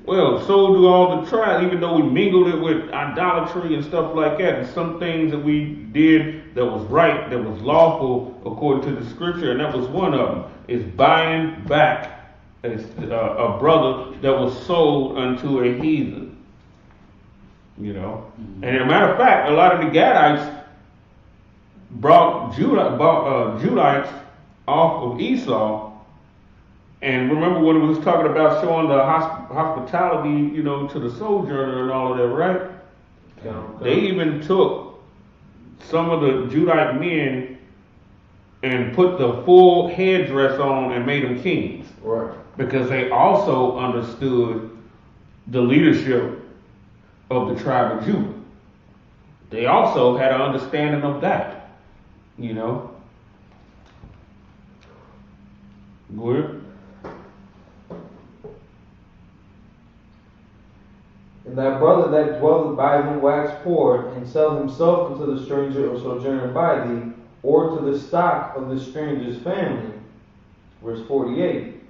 Well, so do all the tribes, even though we mingled it with idolatry and stuff like that, and some things that we did that was right, that was lawful according to the scripture, and that was one of them, is buying back a brother that was sold unto a heathen. You know? And as a matter of fact, a lot of the Gadites brought Judites off of Esau. And remember when it was talking about showing the hospitality, you know, to the sojourner and all of that, right? They even took some of the Judite men and put the full headdress on and made them kings. Right. Because they also understood the leadership of the tribe of Judah. They also had an understanding of that, you know. Go ahead. And that brother that dwelleth by him wax poor, and sell himself unto the stranger or sojourner by thee, or to the stock of the stranger's family. Verse 48.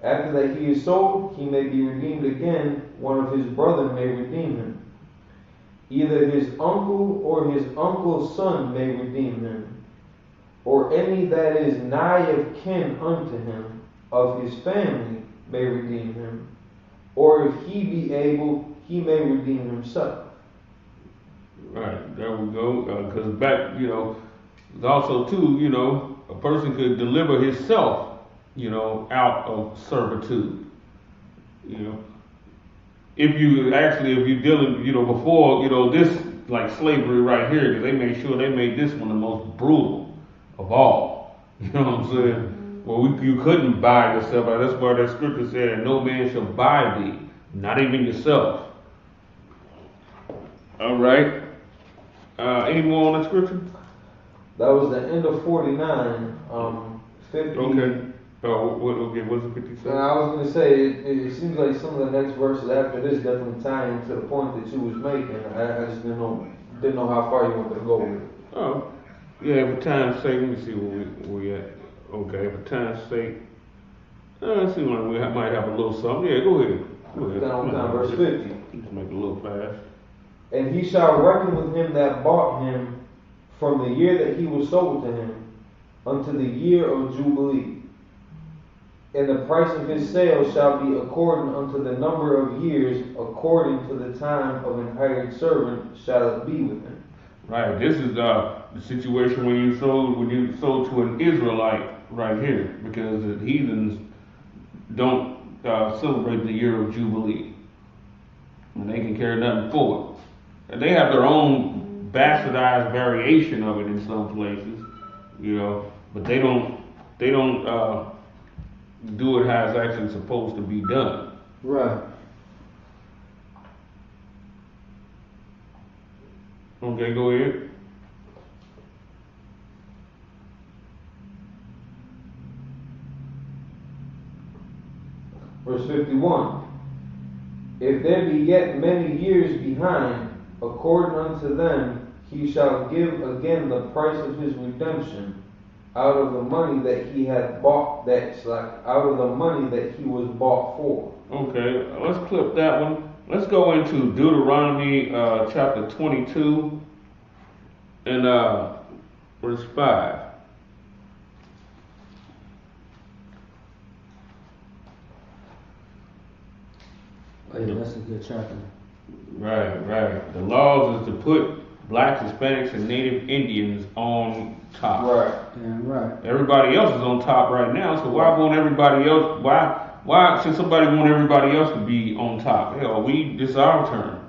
After that he is sold, he may be redeemed again, one of his brethren may redeem him. Either his uncle or his uncle's son may redeem him, or any that is nigh of kin unto him, of his family may redeem him, or if he be able, he may redeem himself. Right, there we go. Because back, you know, also too, you know, a person could deliver himself, you know, out of servitude. You know, if you're dealing, you know, before, you know, this like slavery right here, because they made sure they made this one the most brutal of all. You know what I'm saying? Well, you couldn't buy yourself. That's why that scripture said, "No man shall buy thee, not even yourself." All right. Any more on that scripture? That was the end of 49. 50. Okay. What's the 57? And I was going to say, it seems like some of the next verses after this definitely tie into the point that you was making. I just didn't know how far you wanted to go with it. Oh, yeah, for time's sake, let me see where we at. Okay, for time's sake, it seems like we might have a little something. Yeah, go ahead. Down verse 50. Just make it a little fast. And he shall reckon with him that bought him from the year that he was sold to him unto the year of Jubilee. And the price of his sale shall be according unto the number of years, according to the time of an hired servant shall it be with him. Right. This is the situation when you sold to an Israelite right here, because the heathens don't celebrate the year of Jubilee, and they can care nothing for it. And they have their own bastardized variation of it in some places, you know, but they don't do it how it's actually supposed to be done. Right. Okay, go ahead. Verse 51. If there be yet many years behind, according unto them, he shall give again the price of his redemption, out of the money that he had bought, out of the money that he was bought for. Okay, let's clip that one. Let's go into Deuteronomy chapter 22 and verse 5. Oh, yeah, that's a good chapter. Right. The laws is to put blacks, Hispanics, and Native Indians on top. Right. Yeah, right. Everybody else is on top right now, so why won't everybody else? Why should somebody want everybody else to be on top? Hell, this is our turn.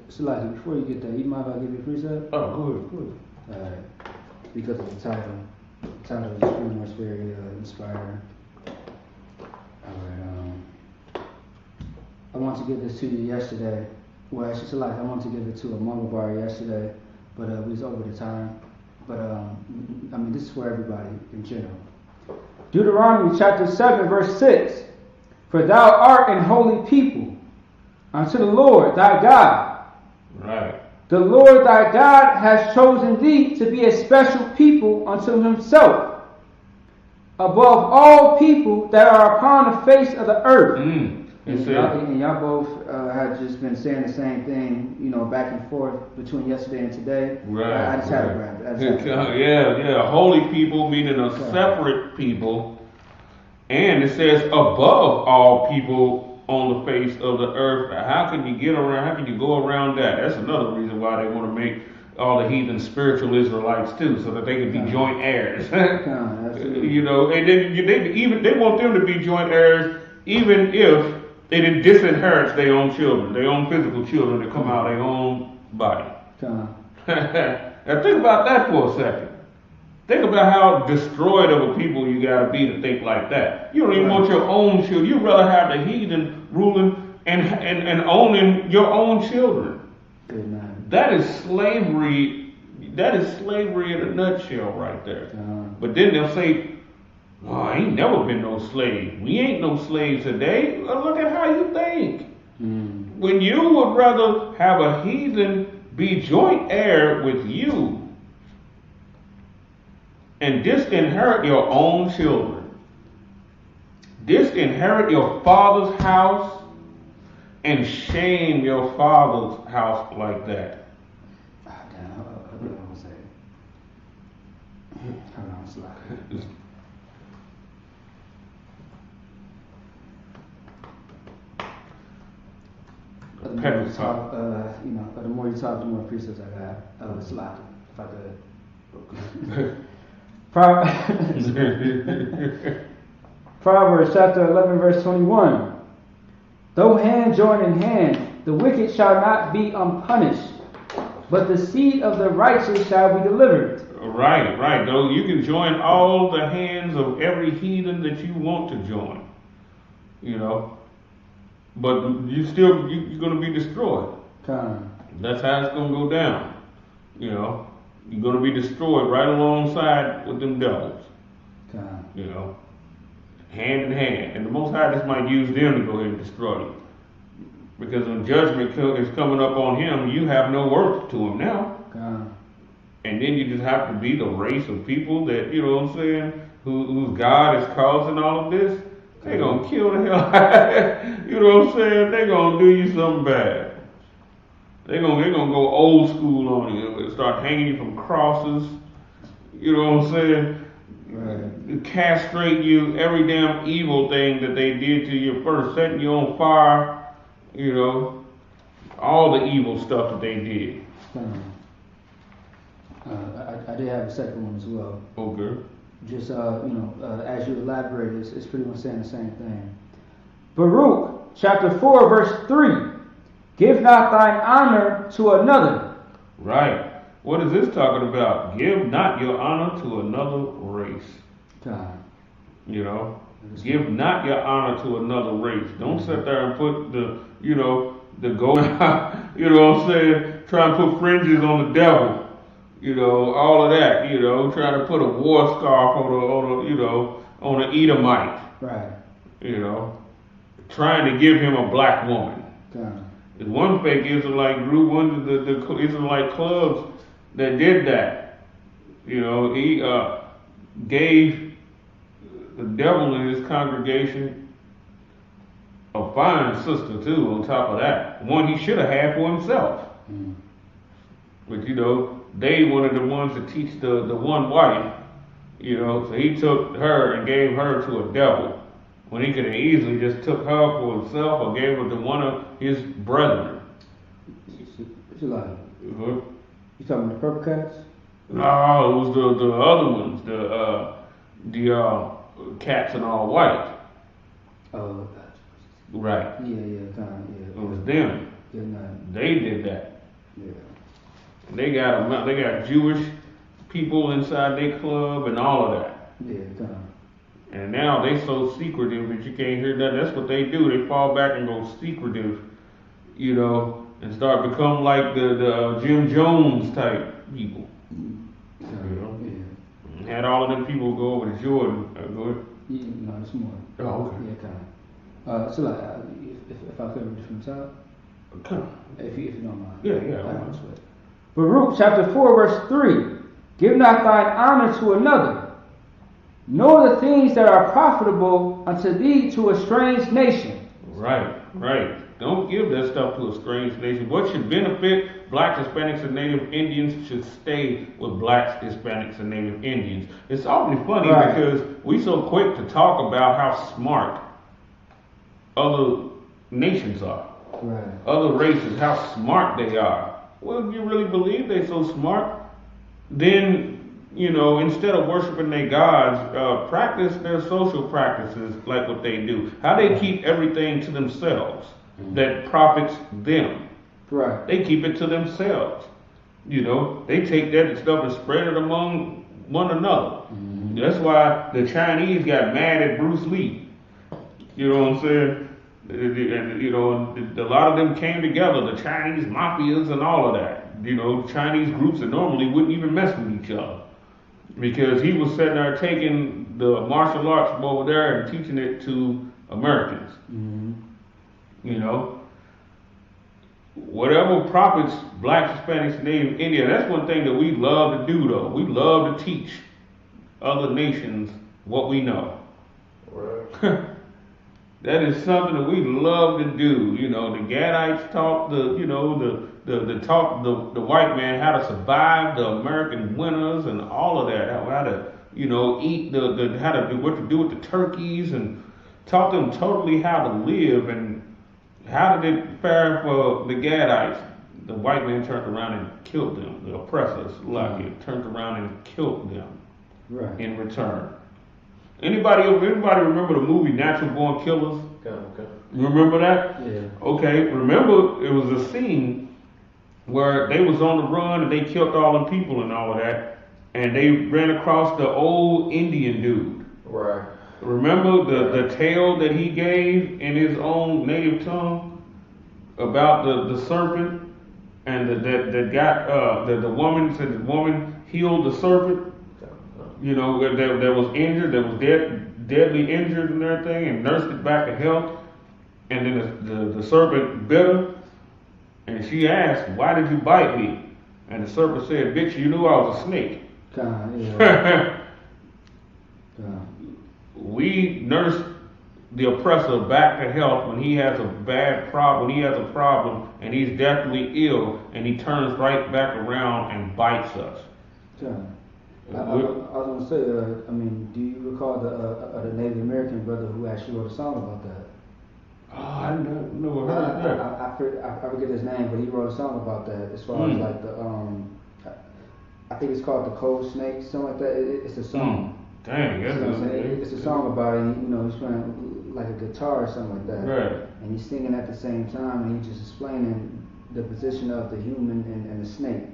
So like, before you get that, you mind if I give you a precept? Oh, go ahead. Alright. Because of the title. title is pretty much very inspiring. Alright, I want to give this to you yesterday. Well, actually, it's like I wanted to give it to a mama bar yesterday, but we was over the time. But I mean, this is for everybody in general. Deuteronomy chapter 7, verse 6. For thou art an holy people unto the Lord thy God. Right. The Lord thy God has chosen thee to be a special people unto himself, above all people that are upon the face of the earth. And y'all both had just been saying the same thing, you know, back and forth between yesterday and today. Right. I just had to grab it. Yeah. Holy people meaning a separate people. And it says above all people on the face of the earth. How can you get around? How can you go around that? That's another reason why they want to make all the heathen spiritual Israelites too, so that they can be joint heirs. You know, and then they want them to be joint heirs, even if they didn't disinherit their own children, their own physical children that come out of their own body. Now think about that for a second. Think about how destroyed of a people you gotta be to think like that. You don't even want your own children. You'd rather have the heathen ruling and owning your own children. That is slavery. That is slavery in a nutshell right there. But then they'll say, "Oh, I ain't never been no slave. We ain't no slaves today." Well, look at how you think. When you would rather have a heathen be joint heir with you and disinherit your own children, disinherit your father's house, and shame your father's house like that. The more you talk, the more you talk, the more precepts I got. It's locked, if I could. Proverbs chapter 11, verse 21. Though hand join in hand, the wicked shall not be unpunished, but the seed of the righteous shall be delivered. Right. Though you can join all the hands of every heathen that you want to join, you know, but you're going to be destroyed. That's how it's going to go down. You know, you're going to be destroyed right alongside with them devils. You know, hand in hand. And the Most High just might use them to go ahead and destroy you. Because when judgment is coming up on him, you have no worth to him now. And then you just have to be the race of people that, you know what I'm saying, whose God is causing all of this. They're going to kill the hell out of you. You know what I'm saying? They're going to do you something bad. They're going to go old school on you. Start hanging you from crosses. You know what I'm saying? Right. Castrate you, every damn evil thing that they did to you first, setting you on fire, you know, all the evil stuff that they did. I did have a second one as well. Okay. Just, as you elaborated, it's pretty much saying the same thing. Baruch, chapter 4, verse 3. Give not thine honor to another. Right. What is this talking about? Give not your honor to another race. You know, give not your honor to another race. Don't sit there and put the golden, you know what I'm saying, try and put fringes on the devil. You know, all of that, you know, trying to put a war scarf on an Edomite. Right. You know, trying to give him a black woman. There's one fake Israelite group, one of the Israelite clubs that did that. You know, he gave the devil in his congregation a fine sister too, on top of that. One he should have had for himself. But you know, they wanted the ones to teach the one wife, you know, so he took her and gave her to a devil, when he could have easily just took her for himself or gave her to one of his brethren. You talking about the purple cats? No, it was the other ones, the cats in all white. Oh, right. Yeah. It was them. They did that. Yeah. They got Jewish people inside their club and all of that. Yeah, And now they so secretive that you can't hear nothing. That's what they do. They fall back and go secretive, you know, and start become like the Jim Jones type people. You know? Yeah. Had all of them people go over to Jordan. Go ahead. Yeah, no, it's more. Oh, okay. Yeah, kind of. So like, if I could read from the top. Okay. If you don't mind. Yeah. Baruch chapter 4 verse 3. Give not thine honor to another, nor the things that are profitable unto thee to a strange nation. Right. Don't give that stuff to a strange nation. What should benefit blacks, Hispanics, and Native Indians should stay with blacks, Hispanics, and Native Indians. It's awfully funny because we so quick to talk about how smart other nations are. Right. Other races, how smart they are. Well, if you really believe they're so smart, then, you know, instead of worshiping their gods, practice their social practices like what they do. How they keep everything to themselves that profits them. Right. They keep it to themselves. You know, they take that stuff and spread it among one another. Mm-hmm. That's why the Chinese got mad at Bruce Lee. You know what I'm saying? And, you know, a lot of them came together, the Chinese mafias and all of that. You know, Chinese groups that normally wouldn't even mess with each other. Because he was sitting there taking the martial arts from over there and teaching it to Americans. Mm-hmm. You know, whatever profits blacks, Hispanics, and Native Indians, that's one thing that we love to do though. We love to teach other nations what we know. Right. That is something that we love to do. You know, the Gadites taught the white man how to survive the American winters and all of that. How to, you know, eat how to do what to do with the turkeys, and taught them totally how to live. And how did it fare for the Gadites? The white man turned around and killed them. The oppressors, turned around and killed them in return. Anybody remember the movie Natural Born Killers? Okay. You remember that? Yeah. Okay. Remember, it was a scene where they was on the run and they killed all them people and all of that, and they ran across the old Indian dude. Right. Remember the tale that he gave in his own native tongue about the serpent, and the woman said the woman healed the serpent. You know, that was injured, that was deadly injured and everything, and nursed it back to health. And then the serpent bit her, and she asked, "Why did you bite me?" And the serpent said, "Bitch, you knew I was a snake." We nurse the oppressor back to health when he has a bad problem, when he has a problem and he's deathly ill, and he turns right back around and bites us. I was going to say, I mean, do you recall the Native American brother who actually wrote a song about that? Oh, I never heard that. I forget his name, but he wrote a song about that. As far as like I think it's called The Cold Snake, something like that. It's a song. Dang, that's what I'm saying. It's a song about it. You know, he's playing like a guitar or something like that. Right. And he's singing at the same time, and he's just explaining the position of the human and the snake.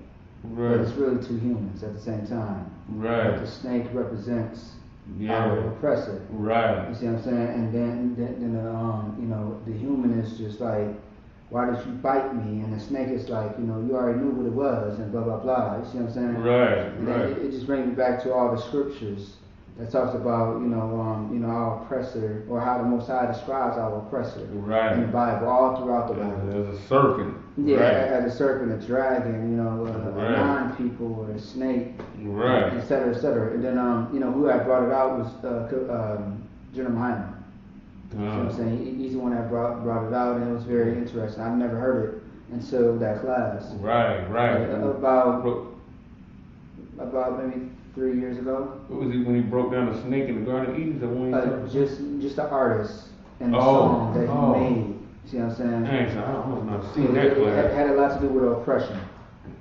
Right. But it's really two humans at the same time. Right. But the snake represents our oppressor. Right. You see what I'm saying? And then you know, the human is just like, why did you bite me? And the snake is like, you know, you already knew what it was, and blah blah blah. You see what I'm saying? Right. And it just brings me back to all the scriptures that talks about, you know, our oppressor, or how the Most High describes our oppressor in the Bible, all throughout the Bible. As a serpent. Yeah, as a serpent, a dragon, you know, a non-people, or a snake, et cetera, et cetera. And then, you know, who had brought it out was GEN.YAHANNA. You know what I'm saying? He's the one that brought it out, and it was very interesting. I've never heard it until that class. Right. About maybe 3 years ago. What was it when he broke down the snake in the Garden of Eden? Is that when just the artist and the song that he made. You see what I'm saying? Thanks, I must not seen that class. It had a lot to do with oppression.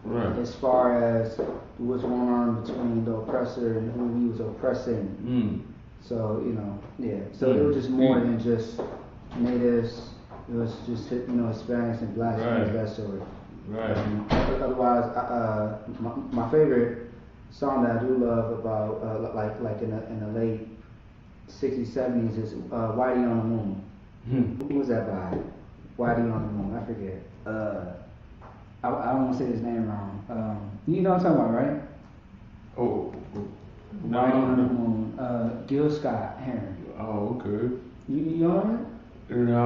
Right. As far as what's going on between the oppressor and who he was oppressing. So, you know, So it was just more than just natives. It was just, you know, Hispanics and blacks and that sort. Right. Otherwise, my favorite song that I do love about like in the late 60s, 70s is Whitey on the Moon. Who was that by? Whitey on the Moon. I forget. I don't want to say his name wrong. You know what I'm talking about, right? Oh. Whitey on the Moon. Gil Scott Heron. Oh, okay. You know it? No.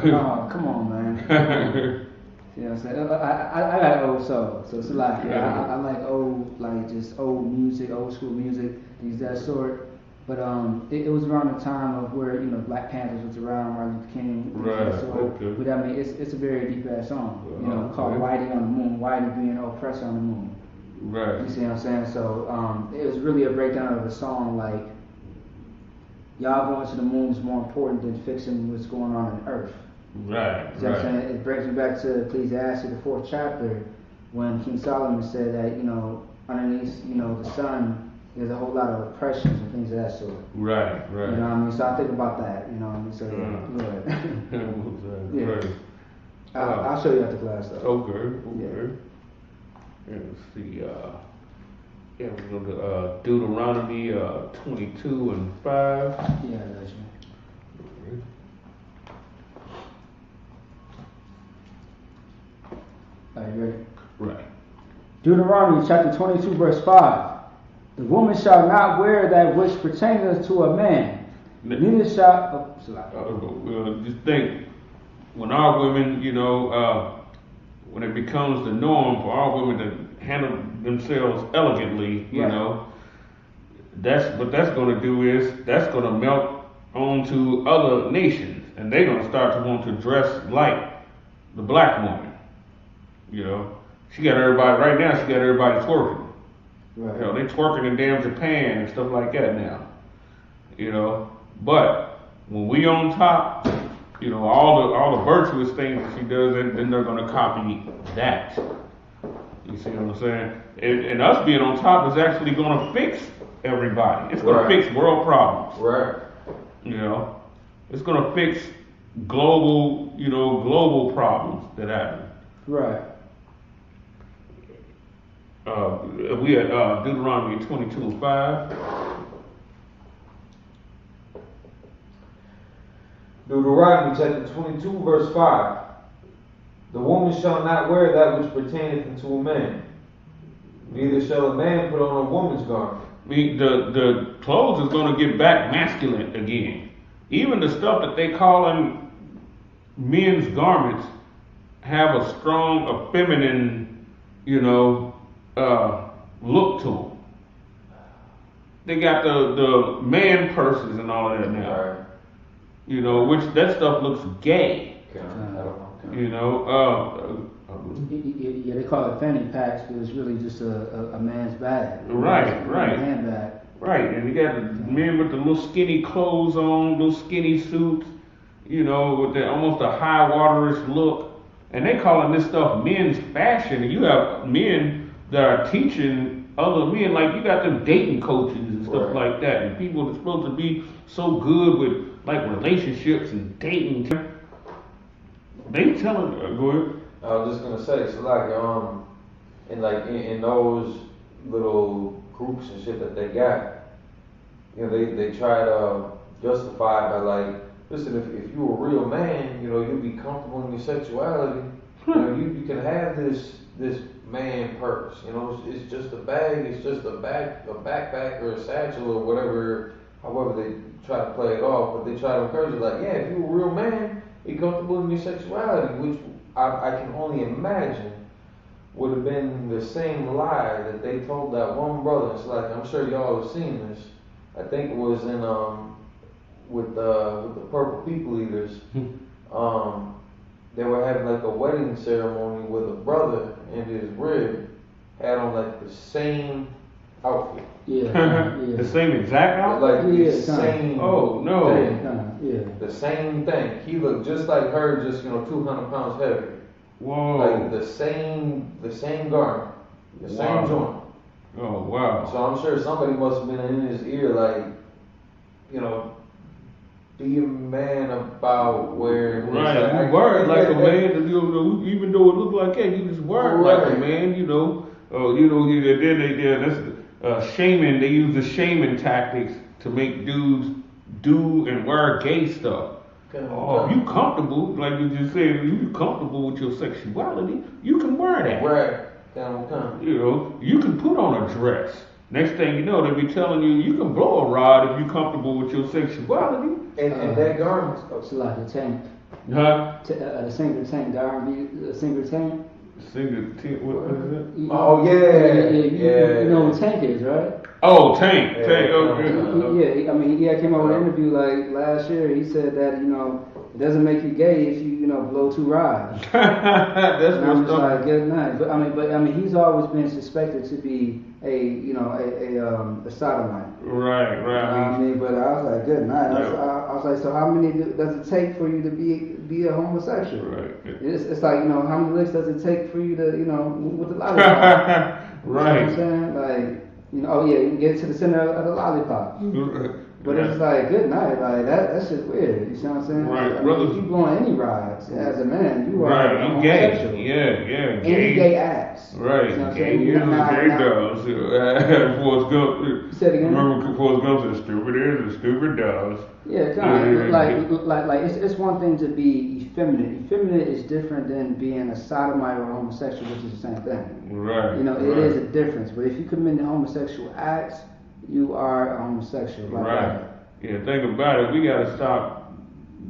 Oh, come on, man. You know what I'm saying? I got an old soul, so it's like I like just old music, old school music, things of that sort. But it was around the time of where Black Panthers was around, Martin Luther King, right? That sort. Okay. But I mean, it's a very deep ass song, called Whitey on the Moon. Whitey being an oppressor on the moon. Right. You see what I'm saying? So it was really a breakdown of the song, like y'all going to the moon is more important than fixing what's going on on Earth. Right. You know what I'm saying? It brings me back to Ecclesiastes, the 4th chapter, when King Solomon said that underneath the sun there's a whole lot of oppressions and things of that sort. Right. You know what I mean? So I think about that. You know what I mean? So yeah. Right. I'll show you after class though. Okay. Yeah. Let's see. We're going to Deuteronomy 22 and 5. Yeah, that's right. Are you ready? Right. Deuteronomy chapter 22 verse 5. The woman shall not wear that which pertaineth to a man, neither shall... just think, when our women, when it becomes the norm for our women to handle themselves elegantly, that's what that's going to do is that's going to melt onto other nations, and they're going to start to want to dress like the black woman. She got everybody right now. She got everybody twerking. Right. They twerking in damn Japan and stuff like that now. But when we on top, all the virtuous things that she does, then they're gonna copy that. You see what I'm saying? And us being on top is actually gonna fix everybody. It's gonna fix world problems. Right. It's gonna fix global problems that happen. Right. We had Deuteronomy 22 and 5. Deuteronomy chapter 22 verse 5. The woman shall not wear that which pertaineth unto a man, neither shall a man put on a woman's garment. The clothes is going to get back masculine again. Even the stuff that they calling men's garments have a strong, a feminine, look to them. They got the man purses and all of that now. Right. Which that stuff looks gay. Yeah, they call it fanny packs, but it's really just a man's bag. Right. A handbag. Right, and you got the men with the little skinny clothes on, those skinny suits, with almost a high waterish look. And they calling this stuff men's fashion. And you have men that are teaching other men, like you got them dating coaches and stuff like that, and people that's supposed to be so good with like relationships and dating. They telling, go ahead. I was just gonna say, so in those little groups and shit that they got, they try to justify by like, listen, if you a real man, you'll be comfortable in your sexuality. You can have this man purse. It's just a bag. It's just a backpack or a satchel or whatever. However they try to play it off, but they try to encourage you, like, yeah, if you a real man, be comfortable in your sexuality, which I can only imagine would have been the same lie that they told that one brother. It's like, I'm sure y'all have seen this. I think it was in with the Purple People Eaters. They were having like a wedding ceremony with a brother and his rib had on like the same outfit. Yeah. The same exact outfit? Like the same Oh no. thing. The same thing. He looked just like her, just 200 pounds heavier. Whoa. Like the same garment. The same joint. Oh wow. So I'm sure somebody must have been in his ear like, be a man about wearing right, you word like a man, even though it looked like that, you just word like a man, then shaming. They use the shaming tactics to make dudes do and wear gay stuff. Oh, you comfortable? Like you just said, you comfortable with your sexuality? You can wear that. Right. You know, you can put on a dress. Next thing you know, they be telling you can blow a rod if you're comfortable with your sexuality. And that garment. It's like a tank. Huh? A singer tank, the R&B singer tank. Singer tank, what is it? Oh yeah. You know what Tank is, right? Oh, Tank. Yeah, I mean, he came out with an interview like last year. He said that it doesn't make you gay if you blow 2 rods. That's and I'm just like, good night. But I mean, he's always been suspected to be a sodomite. Right. You know what I mean? But I was like, good night. I was like, so how many does it take for you to be a homosexual? Right. It's like, how many licks does it take for you to, with the lollipop? Right. You know what I'm saying? Like, you can get to the center of the lollipop. But it's like, good night, like that's just weird. You see what I'm saying? Right, I mean, if you blowing any rods as a man, you are gay. homosexual. Yeah. Any gay acts. Right. You know what I'm Gay saying? is gay does. Forrest Gump. Say it again. Remember Forrest Gump said, "Stupid is and stupid does." Yeah, kind of. Like it's one thing to be effeminate. Effeminate is different than being a sodomite or a homosexual, which is the same thing. Right. It is a difference. But if you commit homosexual acts, you are a homosexual. Right. Yeah, think about it. We gotta stop.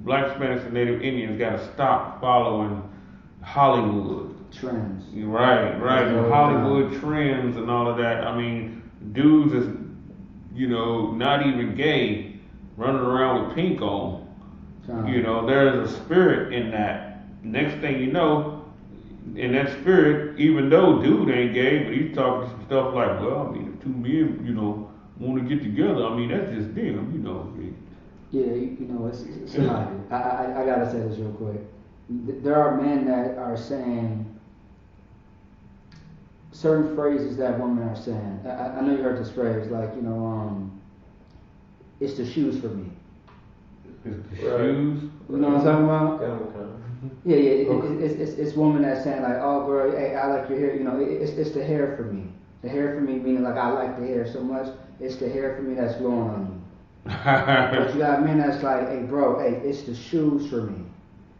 Black, Hispanics, and Native Indians gotta stop following Hollywood trends. Right. Hollywood trends and all of that. I mean, dudes is, not even gay, running around with pink on. There's a spirit in that. Next thing you know, in that spirit, even though dude ain't gay, but he's talking some stuff like, well, I mean, if 2 men, want to get together, I mean, that's just them, Yeah, it's a lot. I gotta say this real quick. There are men that are saying certain phrases that women are saying. I know you heard this phrase, like, it's the shoes for me. It's the shoes? You know what I'm talking about? Yeah. It's women that's saying like, oh girl, hey, I like your hair. It's the hair for me. The hair for me meaning like I like the hair so much. It's the hair for me that's growing on you. But you got men that's like, hey bro, it's the shoes for me.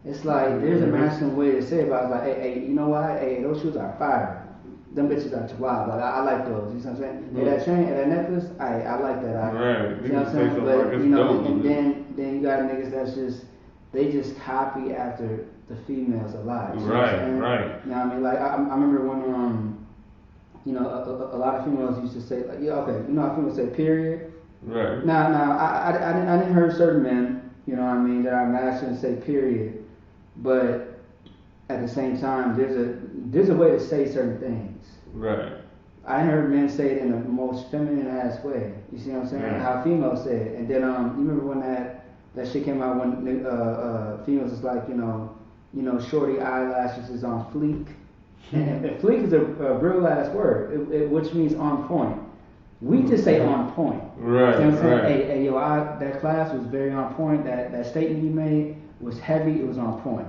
It's like there's a masculine way to say it, but I was like, hey, you know what? Hey, those shoes are fire. Them bitches are wild. Like I like those. You know what I'm saying? Hey, that chain, that necklace, I like that. Right. You know what I'm saying? But and then you got niggas that's they just copy after the females a lot. You know right. You know what I mean? Like I remember when a lot of females used to say like, yeah, okay, how females say period. Right. Now I didn't heard certain men, that are masculine say period, but at the same time there's a way to say certain things. Right. I heard men say it in the most feminine ass way. You see what I'm saying? Yeah. How females say it, and then you remember when that shit came out when females is like shorty eyelashes is on fleek. And fleek is a real ass word, which means on point. We just say on point. Right. You know what I'm saying? Hey, that class was very on point. That statement you made was heavy. It was on point.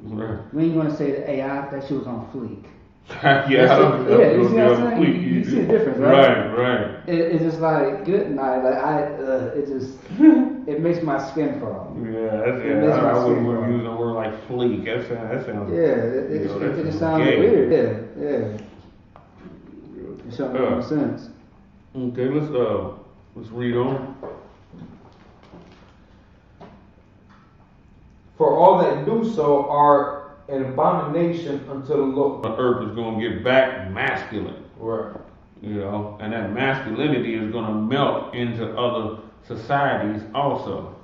Right. We ain't gonna say that that shit was on fleek. You see what I'm saying? You see the difference, right? Right. It's just like good night. Like it makes my skin crawl. Yeah, I wouldn't use a word like fleek. That sounds. Yeah, it sounds weird. Yeah. It doesn't make no sense. Okay, let's read on. For all that do so are an abomination unto the Lord. The earth is going to get back masculine. Right. And that masculinity is going to melt into other societies also,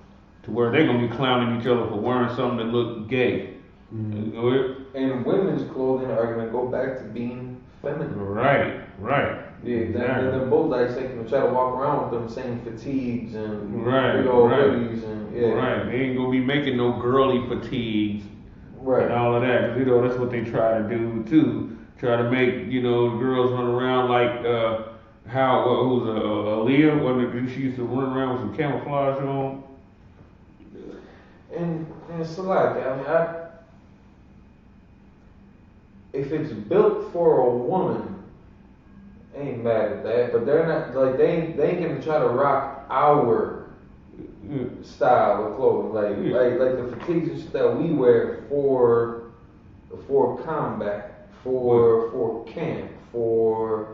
to where they're going to be clowning each other for wearing something that look gay. Mm-hmm. And women's clothing are going to go back to being feminine. Right. Yeah, exactly. They're both like saying, try to walk around with them same fatigues and big old hoodies and Right. They ain't gonna be making no girly fatigues. Right. And all of that, because that's what they try to do too. Try to make girls run around like who's Aaliyah? Wasn't she used to run around with some camouflage on? And it's a lot. I mean, if it's built for a woman, ain't mad at that, but they're not like they ain't gonna try to rock our style of clothing, like the fatigues that we wear for combat, for camp, for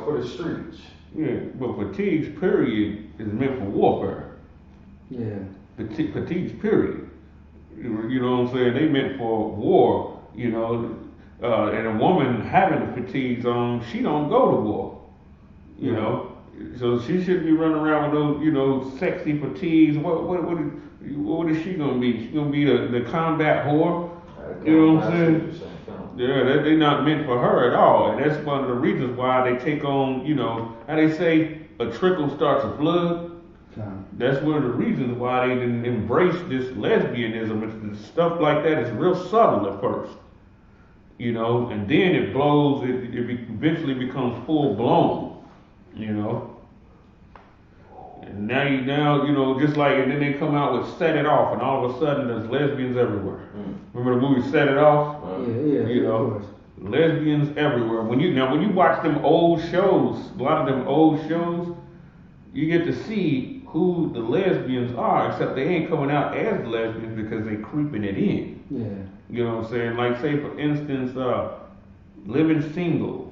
for the streets. Yeah, but fatigues period is meant for warfare. Yeah. Fatigues period. You know what I'm saying? They meant for war. And a woman having the fatigues on, she don't go to war. You know, so she shouldn't be running around with those, sexy fatigues. What is she gonna be? She gonna be the combat whore? You know what I'm saying? Yeah, they're not meant for her at all, and that's one of the reasons why they take on. How they say a trickle starts a flood. That's one of the reasons why they didn't embrace this lesbianism and stuff like that. It's real subtle at first, and then it blows. It eventually becomes full blown. And now, just like, and then they come out with Set It Off, and all of a sudden there's lesbians everywhere. Remember the movie Set It Off? Lesbians everywhere. When you watch them old shows, a lot of them old shows, you get to see who the lesbians are, except they ain't coming out as lesbians because they creeping it in. Yeah. You know what I'm saying? Like, say for instance, Living Single.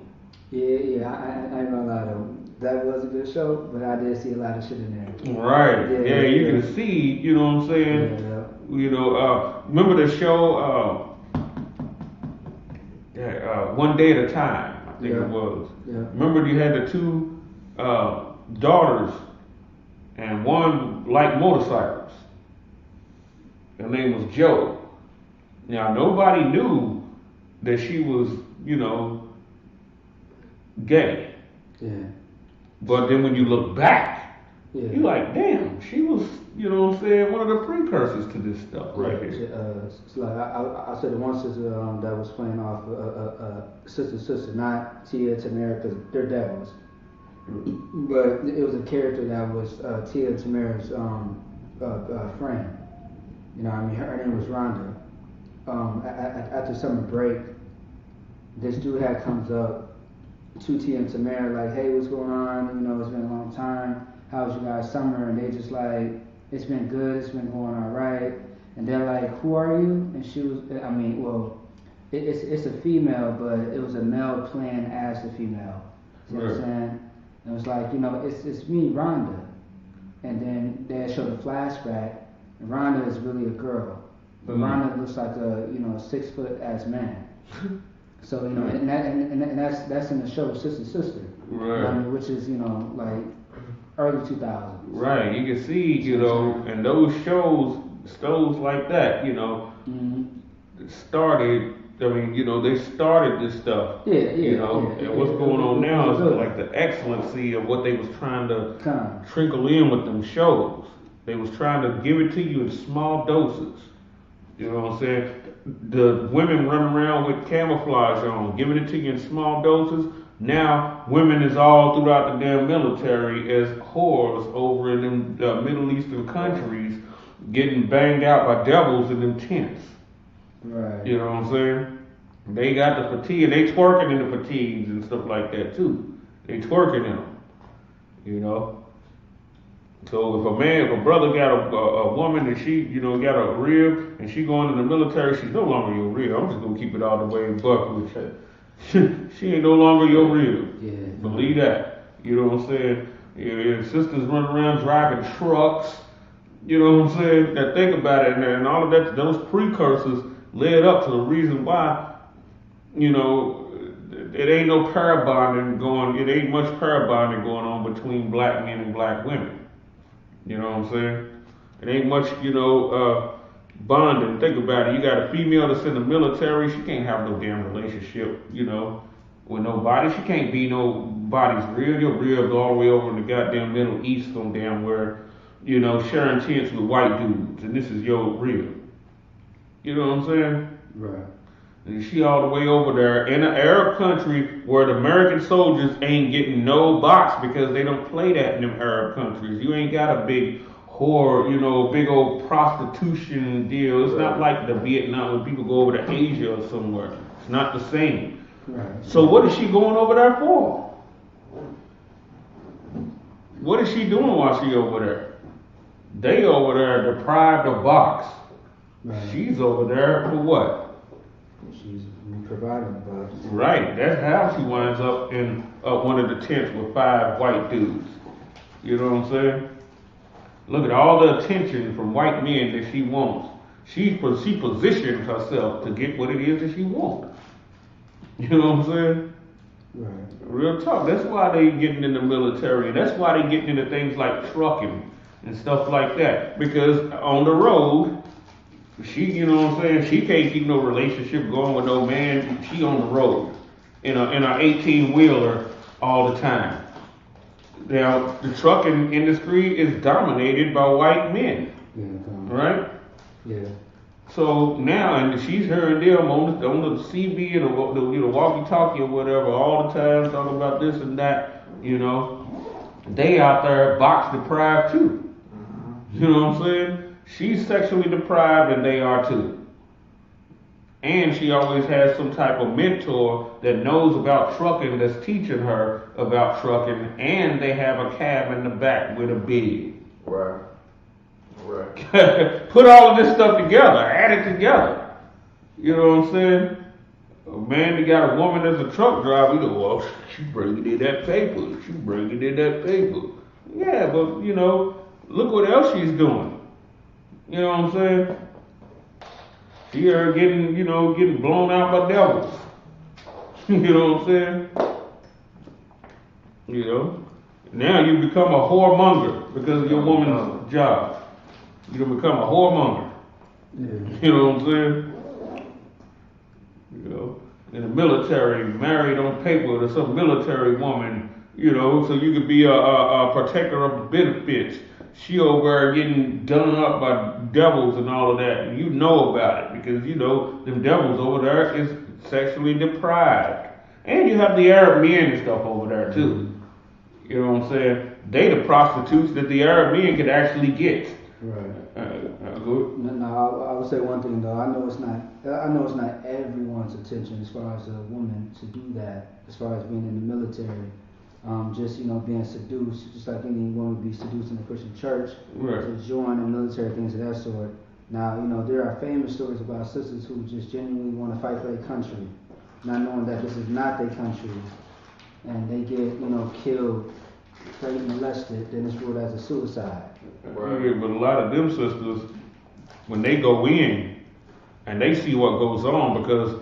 Yeah, I ain't gonna lie though. That was a good show, but I did see a lot of shit in there. Right. Yeah, you can see, you know what I'm saying? Yeah. Remember the show, One Day at a Time, I think it was. Yeah. Remember you had the two daughters, and one liked motorcycles. Her name was Joe. Now, nobody knew that she was, gay. Yeah. But then when you look back, Yeah. you're like, damn, she was, one of the precursors to this stuff right here. It's like I said the one sister that was playing off sister, not Tia Tamara, because they're devils. But it was a character that was Tia Tamara's friend. Her name was Rhonda. After summer break, this dude comes up to Tia and Tamara like, hey, what's going on? It's been a long time. How was you guys' summer? And they just like, it's been good. It's been going all right. And they're like, who are you? And she was, it's a female, but it was a male playing as the female. You know what I'm saying? And it was like, it's me, Rhonda. And then they showed a flashback. And Rhonda is really a girl. But Rhonda looks like a 6 foot ass man. So and that's in the show Sister, right? Which is like early 2000s. Right, you can see and those shows like that, started. They started this stuff. Yeah. And what's going on now is like the excellency of what they was trying to trickle in with them shows. They was trying to give it to you in small doses. You know what I'm saying? The women running around with camouflage on, giving it to you in small doses. Now, women is all throughout the damn military as whores over in them Middle Eastern countries, getting banged out by devils in them tents. Right. You know what I'm saying? They got the fatigue, and they twerking in the fatigues and stuff like that too. They twerking in them. So if a brother got a woman and she, got a rib and she going to the military, she's no longer your rib. I'm just gonna keep it all the way buck with you. She ain't no longer your rib. Yeah. Believe that. You know what I'm saying? Your sisters run around driving trucks. You know what I'm saying? Now think about it, and all of that. Those precursors led up to the reason why. It ain't no para bonding going. It ain't much para bonding going on between black men and black women. You know what I'm saying? It ain't much, bonding. Think about it. You got a female that's in the military. She can't have no damn relationship, with nobody. She can't be nobody's rib. Your rib's all the way over in the goddamn Middle East on damn where, sharing tents with white dudes. And this is your rib. You know what I'm saying? Right. And she all the way over there in an Arab country where the American soldiers ain't getting no box because they don't play that in them Arab countries. You ain't got a big whore, big old prostitution deal. It's not like the Vietnam when people go over to Asia or somewhere. It's not the same. Right. So what is she going over there for? What is she doing while she over there? They over there deprived of box. Right. She's over there for what? She's providing box. Right. That's how she winds up in one of the tents with 5 white dudes. You know what I'm saying? Look at all the attention from white men that she wants. She positioned herself to get what it is that she wants. You know what I'm saying? Right. Real talk. That's why they getting in the military. That's why they getting into things like trucking and stuff like that. Because on the road, she, you know what I'm saying, she can't keep no relationship going with no man. She on the road in a 18-wheeler all the time. Now, the trucking industry is dominated by white men, right? Yeah. So now, and she's hearing them on the CB and the walkie-talkie or whatever all the time, talking about this and that. You know, they out there box deprived too. You know what I'm saying? She's sexually deprived and they are too. And she always has some type of mentor that knows about trucking that's teaching her about trucking, and they have a cab in the back with a bed. Right. Put all of this stuff together, add it together. You know what I'm saying? A man that got a woman as a truck driver, you know, well, she bringing in that paper. Yeah, but, you know, look what else she's doing. You know what I'm saying? She are getting blown out by devils. You know what I'm saying? You know? Now you become a whoremonger because of your woman's job. You can become a whoremonger. Yeah. You know what I'm saying? You know, in the military, married on paper to some military woman, you know, so you could be a protector of the benefits. She over there getting done up by devils and all of that, and you know about it because you know them devils over there is sexually deprived. And you have the Arab men and stuff over there too. You know what I'm saying? They the prostitutes that the Arab men could actually get. Right. Good. No, I would say one thing though. I know it's not everyone's intention as far as a woman to do that, as far as being in the military. Just, you know, being seduced, just like any woman would be seduced in the Christian church, right, to join the military, things of that sort. Now, you know, there are famous stories about sisters who just genuinely want to fight for their country, not knowing that this is not their country, and they get, you know, killed, raped, molested, then it's ruled as a suicide. Right. Yeah, but a lot of them sisters, when they go in and they see what goes on, because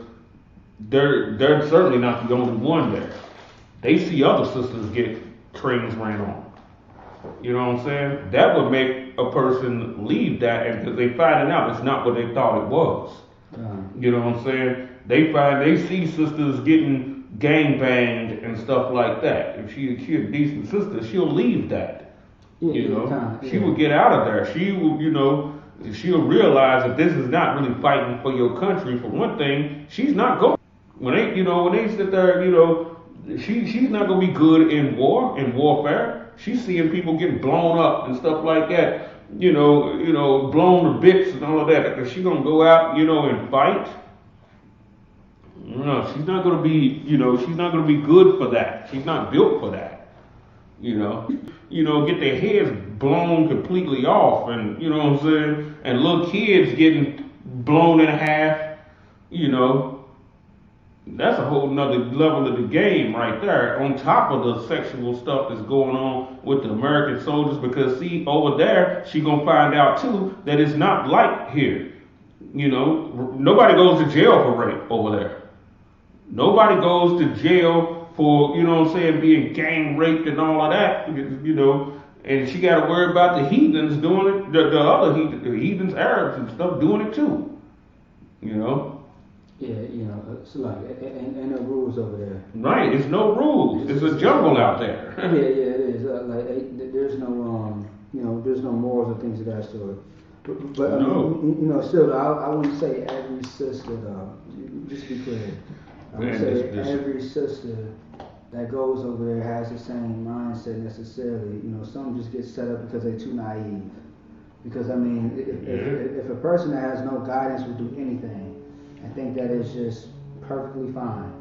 they're certainly not the only one there. They see other sisters get trains ran on. You know what I'm saying? That would make a person leave that, and because they finding out it's not what they thought it was. You know what I'm saying? They see sisters getting gangbanged and stuff like that. If she a decent sister, she'll leave that. She will get out of there. She will, you know, she'll realize that this is not really fighting for your country. For one thing, she's not going. When they sit there, you know, she's not gonna be good in warfare. She's seeing people getting blown up and stuff like that. You know, blown to bits and all of that. Is she gonna go out, you know, and fight? No, she's not gonna be, you know, she's not gonna be good for that. She's not built for that. You know, get their heads blown completely off, and you know what I'm saying, and little kids getting blown in half. You know. That's a whole nother level of the game right there, on top of the sexual stuff that's going on with the American soldiers, because see, over there, she gonna find out too that it's not like here. You know, nobody goes to jail for rape over there. Nobody goes to jail for, you know what I'm saying, being gang raped and all of that, you know, and she gotta worry about the heathens doing it, the other heathens, Arabs and stuff doing it too. You know? Yeah, you know, it's like, and no rules over there. Right, it's no rules. It's a jungle out there. Yeah, it is. There's no, you know, there's no morals or things of that sort. But no. You know, still, I wouldn't say every sister, though. Just to be clear, I would say every sister that goes over there has the same mindset necessarily. You know, some just get set up because they're too naive. Because I mean, if a person that has no guidance will do anything, I think that is just perfectly fine.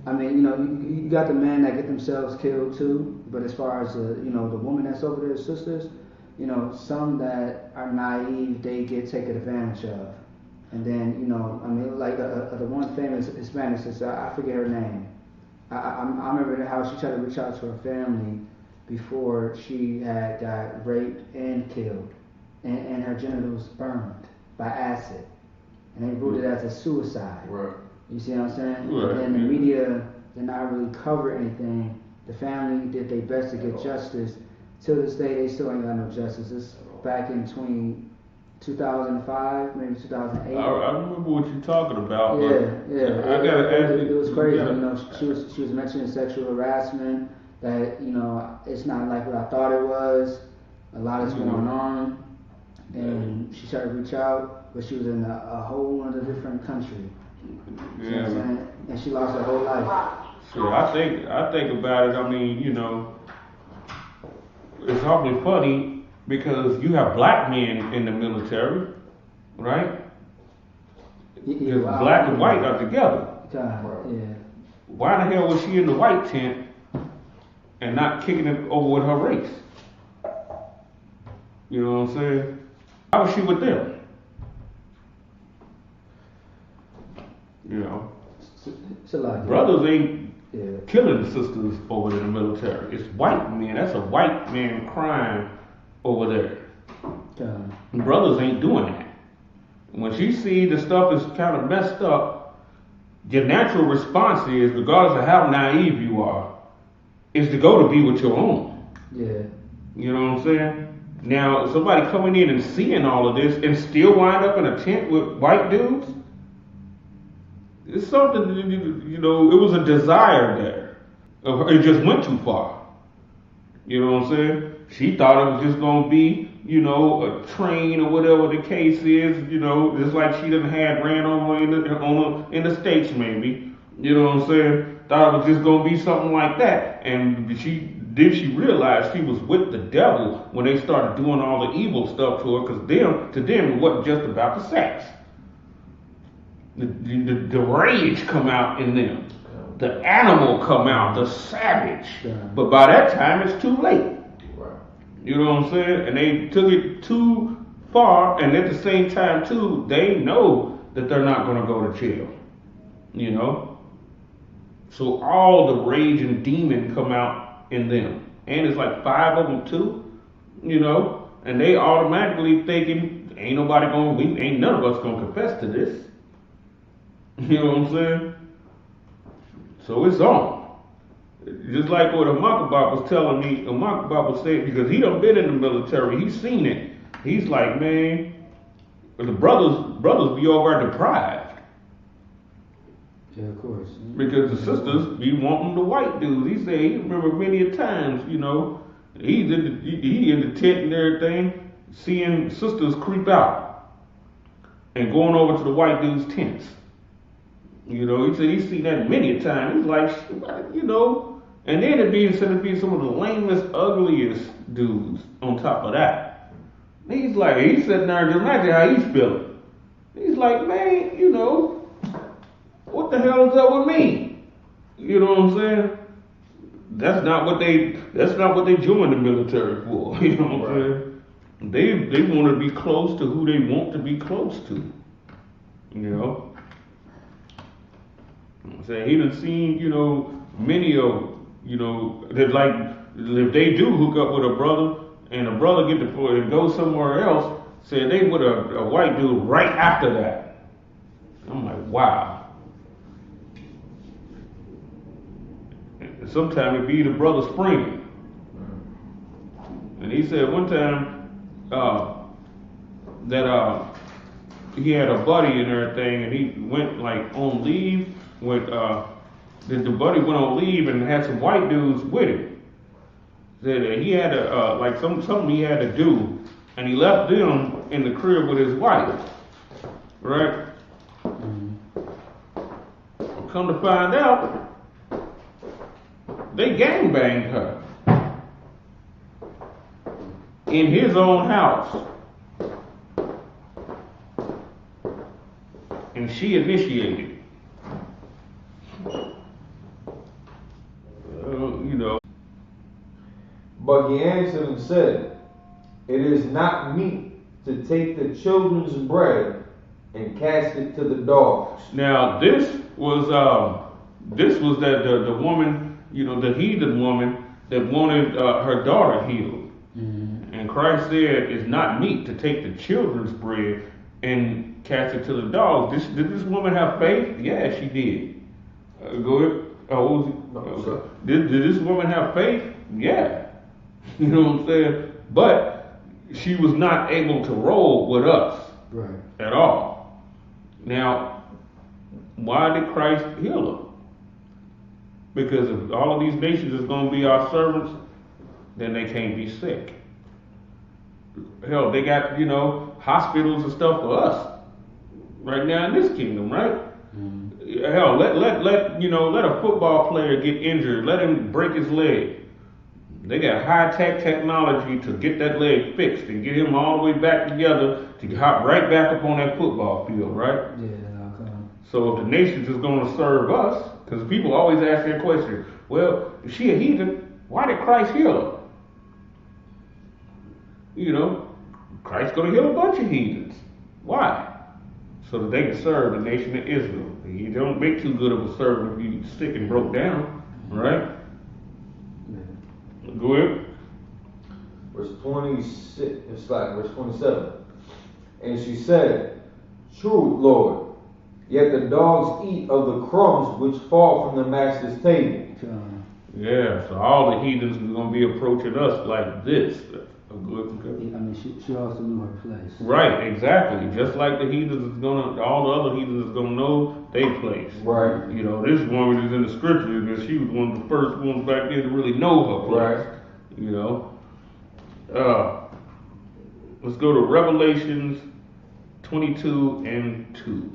I mean, you know, you got the men that get themselves killed too, but as far as you know, the woman that's over there, sisters, you know, some that are naive, they get taken advantage of, and then you know, I mean, like the one famous Hispanic sister, I forget her name. I remember how she tried to reach out to her family before she had got raped and killed, and her genitals burned by acid, and they ruled it as a suicide. Right. You see what I'm saying? Right. And then the media did not really cover anything. The family did their best to get justice. Till this day, they still ain't got no justice. It's back in 2005, maybe 2008. I remember what you're talking about. Yeah. I gotta ask you. It was crazy. You know, she was mentioning sexual harassment. That, you know, it's not like what I thought it was. A lot is going on, and she tried to reach out, but she was in a whole other different country. You know what I'm saying? And she lost her whole life. Sure, I think about it. I mean, you know, it's awfully funny because you have black men in the military, right? Because black and white are together. God, yeah. Why the hell was she in the white tent and not kicking it over with her race? You know what I'm saying? How was she with them? You know, It's a lot. brothers ain't killing sisters over in the military. It's white men. That's a white man crime over there. Brothers ain't doing that. When she see the stuff is kind of messed up, your natural response is, regardless of how naive you are, is to go to be with your own. Yeah. You know what I'm saying? Now, somebody coming in and seeing all of this and still wind up in a tent with white dudes, it's something, you know, it was a desire there. It just went too far. You know what I'm saying? She thought it was just going to be, you know, a train or whatever the case is, you know, just like she done had ran over in the States maybe. You know what I'm saying? Thought it was just going to be something like that. And she realized she was with the devil when they started doing all the evil stuff to her, because to them it wasn't just about the sex. The rage come out in them. The animal come out, the savage. But by that time, it's too late. You know what I'm saying? And they took it too far, and at the same time, too, they know that they're not going to go to jail. You know? So all the rage and demon come out in them. And it's like 5 of them, too. You know? And they automatically thinking, ain't none of us going to confess to this. You know what I'm saying? So it's on. Just like what Amakabab was telling me, Amakabab was saying, because he done been in the military, he's seen it. He's like, man, the brothers be over deprived. Yeah, of course. Because the sisters be wanting the white dudes. He said he remember many a times, you know, he in the tent and everything, seeing sisters creep out and going over to the white dudes' tents. You know, he said he's seen that many a time. He's like, you know, and then it'd be some of the lamest, ugliest dudes on top of that. He's like, he's sitting there, just imagine how he's feeling. He's like, man, you know, what the hell is up with me? You know what I'm saying? That's not what they joined the military for. You know what I'm saying? They want to be close to who they want to be close to. You know? Saying he done seen, you know, many of, you know, that like if they do hook up with a brother and a brother get deployed and go somewhere else, say they with a white dude right after that. I'm like, wow. Sometimes it be the brother springing. And he said one time that he had a buddy and everything, and he went like on leave. The buddy went on leave and had some white dudes with him. Said that he had something he had to do, and he left them in the crib with his wife. Right? Come to find out, they gangbanged her in his own house, and she initiated. But he answered and said, It is not meet to take the children's bread and cast it to the dogs. Now this was the woman, the heathen woman that wanted her daughter healed. Mm-hmm. And Christ said it's not meet to take the children's bread and cast it to the dogs. Did this woman have faith? Yeah, she did. Go ahead. Oh, what was it? Did this woman have faith? Yeah. You know what I'm saying? But she was not able to roll with us at all. Now, why did Christ heal her? Because if all of these nations is going to be our servants, then they can't be sick. Hell, they got, hospitals and stuff for us right now in this kingdom, right? Mm-hmm. Hell, let a football player get injured, let him break his leg. They got high-tech technology to get that leg fixed and get him all the way back together to hop right back up on that football field, right? Yeah, okay. So if the nations is going to serve us, because people always ask that question, well, if she a heathen, why did Christ heal her? Christ's going to heal a bunch of heathens. Why? So that they can serve the nation of Israel. You don't make too good of a servant if you sick and broke down, right? Go ahead. Verse 26, it's like verse 27. And she said, True, Lord, yet the dogs eat of the crumbs which fall from the master's table. Yeah, so all the heathens are going to be approaching us like this. She also knew her place. Right, exactly. Just like the heathens all the other heathens is going to know their place. Right. This woman is in the scripture because she was one of the first ones back there to really know her place. Right. Let's go to Revelations 22 and 2.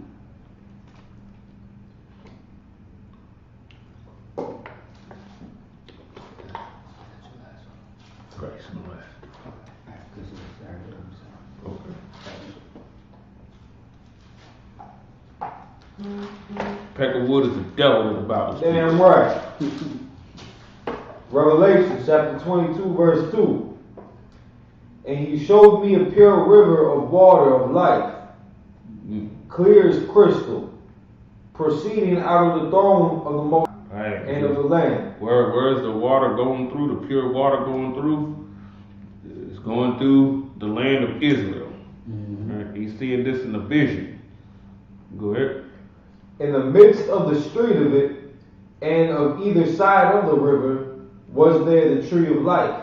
Peck of wood is the devil in the Bible. Damn right. Revelation chapter 22 verse 2. And he showed me a pure river of water of life, clear as crystal, proceeding out of the throne of the Most and of the Lamb. Where is the water going through? The pure water going through? It's going through the land of Israel. Mm-hmm. Right? He's seeing this in a vision. Go ahead. In the midst of the street of it, and of either side of the river, was there the tree of life,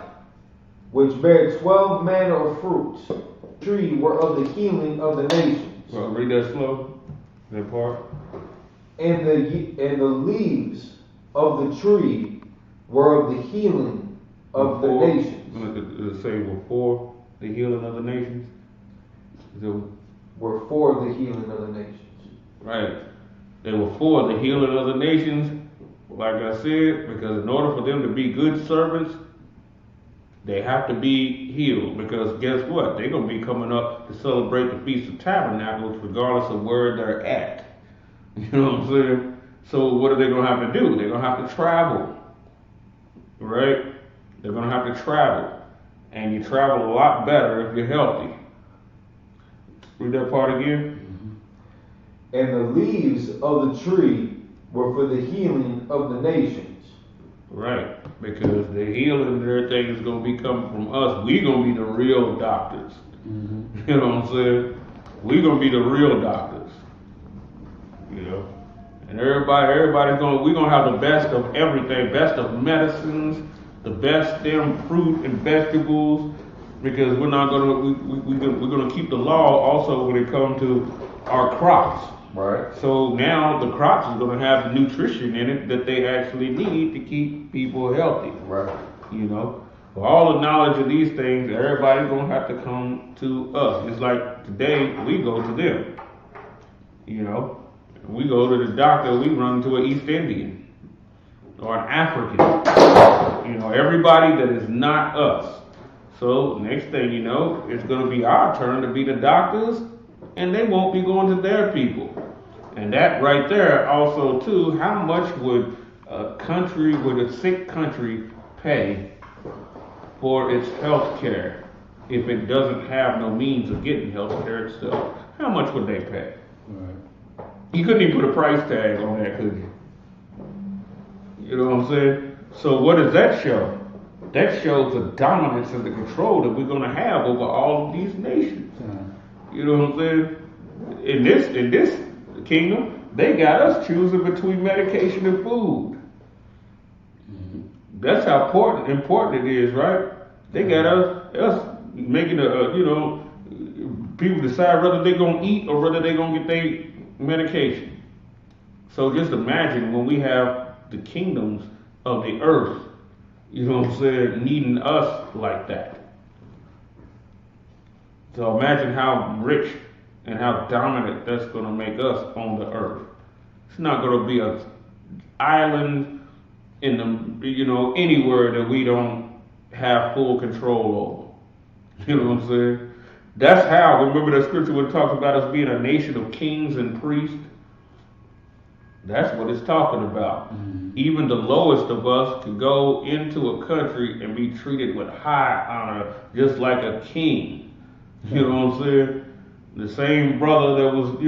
which bare 12 manner of fruits. The tree were of the healing of the nations. Well, read that slow, that part. And the leaves of the tree were of the healing of the nations. Does it say were for the healing of the nations? Were for the healing of the nations. Right. They were for the healing of the nations, like I said, because in order for them to be good servants, they have to be healed. Because guess what? They're going to be coming up to celebrate the Feast of Tabernacles regardless of where they're at. You know what I'm saying? So what are they going to have to do? They're going to have to travel. Right? They're going to have to travel. And you travel a lot better if you're healthy. Read that part again. And the leaves of the tree were for the healing of the nations. Right, because the healing and everything is going to be coming from us. We're going to be the real doctors. Mm-hmm. You know what I'm saying? We're going to be the real doctors. And everybody's going to, we're going to have the best of everything, best of medicines, the best damn fruit and vegetables, because we're not going to, we're going to keep the law also when it comes to our crops. Right. So now the crops is going to have the nutrition in it that they actually need to keep people healthy. Right. For all the knowledge of these things, everybody's going to have to come to us. It's like today we go to them. We go to the doctor, we run to an East Indian or an African. Everybody that is not us. So next thing you know, it's going to be our turn to be the doctors, and they won't be going to their people. And that right there also too, how much would a sick country pay for its health care if it doesn't have no means of getting health care itself? How much would they pay? Right. You couldn't even put a price tag on that, could you? You know what I'm saying? So what does that show? That shows the dominance and the control that we're going to have over all of these nations. You know what I'm saying? In this kingdom, they got us choosing between medication and food. That's how important it is, right? They got us making people decide whether they're going to eat or whether they're going to get their medication. So just imagine when we have the kingdoms of the earth, you know what I'm saying, needing us like that. So imagine how rich and how dominant that's going to make us on the earth. It's not going to be an island in the, anywhere that we don't have full control over. You know what I'm saying? That's how, remember that scripture where it talks about us being a nation of kings and priests? That's what it's talking about. Even the lowest of us could go into a country and be treated with high honor, just like a king. You know what I'm saying? The same brother that was,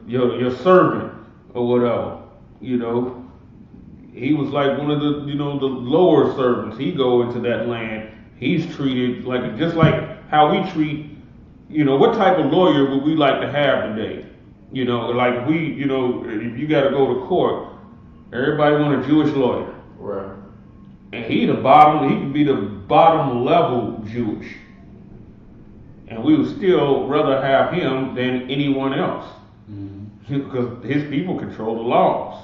your servant or whatever. He was like one of the, the lower servants. He go into that land. He's treated like just like how we treat. What type of lawyer would we like to have today? Like if you got to go to court, everybody want a Jewish lawyer. Right. And he can be the bottom level Jewish. And we would still rather have him than anyone else. Because his people control the laws.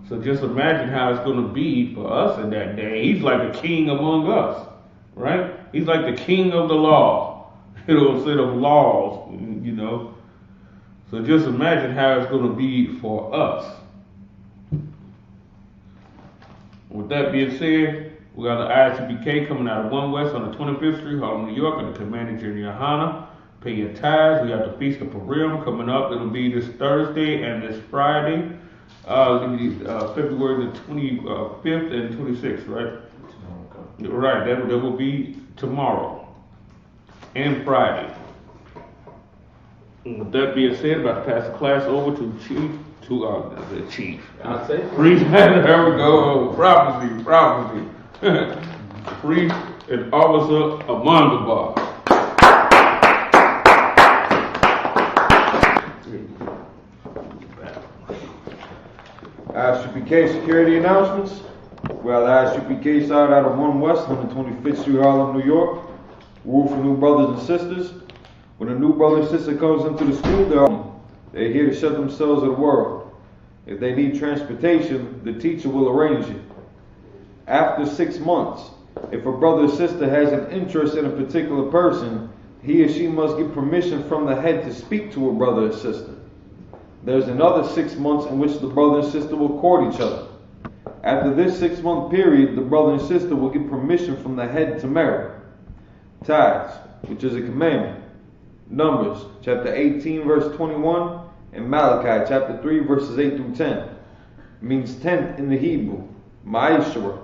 So just imagine how it's going to be for us in that day. He's like a king among us, right? He's like the king of the law, instead of laws, So just imagine how it's going to be for us. With that being said, we got the I.S.U.P.K coming out of 1 West on the 25th Street, Harlem, New York, and the commanding GEN.YAHANNA. Pay your tithes. We got the Feast of Purim coming up. It'll be this Thursday and this Friday. February the 25th and 26th, right? Right, that will be tomorrow and Friday. With that being said, about to pass the class over to the Chief. I'll say Priest, there we go. Prophecy. Priest and Officer Amandabar. I.S.U.P.K security announcements. Well, the I.S.U.P.K started out of 1 West on the 25th Street, Harlem, New York. Rule for new brothers and sisters. When a new brother or sister comes into the school, they're here to shut themselves to the world. If they need transportation, the teacher will arrange it. After 6 months, if a brother or sister has an interest in a particular person, he or she must get permission from the head to speak to a brother or sister. There's another 6 months in which the brother and sister will court each other. After this 6-month period, the brother and sister will get permission from the head to marry. Tithes, which is a commandment. Numbers, chapter 18, verse 21, and Malachi, chapter 3, verses 8 through 10. Means tenth in the Hebrew, ma'ashra.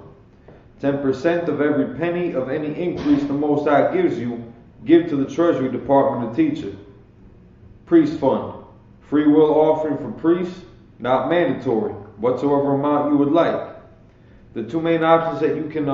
10% of every penny of any increase the Most High gives you, give to the Treasury Department to teach it. Priest fund. Free will offering for priests, not mandatory, whatsoever amount you would like. The two main options that you can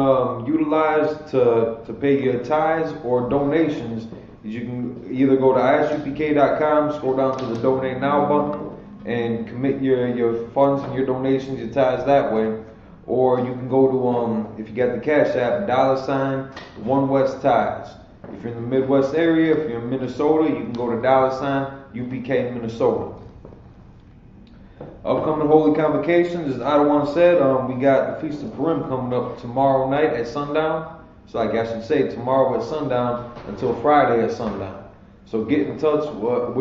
utilize to pay your tithes or donations is you can either go to ISUPK.com, scroll down to the Donate Now button, and commit your funds and your donations, your tithes that way. Or you can go to, if you got the Cash App, $1 West Tithes. If you're in the Midwest area, if you're in Minnesota, you can go to $UPK Minnesota. Upcoming holy convocations, as Adawan said, we got the Feast of Purim coming up tomorrow night at sundown. So I should say tomorrow at sundown until Friday at sundown. So get in touch with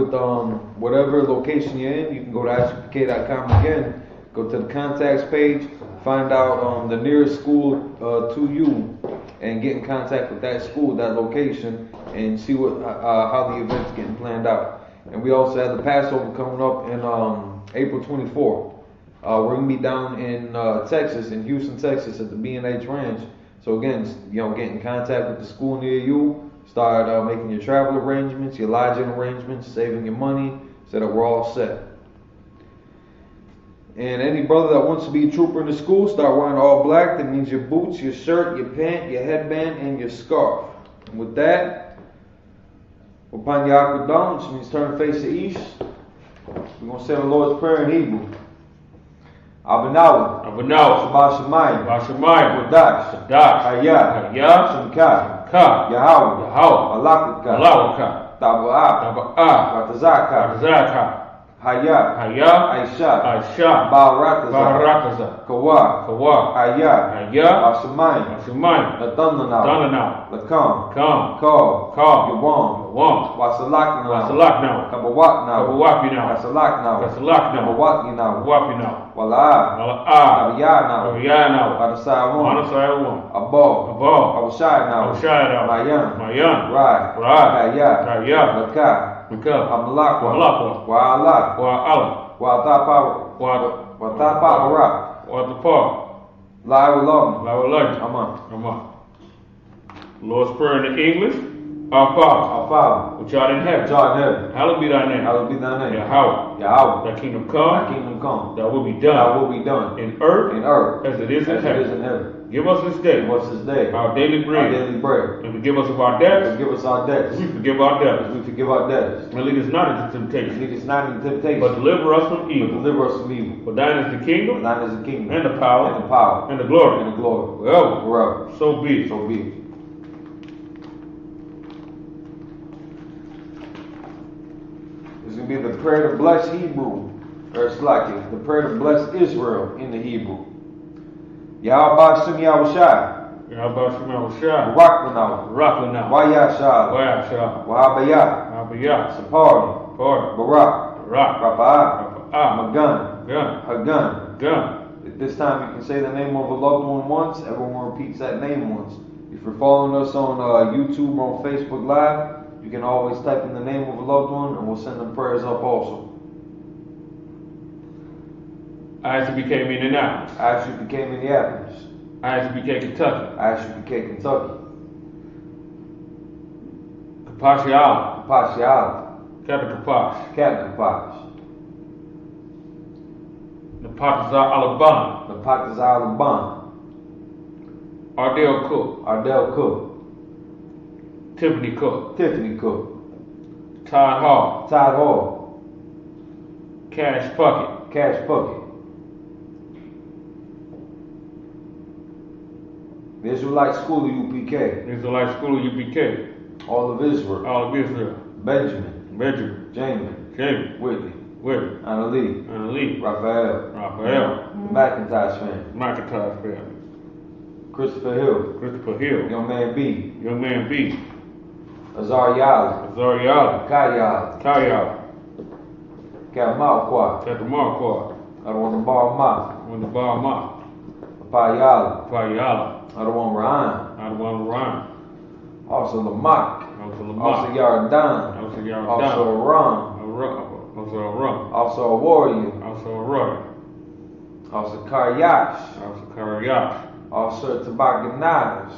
whatever location you're in. You can go to ISUPK.com again, go to the contacts page, find out the nearest school to you, and get in contact with that school, that location, and see how the event's getting planned out. And we also have the Passover coming up in April 24th. We're going to be down in Texas, in Houston, Texas, at the B&H Ranch. So again, get in contact with the school near you. Start making your travel arrangements, your lodging arrangements, saving your money, so that we're all set. And any brother that wants to be a trooper in the school, start wearing all black. That means your boots, your shirt, your pant, your headband, and your scarf. And with that, upon Yakudam, which means turn face to east, we're going to say the Lord's Prayer in Hebrew. Abanawa, Shabbat Shemayim, Kodash, Hayah, Shemka, Yahweh, Alakaka, Taba'a, Batazaka, Hayah, Aisha, Barakaza, Kawa, Hayah, Ashemayim, Ladanana, Lakam, Kal, Yawam, Wasalakna, Kabawakna, Wasalakna, Kabawakna, Wala, Abiyana, Badasawon, Abo, Abashayna, Mayan, Rai, Hayah, Laka, Amalakwa, Wa'ala, Watapa, La'ulam, Aman. Lord's Prayer in English. Our Father, which art in heaven, hallowed be thy name. Yahweh, thy kingdom come, thy will be done, in earth as it is in heaven. Give us this day our daily bread, and forgive us of our debts, as we forgive our debtors. And lead us not into temptation, but deliver us from evil. For thine is the kingdom, and the power, and the glory, forever. So be it. It's going to be the prayer to bless Hebrew, or it's like it, the prayer to bless Israel in the Hebrew. Yahweh Shem Yahushai, Raklana, Wayashah, Wahabaya, Sapari, Barak, Rafa'ah, Magan, Hagan. At this time you can say the name of a loved one once, everyone repeats that name once. If you're following us on YouTube or on Facebook Live, you can always type in the name of a loved one and we'll send them prayers up also. I.S.U.P.K. Minneapolis. I.S.U.P.K. Minneapolis. I.S.U.P.K. Kentucky. I.S.U.P.K. Kentucky. Kapashiala. Captain Kapash. Napatazar Alabama. Ardell Cook. Tiffany Cook. Todd Hall. Cash Puckett. The Israelite School of U.P.K. All of Israel. Benjamin. Jamie. Whitney. Anna Lee. Raphael. The McIntosh family. Christopher Hill. Young man B. Azar Yali. Kayali. Captain Marquardt. I don't want to bar Ma. Payala. I don't want Ryan. Also Lamak. Also Yardan. Also Aram. Also a warrior. Also Karyash. Also Tabakanas.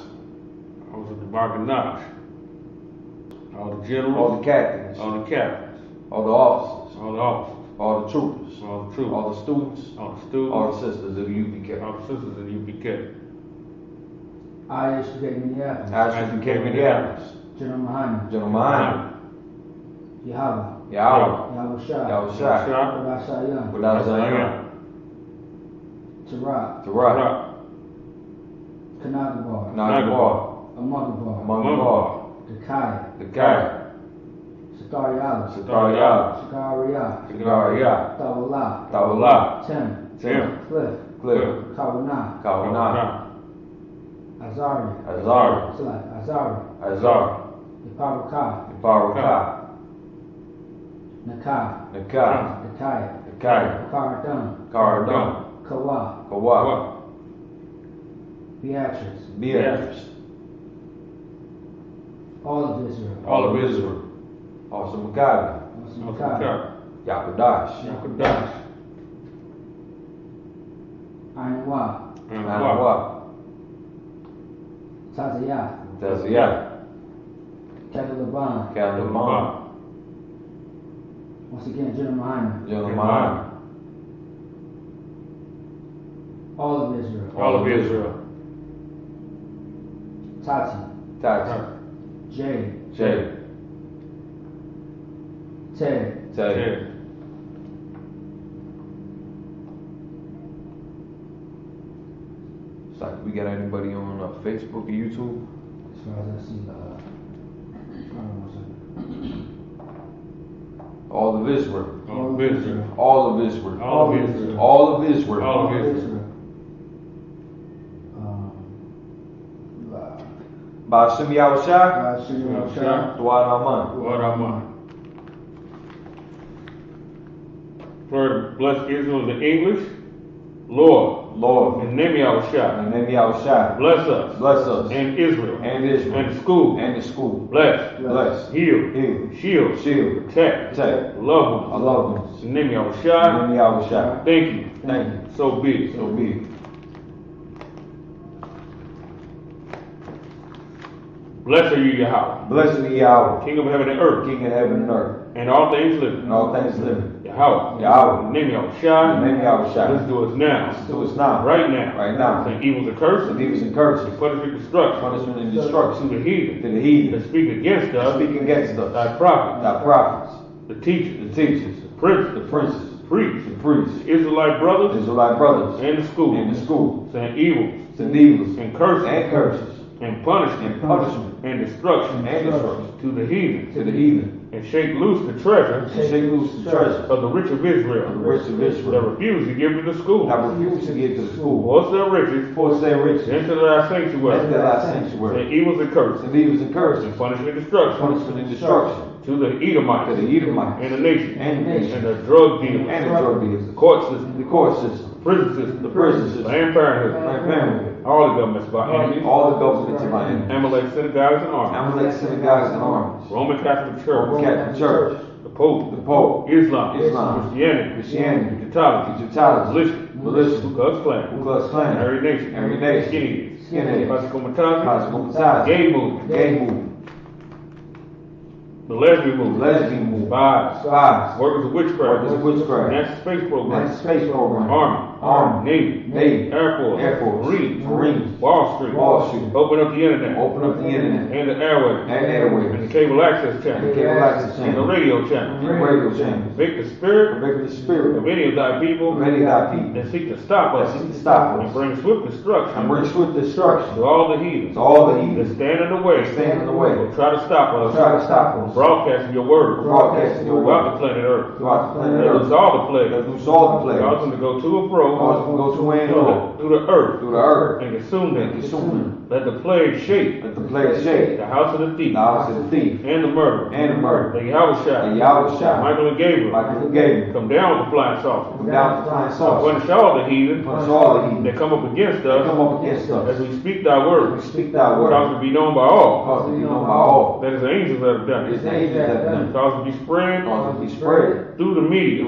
All the generals. All the captains. All the captains. All the officers. All the officers. All the troopers. All the troopers. All the students. All the students. All the sisters of the U.P.K. All the sisters of the U.P.K. I.S.U.P.K. Minneapolis. I.S.U.P.K. Minneapolis. GEN.YAHANNA. Yahweh. Yahushai. Yahushai. Wadasayan. Tarak. Kanagabar. Amagabar. Dakaya. Sakaryala. Tawala. Tim. Cliff. Kawana. Azari. Iparaka. Nakai. Karadun. Kawa. Beatrice. All of Israel. Also Makabi. Yakudash. Ainwa. Tazayah. Tazayah. Catalaban. Once again, GEN.YAHANNA. GEN.YAHANNA. All of Israel. All of Israel. Tati. Jay. Ted. It's like we got anybody on Facebook or YouTube? As far as I see, All of Israel. All of Israel. All of Israel. All of Israel. All of Israel. All of Israel. Ba'Shem Yahushua. Dua Rahman. Lord, bless Israel in the English. Lord. In the name of Yahushua. Bless us. And Israel. And the school. Bless. Heal. Shield. Protect. Loved ones. In the name of Yahushua. Thank you. So be it. Blessed are you, Yahweh. King of heaven and earth. And all things living. Yahweh. In the name of Yahushua. Let's do it now. Right now. Saying evils and curses. Punishment and destruction. To the heathen. That speak against us. Thy prophets. The teachers. The princes. Priests. Israelite brothers. And the school. Saying evils. And curses. And punishment. And destruction. To the heathen. And shake loose the treasure. Of the rich of Israel. That refuse to give to the school. Force their riches. Into thy sanctuary. And evils and curses. And punishment and destruction. To the Edomites. And the nation. And the drug dealers. The court system. Prison system. Planned Parenthood. All the governments of our enemies. Amalek synagogues and armies. Roman Catholic Church. The Pope. Islam. Christianity. Catholicism. Militia. Ku Klux Klan. Every nation. Skinheads. Pascomatazzi. Gay movement. The lesbian movement. Spies. Workers of witchcraft. National Space Program. Army. Navy. Air Force. Marines. Wall Street. Open up the internet. And the airwaves. And the cable access channel. And the radio channel. Convict the spirit of any of thy people that seek to stop us. And bring swift destruction to all the heathens that stand in the way. Will try to stop us. Broadcasting your word throughout the planet Earth. Let loose all the plagues. Cause them to go to and fro through the earth and consume them. Let the plague shake the house of the thief and the murderer. Let Yahushua, Michael and Gabriel come down with the flying saucer. Punish all the heathen that come up against us as we speak thy word. Cause it to be known by all that is the angels that have done it. Cause it to be spread through the media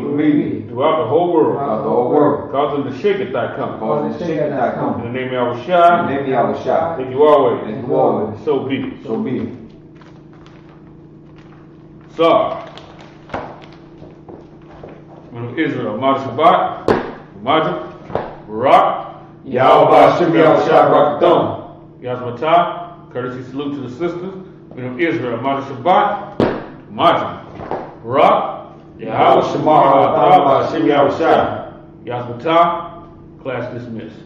throughout the whole world. Cause them to shake at thy coming. In the name of Yahushua. Thank you always. So be it. Men of Israel, Ma'at Shabbat, Majah, Barak, Yahweh Ba'Shem Yahushua Barakathon. Yazmatah, courtesy salute to the sisters. Men of Israel, Ma'at Shabbat, Majah, Barak, Yahweh Shemar Ba'Shem Yahushua. Yazmatah, class dismissed.